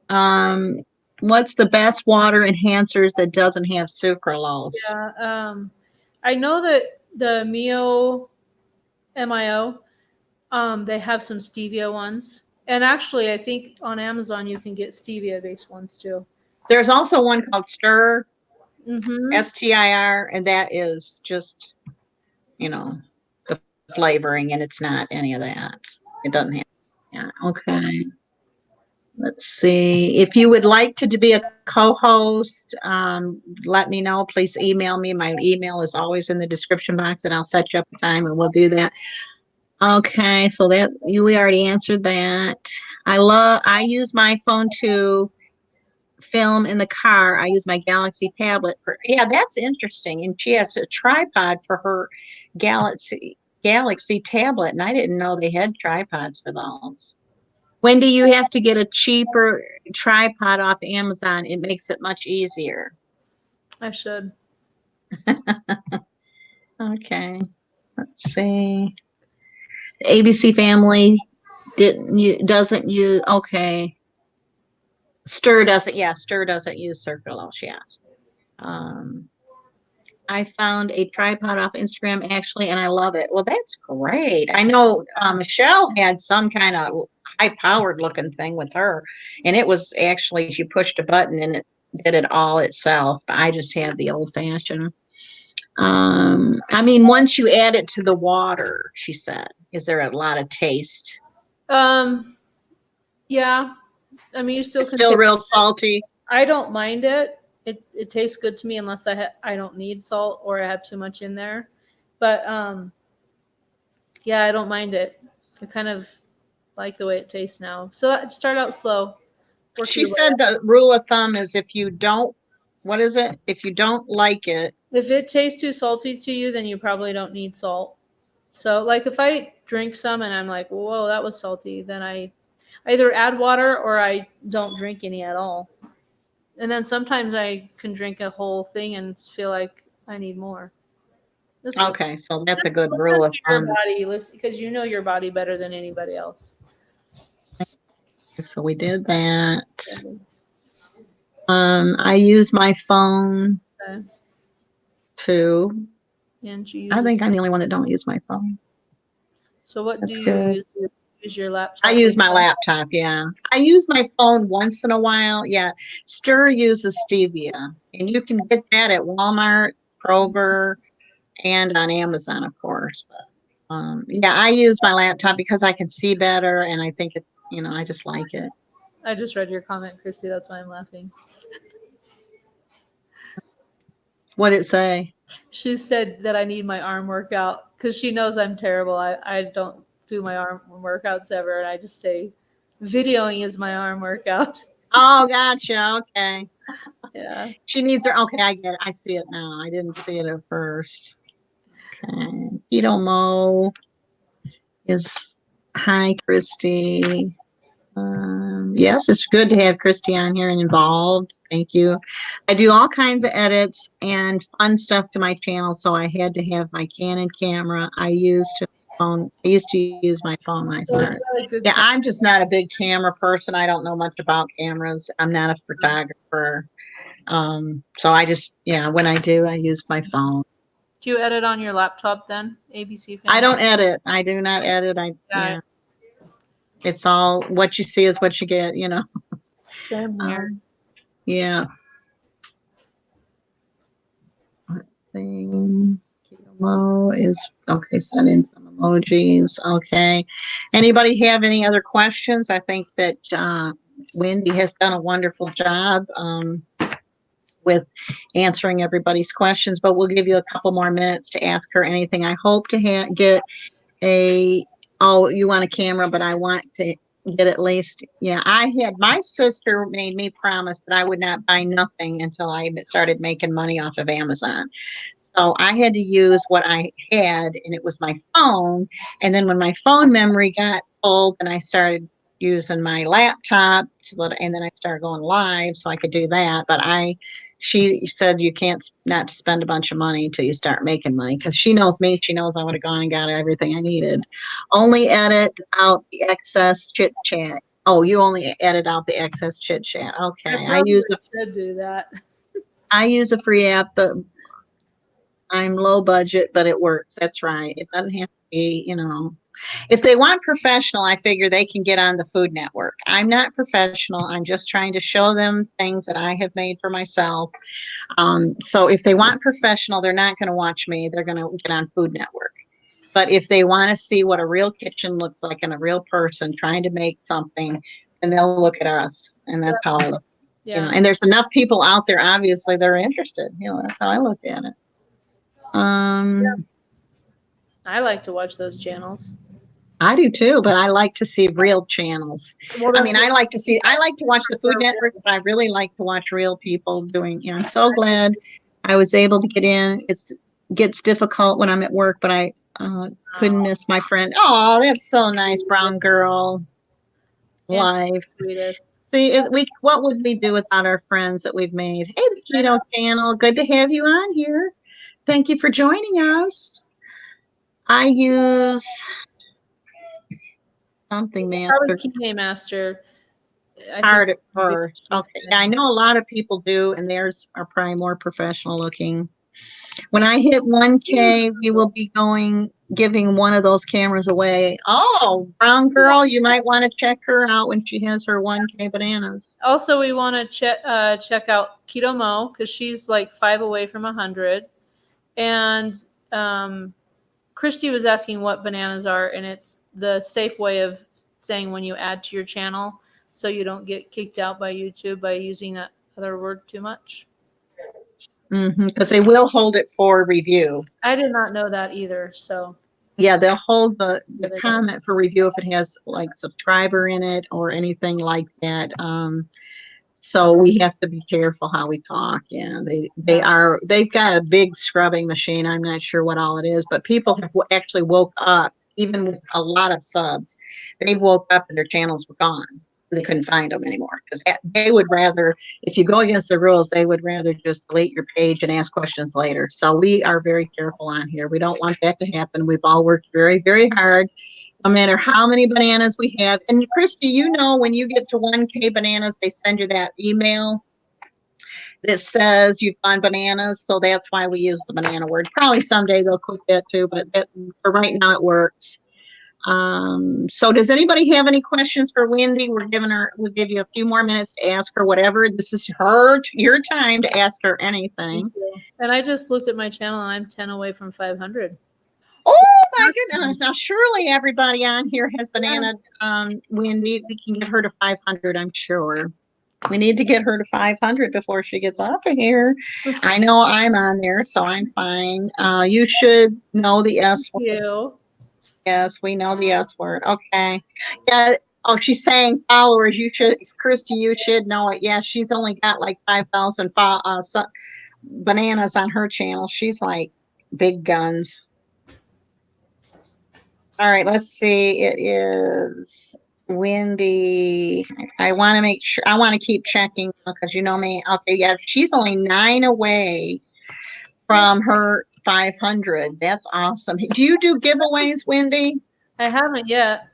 Um, what's the best water enhancers that doesn't have sucralose? Yeah. I know that the MIO, they have some stevia ones. And actually, I think on Amazon you can get stevia-based ones too. There's also one called Stir, Mm-hmm. STIR, and that is just, the flavoring, and it's not any of that. It doesn't have. Yeah. Okay. Let's see. If you would like to be a co-host, let me know. Please email me. My email is always in the description box, and I'll set you up a time, and we'll do that. Okay, so we already answered that. I use my phone to film in the car. I use my Galaxy tablet yeah, that's interesting. And she has a tripod for her Galaxy tablet, and I didn't know they had tripods for those. Wendy, you have to get a cheaper tripod off Amazon. It makes it much easier. I should. Okay, let's see. The ABC family doesn't use, okay. Stir doesn't use sucralose, yes. I found a tripod off Instagram actually, and I love it. Well, that's great. I know Michelle had some kind of high-powered looking thing with her, and it was actually she pushed a button and it did it all itself. But I just have the old-fashioned. I mean, once you add it to the water, she said, is there a lot of taste? Yeah. I mean, you still It's can still real salty. I don't mind it. It tastes good to me unless I don't need salt or I have too much in there. But yeah, I don't mind it. I kind of like the way it tastes now. So start out slow. She said the rule of thumb is if you don't, what is it? If you don't like it. If it tastes too salty to you, then you probably don't need salt. So like if I drink some and I'm like, whoa, that was salty, then I either add water or I don't drink any at all. And then sometimes I can drink a whole thing and feel like I need more. Okay, so that's a good rule of thumb. Because you know your body better than anybody else. So we did that. I use my phone too. And I think I'm the only one that don't use my phone. So what That's do you good. use your laptop? I use my laptop, yeah. I use my phone once in a while, yeah. Stir uses stevia, and you can get that at Walmart, Kroger, and on Amazon, of course. But, yeah, I use my laptop because I can see better, and I think it, I just like it. I just read your comment, Christy. That's why I'm laughing. What did it say? She said that I need my arm workout because she knows I'm terrible. I don't do my arm workouts ever, and I just say videoing is my arm workout. Oh, gotcha. Okay. Yeah. She needs her. Okay, I get it. I see it now. I didn't see it at first. Okay. Keto Mo is hi, Christy. Yes, it's good to have Christy on here and involved. Thank you. I do all kinds of edits and fun stuff to my channel, so I had to have my Canon camera. I used to use my phone when I So it's started. really good. Yeah, I'm just not a big camera person. I don't know much about cameras. I'm not a photographer. So I just, when I do, I use my phone. Do you edit on your laptop then, ABC fan? I don't edit. I do not edit. Yeah. It's all what you see is what you get, Same here. Yeah. Thing. Keto is okay. Send in some emojis. Okay. Anybody have any other questions? I think that Wendy has done a wonderful job with answering everybody's questions, but we'll give you a couple more minutes to ask her anything. I hope to get you want a camera, but I want to get at least, my sister made me promise that I would not buy nothing until I started making money off of Amazon. So I had to use what I had, and it was my phone. And then when my phone memory got full, then I started using my laptop, and then I started going live so I could do that. But she said you can't not spend a bunch of money until you start making money, because she knows me. She knows I would have gone and got everything I needed. Only edit out the excess chit chat. Oh, you only edit out the excess chit chat. Okay, I should do that. use a free app. I'm low budget, but it works. That's right. It doesn't have to be, If they want professional, I figure they can get on the Food Network. I'm not professional. I'm just trying to show them things that I have made for myself. So if they want professional, they're not going to watch me. They're going to get on Food Network. But if they want to see what a real kitchen looks like and a real person trying to make something, then they'll look at us. And that's how I look. Yeah. And there's enough people out there, obviously, that are interested. That's how I look at it. I like to watch those channels. I do too, but I like to see real channels. I mean, I like to watch the Food Network, but I really like to watch real people doing, I'm so glad I was able to get in. It gets difficult when I'm at work, but I couldn't miss my friend. Oh, that's so nice, brown girl. Live. See, what would we do without our friends that we've made? Hey, the Keto Channel. Good to have you on here. Thank you for joining us. I use something, man. Probably Key Master. Hard at first. Okay. Yeah, I know a lot of people do, and theirs are probably more professional looking. When I hit 1K, we will be giving one of those cameras away. Oh, brown girl, you might want to check her out when she has her 1K bananas. Also, we want to check out Keto Mo, because she's like 5 away from 100. And Christy was asking what bananas are, and it's the safe way of saying when you add to your channel, so you don't get kicked out by YouTube by using that other word too much. Because they will hold it for review. I did not know that either. So yeah, they'll hold the comment for review if it has like subscriber in it or anything like that. So we have to be careful how we talk. Yeah, they've got a big scrubbing machine. I'm not sure what all it is, but people have actually woke up, even with a lot of subs. They woke up and their channels were gone. They couldn't find them anymore, because they would rather, if you go against the rules, they would rather just delete your page and ask questions later. So we are very careful on here. We don't want that to happen. We've all worked very, very hard, no matter how many bananas we have. And Christy, when you get to 1K bananas, they send you that email that says you've gone bananas. So that's why we use the banana word. Probably someday they'll quit that too, but for right now it works. So does anybody have any questions for Wendy? We'll give you a few more minutes to ask her whatever. This is your time to ask her anything. And I just looked at my channel and I'm 10 away from 500. Oh my goodness. Now surely everybody on here has banana Wendy. We can get her to 500, I'm sure. We need to get her to 500 before she gets off of here. I know I'm on there, so I'm fine. You should know the S word. You. Yes, we know the S word. Okay. Yeah. Oh, she's saying followers. You should, Christy, you should know it. Yeah, she's only got like 5,000 bananas on her channel. She's like big guns. All right, let's see. It is Wendy. I want to make sure, I want to keep checking because you know me. Okay, yeah, she's only 9 away from her 500. That's awesome. Do you do giveaways, Wendy? I haven't yet.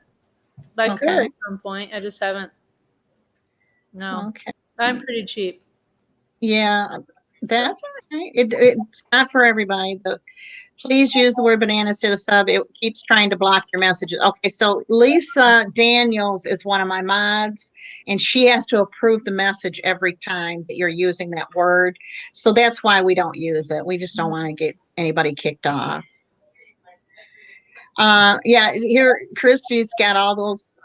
But I could Okay. at some point. I just haven't. No. Okay. I'm pretty cheap. Yeah, that's all right. It's not for everybody. Please use the word banana instead of sub. It keeps trying to block your messages. Okay, so Lisa Daniels is one of my mods, and she has to approve the message every time that you're using that word. So that's why we don't use it. We just don't want to get anybody kicked off. Yeah, here Christy's got all those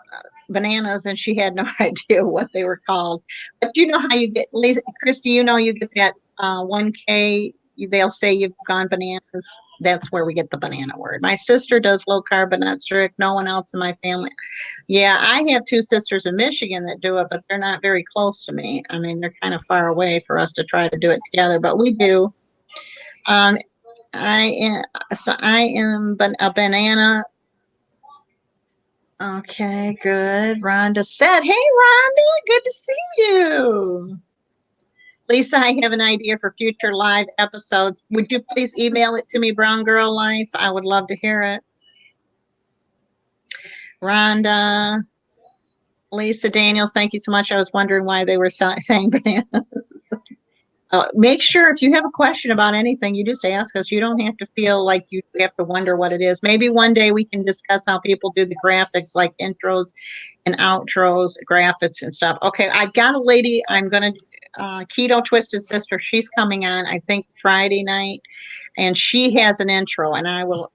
bananas, and she had no idea what they were called. But you know how you get, Lisa, Christy, you know you get that 1K, they'll say you've gone bananas. That's where we get the banana word. My sister does low carb but not strict. No one else in my family. Yeah, I have 2 sisters in Michigan that do it, but they're not very close to me. I mean, they're kind of far away for us to try to do it together, but we do. I am a banana. Okay, good. Rhonda said, hey, Rhonda, good to see you. Lisa, I have an idea for future live episodes. Would you please email it to me, Brown Girl Life? I would love to hear it. Rhonda, Lisa Daniels, thank you so much. I was wondering why they were saying bananas. Make sure if you have a question about anything, you just ask us. You don't have to feel like you have to wonder what it is. Maybe one day we can discuss how people do the graphics, like intros and outros, graphics and stuff. Okay, I've got a lady. I'm going to Keto Twisted Sister. She's coming on, I think, Friday night, and she has an intro, and I will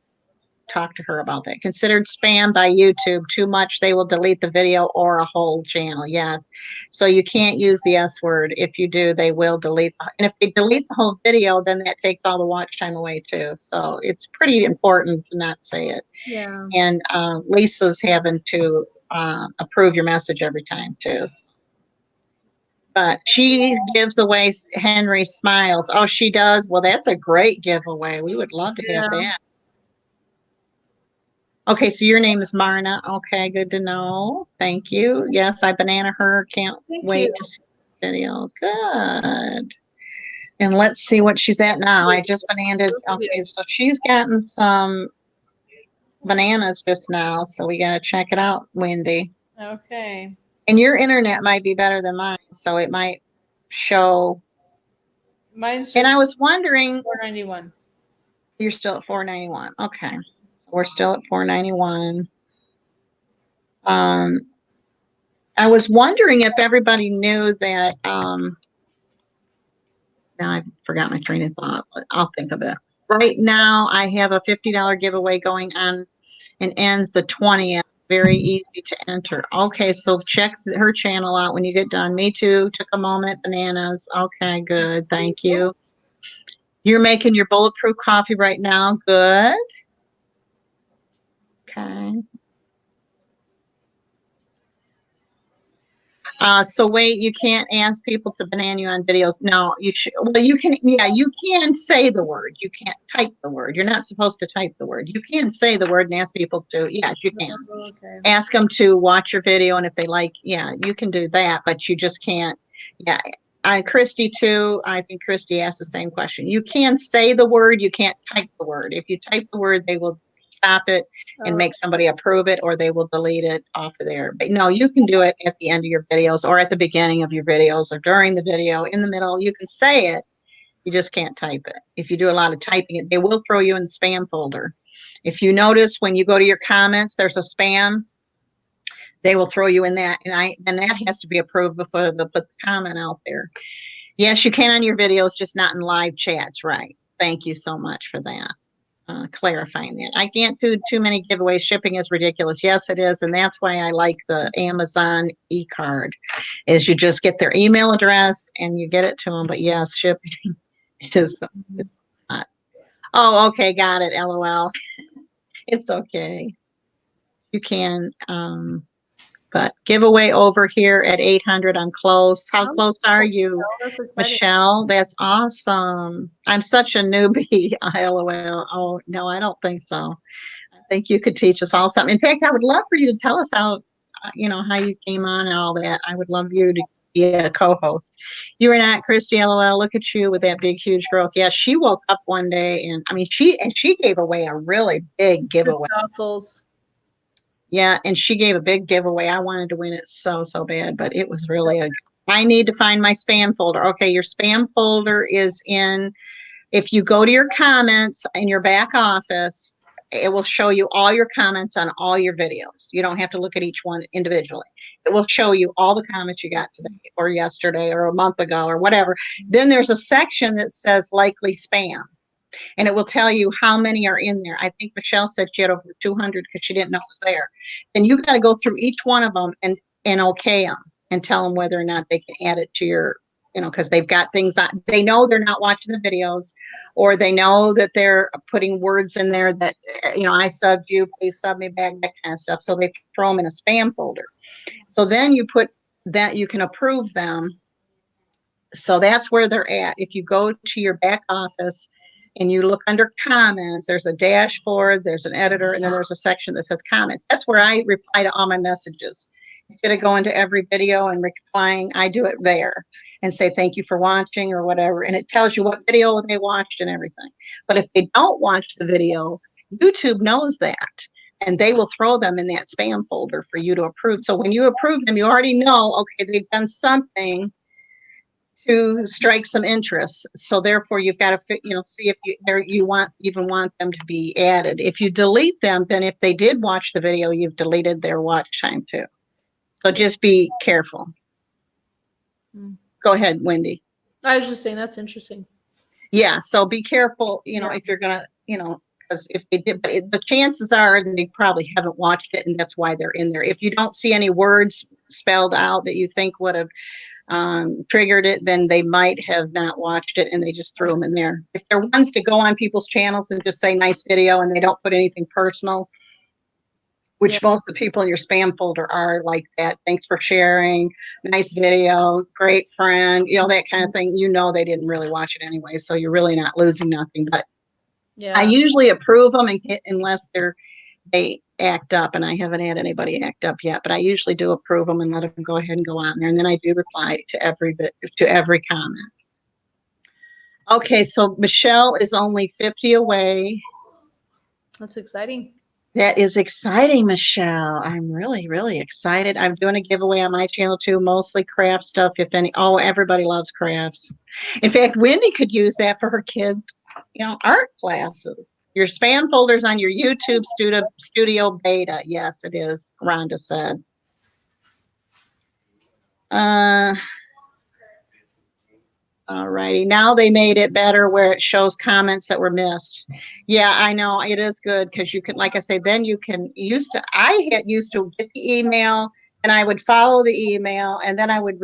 talk to her about that. Considered spam by YouTube. Too much, they will delete the video or a whole channel. Yes. So you can't use the S word. If you do, they will delete. And if they delete the whole video, then that takes all the watch time away too. So it's pretty important to not say it. Yeah. And Lisa's having to approve your message every time too. But she gives away Henry Smiles. Oh, she does? Well, that's a great giveaway. We would love to have that. Okay, so your name is Marna. Okay, good to know. Thank you. Yes, I banana her. Can't wait to see videos. Good. And let's see what she's at now. I just bananaed. Okay, so she's gotten some bananas just now, so we got to check it out, Wendy. Okay. And your internet might be better than mine, so it might show. Mine's just and I was wondering. 491. You're still at 491. Okay. We're still at 491. I was wondering if everybody knew that, now I forgot my train of thought. I'll think of it. Right now, I have a $50 giveaway going on and ends the 20th. Very easy to enter. Okay, so check her channel out when you get done. Me too. Took a moment. Bananas. Okay, good. Thank you. You're making your bulletproof coffee right now. Good. Okay. So wait, you can't ask people to banana you on videos. No, you should. Well, you can. Yeah, you can say the word. You can't type the word. You're not supposed to type the word. You can say the word and ask people to. Yes, you can. Okay. Ask them to watch your video, and if they like, yeah, you can do that. But you just can't. Yeah, Christy too. I think Christy asked the same question. You can say the word. You can't type the word. If you type the word, they will stop it and make somebody approve it, or they will delete it off of there. But no, you can do it at the end of your videos, or at the beginning of your videos, or during the video, in the middle. You can say it. You just can't type it. If you do a lot of typing it, they will throw you in the spam folder. If you notice when you go to your comments, there's a spam. They will throw you in that, and that has to be approved before they'll put the comment out there. Yes, you can on your videos, just not in live chats, right? Thank you so much for that. clarifying that. I can't do too many giveaways. Shipping is ridiculous. Yes, it is. And that's why I like the Amazon e-card is you just get their email address and you get it to them. But yes, shipping is not. Oh, okay. Got it. LOL. It's okay. You can, but giveaway over here at 800. I'm close. How close are you, Michelle? That's awesome. I'm such a newbie. LOL. Oh, no, I don't think so. I think you could teach us all something. In fact, I would love for you to tell us how, how you came on and all that. I would love you to be a co-host. You are not Christy. LOL. Look at you with that big, huge growth. Yeah, she woke up one day and she gave away a really big giveaway. Yeah, and she gave a big giveaway. I wanted to win it so bad, but it was really I need to find my spam folder. Okay, your spam folder is in, if you go to your comments in your back office, it will show you all your comments on all your videos. You don't have to look at each one individually. It will show you all the comments you got today or yesterday or a month ago or whatever. Then there's a section that says likely spam. And it will tell you how many are in there. I think Michelle said she had over 200 because she didn't know it was there. Then you got to go through each one of them and okay them and tell them whether or not they can add it to your, because they've got things on. They know they're not watching the videos, or they know that they're putting words in there that, I subbed you, please sub me back, that kind of stuff. So they throw them in a spam folder. So then you put that, you can approve them. So that's where they're at. If you go to your back office and you look under comments, there's a dashboard, there's an editor, and then there's a section that says comments. That's where I reply to all my messages. Instead of going to every video and replying, I do it there and say, thank you for watching or whatever. And it tells you what video they watched and everything. But if they don't watch the video, YouTube knows that. And they will throw them in that spam folder for you to approve. So when you approve them, you already know, okay, they've done something to strike some interest. So therefore, you've got to, see if you want them to be added. If you delete them, then if they did watch the video, you've deleted their watch time too. So just be careful. Go ahead, Wendy. I was just saying that's interesting. Yeah. So be careful, if you're going to, because if they did, but the chances are they probably haven't watched it, and that's why they're in there. If you don't see any words spelled out that you think would have triggered it, then they might have not watched it and they just threw them in there. If they're ones to go on people's channels and just say nice video and they don't put anything personal, which most of the people in your spam folder are like that. Thanks for sharing. Nice video. Great friend. That kind of thing. They didn't really watch it anyway, so you're really not losing nothing. But I usually approve them unless they act up, and I haven't had anybody act up yet, but I usually do approve them and let them go ahead and go on there. And then I do reply to every comment. Okay. So Michelle is only 50 away. That's exciting. That is exciting, Michelle. I'm really, really excited. I'm doing a giveaway on my channel too, mostly craft stuff. If any, everybody loves crafts. In fact, Wendy could use that for her kids, art classes. Your spam folder's on your YouTube studio beta. Yes, it is. Rhonda said. All righty. Now they made it better where it shows comments that were missed. Yeah, I know. It is good because you can, like I say, then you can I had used to get the email and I would follow the email and then I would,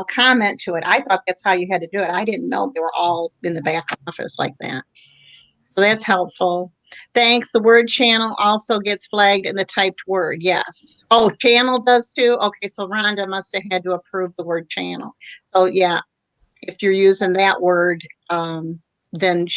comment to it. I thought that's how you had to do it. I didn't know they were all in the back office like that. So that's helpful. Thanks. The word channel also gets flagged in the typed word. Yes. Oh, channel does too. Okay. So Rhonda must have had to approve the word channel. So yeah. If you're using that word, then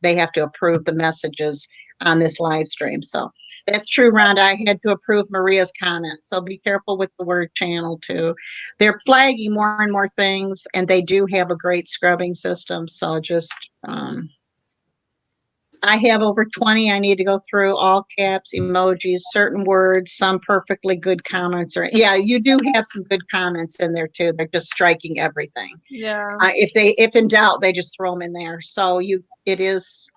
they have to approve the messages on this live stream. So that's true, Rhonda. I had to approve Maria's comment. So be careful with the word channel too. They're flagging more and more things, and they do have a great scrubbing system. So just, I have over 20. I need to go through all caps, emojis, certain words, some perfectly good comments. You do have some good comments in there too. They're just striking everything. Yeah. If in doubt, they just throw them in there. So it is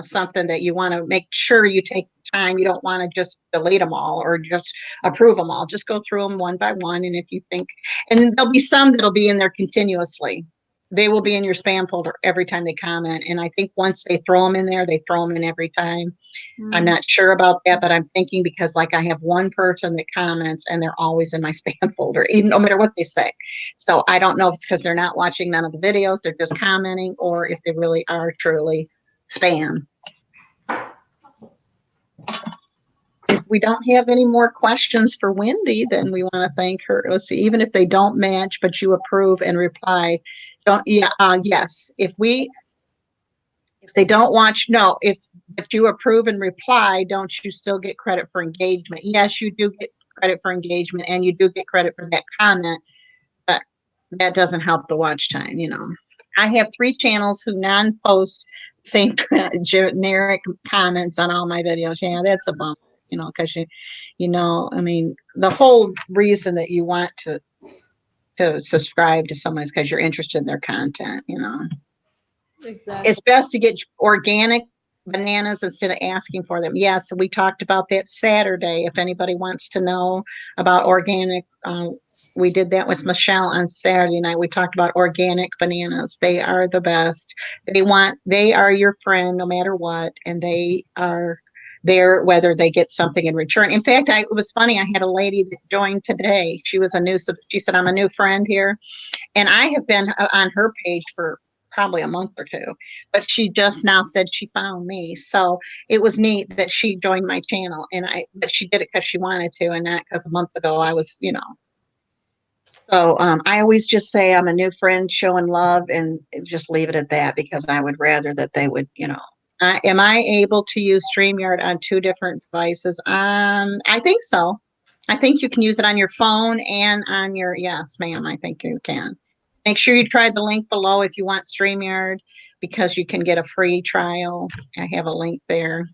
something that you want to make sure you take time. You don't want to just delete them all or just approve them all. Just go through them one by one. And if you think, and there'll be some that'll be in there continuously. they will be in your spam folder every time they comment. And I think once they throw them in there, they throw them in every time. I'm not sure about that, but I'm thinking because like I have one person that comments and they're always in my spam folder, even no matter what they say. So I don't know if it's because they're not watching none of the videos, they're just commenting, or if they really are truly spam. If we don't have any more questions for Wendy, then we want to thank her. Let's see, even if they don't match, but you approve and reply, yes. If they don't watch, no, but you approve and reply, don't you still get credit for engagement? Yes, you do get credit for engagement, and you do get credit for that comment, but that doesn't help the watch time, I have 3 channels who non-post same generic comments on all my videos. Yeah, that's a bummer, because I mean, the whole reason that you want to subscribe to someone is because you're interested in their content, Exactly. It's best to get organic bananas instead of asking for them. Yes, we talked about that Saturday. If anybody wants to know about organic, we did that with Michelle on Saturday night. We talked about organic bananas. They are the best. They are your friend no matter what, and they are there whether they get something in return. In fact, it was funny. I had a lady that joined today. She said, I'm a new friend here. And I have been on her page for probably a month or 2, but she just now said she found me. So it was neat that she joined my channel, but she did it because she wanted to, and not because a month ago I was, So I always just say I'm a new friend showing love, and just leave it at that, because I would rather that they would, am I able to use StreamYard on 2 different devices? I think so. I think you can use it on your phone and on yes, ma'am, I think you can. Make sure you try the link below if you want StreamYard, because you can get a free trial. I have a link there.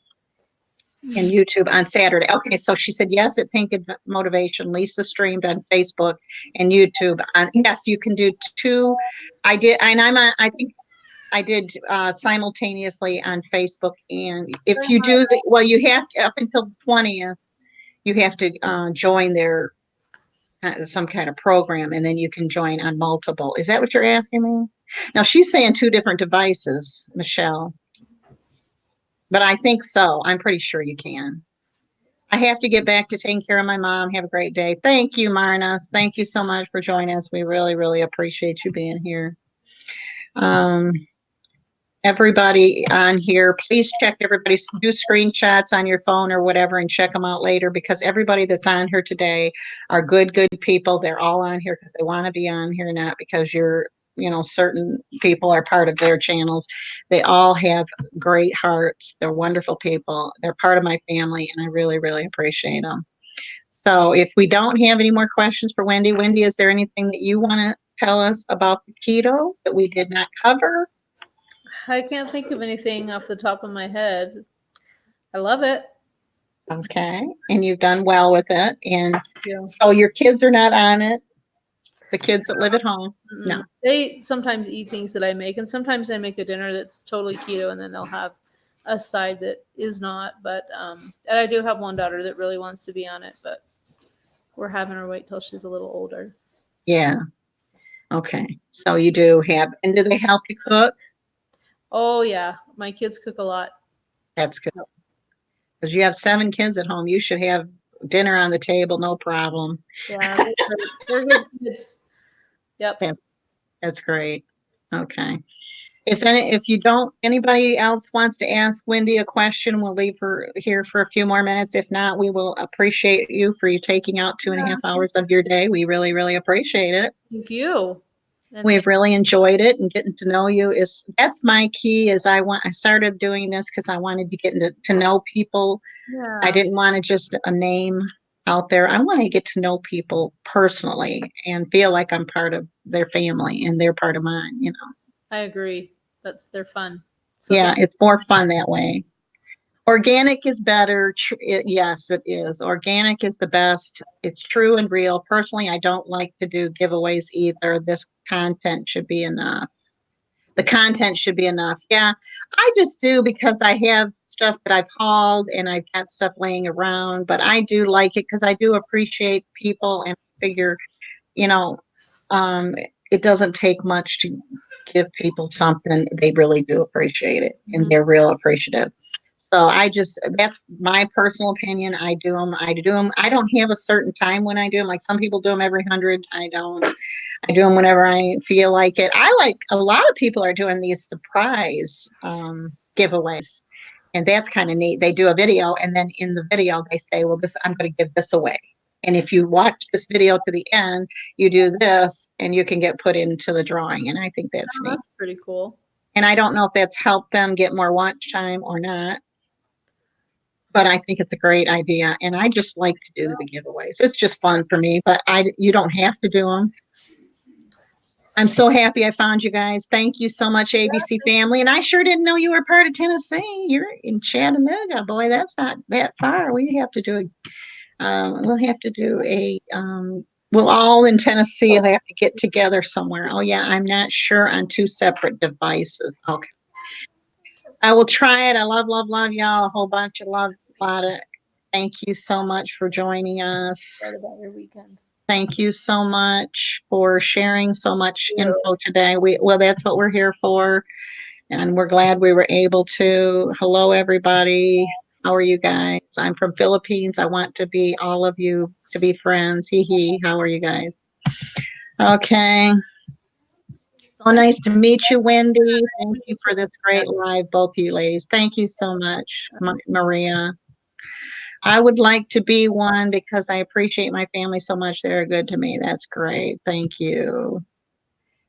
And YouTube on Saturday. Okay, so she said yes at Pink Motivation. Lisa streamed on Facebook and YouTube. Yes, you can do 2. I did, and I think I did simultaneously on Facebook. And if you do, you have to, up until the 20th, you have to join their some kind of program, and then you can join on multiple. Is that what you're asking me? Now she's saying 2 different devices, Michelle, but I think so. I'm pretty sure you can. I have to get back to taking care of my mom. Have a great day. Thank you, Marna. Thank you so much for joining us. We really, really appreciate you being here. Everybody on here, please check everybody's, do screenshots on your phone or whatever and check them out later, because everybody that's on here today are good people. They're all on here because they want to be on here, not because certain people are part of their channels. They all have great hearts. They're wonderful people. They're part of my family, and I really, really appreciate them. So if we don't have any more questions for Wendy, is there anything that you want to tell us about the keto that we did not cover? I can't think of anything off the top of my head. I love it. Okay. And you've done well with it. And Yeah. so your kids are not on it? The kids that live at home? No. They sometimes eat things that I make, and sometimes I make a dinner that's totally keto, and then they'll have a side that is not. But and I do have one daughter that really wants to be on it, but we're having her wait till she's a little older. Yeah. Okay. So you do have, and do they help you cook? Oh yeah, my kids cook a lot. That's good. Because you have 7 kids at home, you should have dinner on the table, no problem. Yeah, they're good kids. Yep. That's great. Okay. If anybody else wants to ask Wendy a question, we'll leave her here for a few more minutes. If not, we will appreciate you taking out 2.5 hours of your day. We really, really appreciate it. Thank you. We've really enjoyed it, and getting to know you that's my key. I started doing this because I wanted to get to know people. Yeah. I didn't want to just a name out there. I want to get to know people personally and feel like I'm part of their family and they're part of mine, I agree. They're fun. So yeah, it's more fun that way. Organic is better. Yes, it is. Organic is the best. It's true and real. Personally, I don't like to do giveaways either. This content should be enough. The content should be enough. Yeah, I just do, because I have stuff that I've hauled and I've got stuff laying around, but I do like it because I do appreciate people and figure, it doesn't take much to give people something, they really do appreciate it, and they're real appreciative. So that's my personal opinion. I do them. I don't have a certain time when I do them. Like some people do them every 100. I don't. I do them whenever I feel like it. A lot of people are doing these surprise giveaways, and that's kind of neat. They do a video, and then in the video they say, well, I'm going to give this away. And if you watch this video to the end, you do this and you can get put into the drawing. And I think that's neat. That's pretty cool. And I don't know if that's helped them get more watch time or not, but I think it's a great idea. And I just like to do the giveaways. It's just fun for me, but you don't have to do them. I'm so happy I found you guys. Thank you so much, ABC family. And I sure didn't know you were part of Tennessee. You're in Chattanooga. Boy, that's not that far. We have to do we'll all in Tennessee will have to get together somewhere. Oh yeah, I'm not sure on 2 separate devices. Okay. I will try it. I love y'all. A whole bunch of love. Thank you so much for joining us. What about your weekend? Thank you so much for sharing so much info today. That's what we're here for. And we're glad we were able to. Hello, everybody. How are you guys? I'm from Philippines. I want all of you to be friends. Hee. How are you guys? Okay. So nice to meet you, Wendy. Thank you for this great live, both of you ladies. Thank you so much, Maria. I would like to be one because I appreciate my family so much. They're good to me. That's great. Thank you.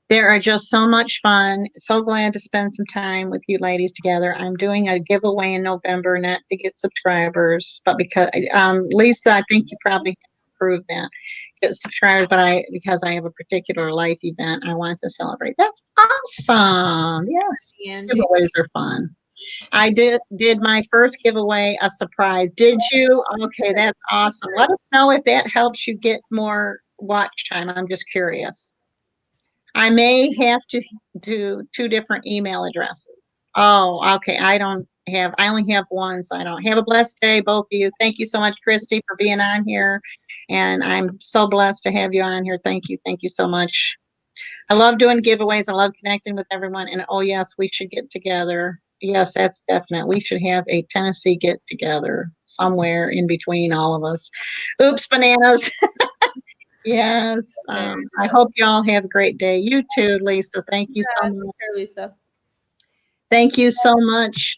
They are just so much fun. So glad to spend some time with you ladies together. I'm doing a giveaway in November, not to get subscribers, but because Lisa, I think you probably approved that. Get subscribers, but because I have a particular life event I want to celebrate. That's awesome. Yes, Angie. giveaways are fun. I did my first giveaway a surprise. Did you? Okay, that's awesome. Let us know if that helps you get more watch time. I'm just curious. I may have to do 2 different email addresses. Oh, okay. I only have one, so I don't. Have a blessed day, both of you. Thank you so much, Christy, for being on here. And I'm so blessed to have you on here. Thank you. Thank you so much. I love doing giveaways. I love connecting with everyone. And oh, yes, we should get together. Yes, that's definite. We should have a Tennessee get together somewhere in between all of us. Oops, bananas. Yes. I hope you all have a great day. You too, Lisa. Thank you so much. Lisa. Thank you so much,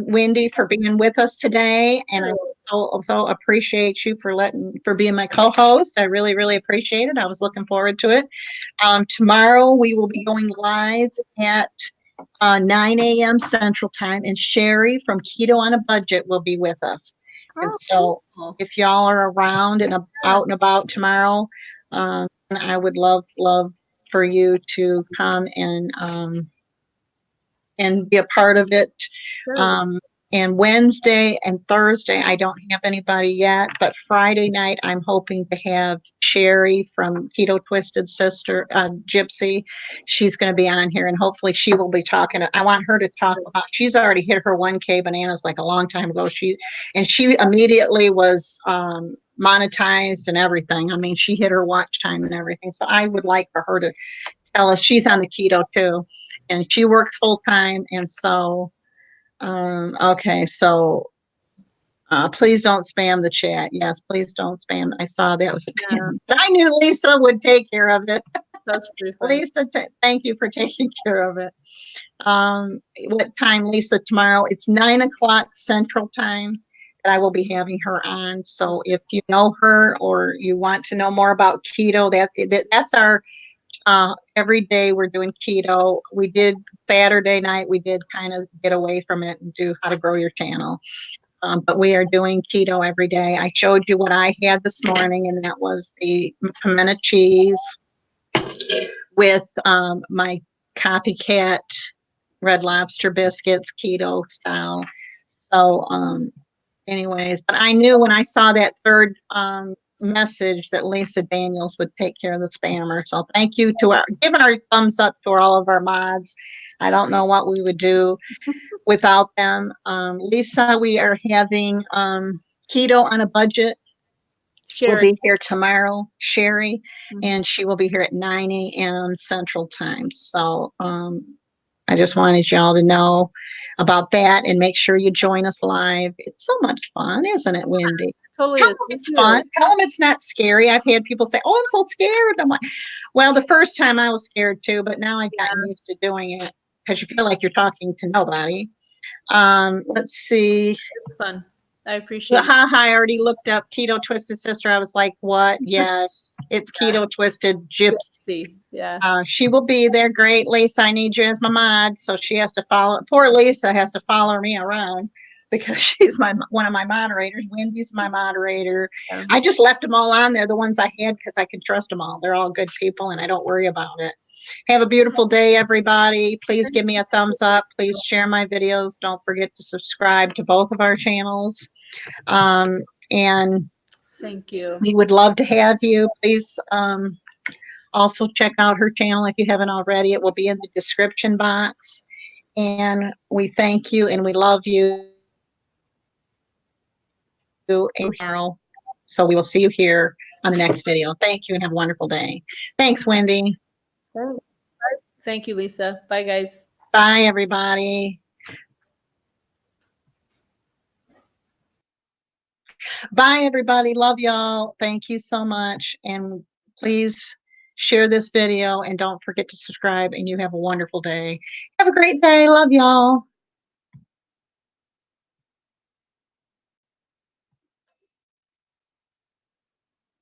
Wendy, for being with us today. And I so appreciate you for being my co-host. I really, really appreciate it. I was looking forward to it. Tomorrow we will be going live at 9 a.m. Central Time, and Sherry from Keto on a Budget will be with us. And so if y'all are around and out and about tomorrow, I would love for you to come and be a part of it. And Wednesday and Thursday, I don't have anybody yet, but Friday night, I'm hoping to have Sherry from Keto Twisted Sister, Gypsy. She's going to be on here, and hopefully she will be talking. I want her to talk about, she's already hit her 1K bananas like a long time ago. She immediately was monetized and everything. I mean, she hit her watch time and everything. So I would like for her to tell us. She's on the keto too, and she works full time. And so, okay, so please don't spam the chat. Yes, please don't spam. I saw that was spam, but I knew Lisa would take care of it. That's pretty funny. Lisa, thank you for taking care of it. What time, Lisa? Tomorrow it's 9 o'clock Central Time that I will be having her on. So if you know her or you want to know more about keto, that's our every day we're doing keto. We did Saturday night, we did kind of get away from it and do how to grow your channel. But we are doing keto every day. I showed you what I had this morning, and that was the pimento cheese with my copycat Red Lobster biscuits, keto style. So anyways, but I knew when I saw that third message that Lisa Daniels would take care of the spammer. So thank you give our thumbs up to all of our mods. I don't know what we would do without them. Lisa, we are having keto on a budget. will Sherry. be here tomorrow, Sherry, Mhm. and she will be here at 9 a.m. Central Time. So I just wanted y'all to know about that and make sure you join us live. It's so much fun, isn't it, Wendy? Totally Tell is. them Me it's too. fun. Tell them it's not scary. I've had people say, "Oh, I'm so scared." I'm like, well, the first time I was scared too, but now I've gotten used to doing it because you feel like you're talking to nobody. Let's see. It's fun. I The appreciate it. I already looked up Keto Twisted Sister. I was like, what? Yes, it's Keto Twisted Gypsy. See, yeah. She will be there. Great, Lisa. I need you as my mod, so she has to follow. Poor Lisa has to follow me around because she's one of my moderators. Wendy's my moderator. Yeah. I just left them all on there, the ones I had, because I could trust them all. They're all good people, and I don't worry about it. Have a beautiful day, everybody. Please give me a thumbs up. Please share my videos. Don't forget to subscribe to both of our channels. And Thank you. we would love to have you. Please also check out her channel if you haven't already. It will be in the description box. And we thank you and we love you. And Carol. So we will see you here on the next video. Thank you and have a wonderful day. Thanks, Wendy. Thank you, Lisa. Bye, guys. Bye, everybody. Bye, everybody. Love y'all. Thank you so much. And please share this video and don't forget to subscribe. And you have a wonderful day. Have a great day. Love y'all.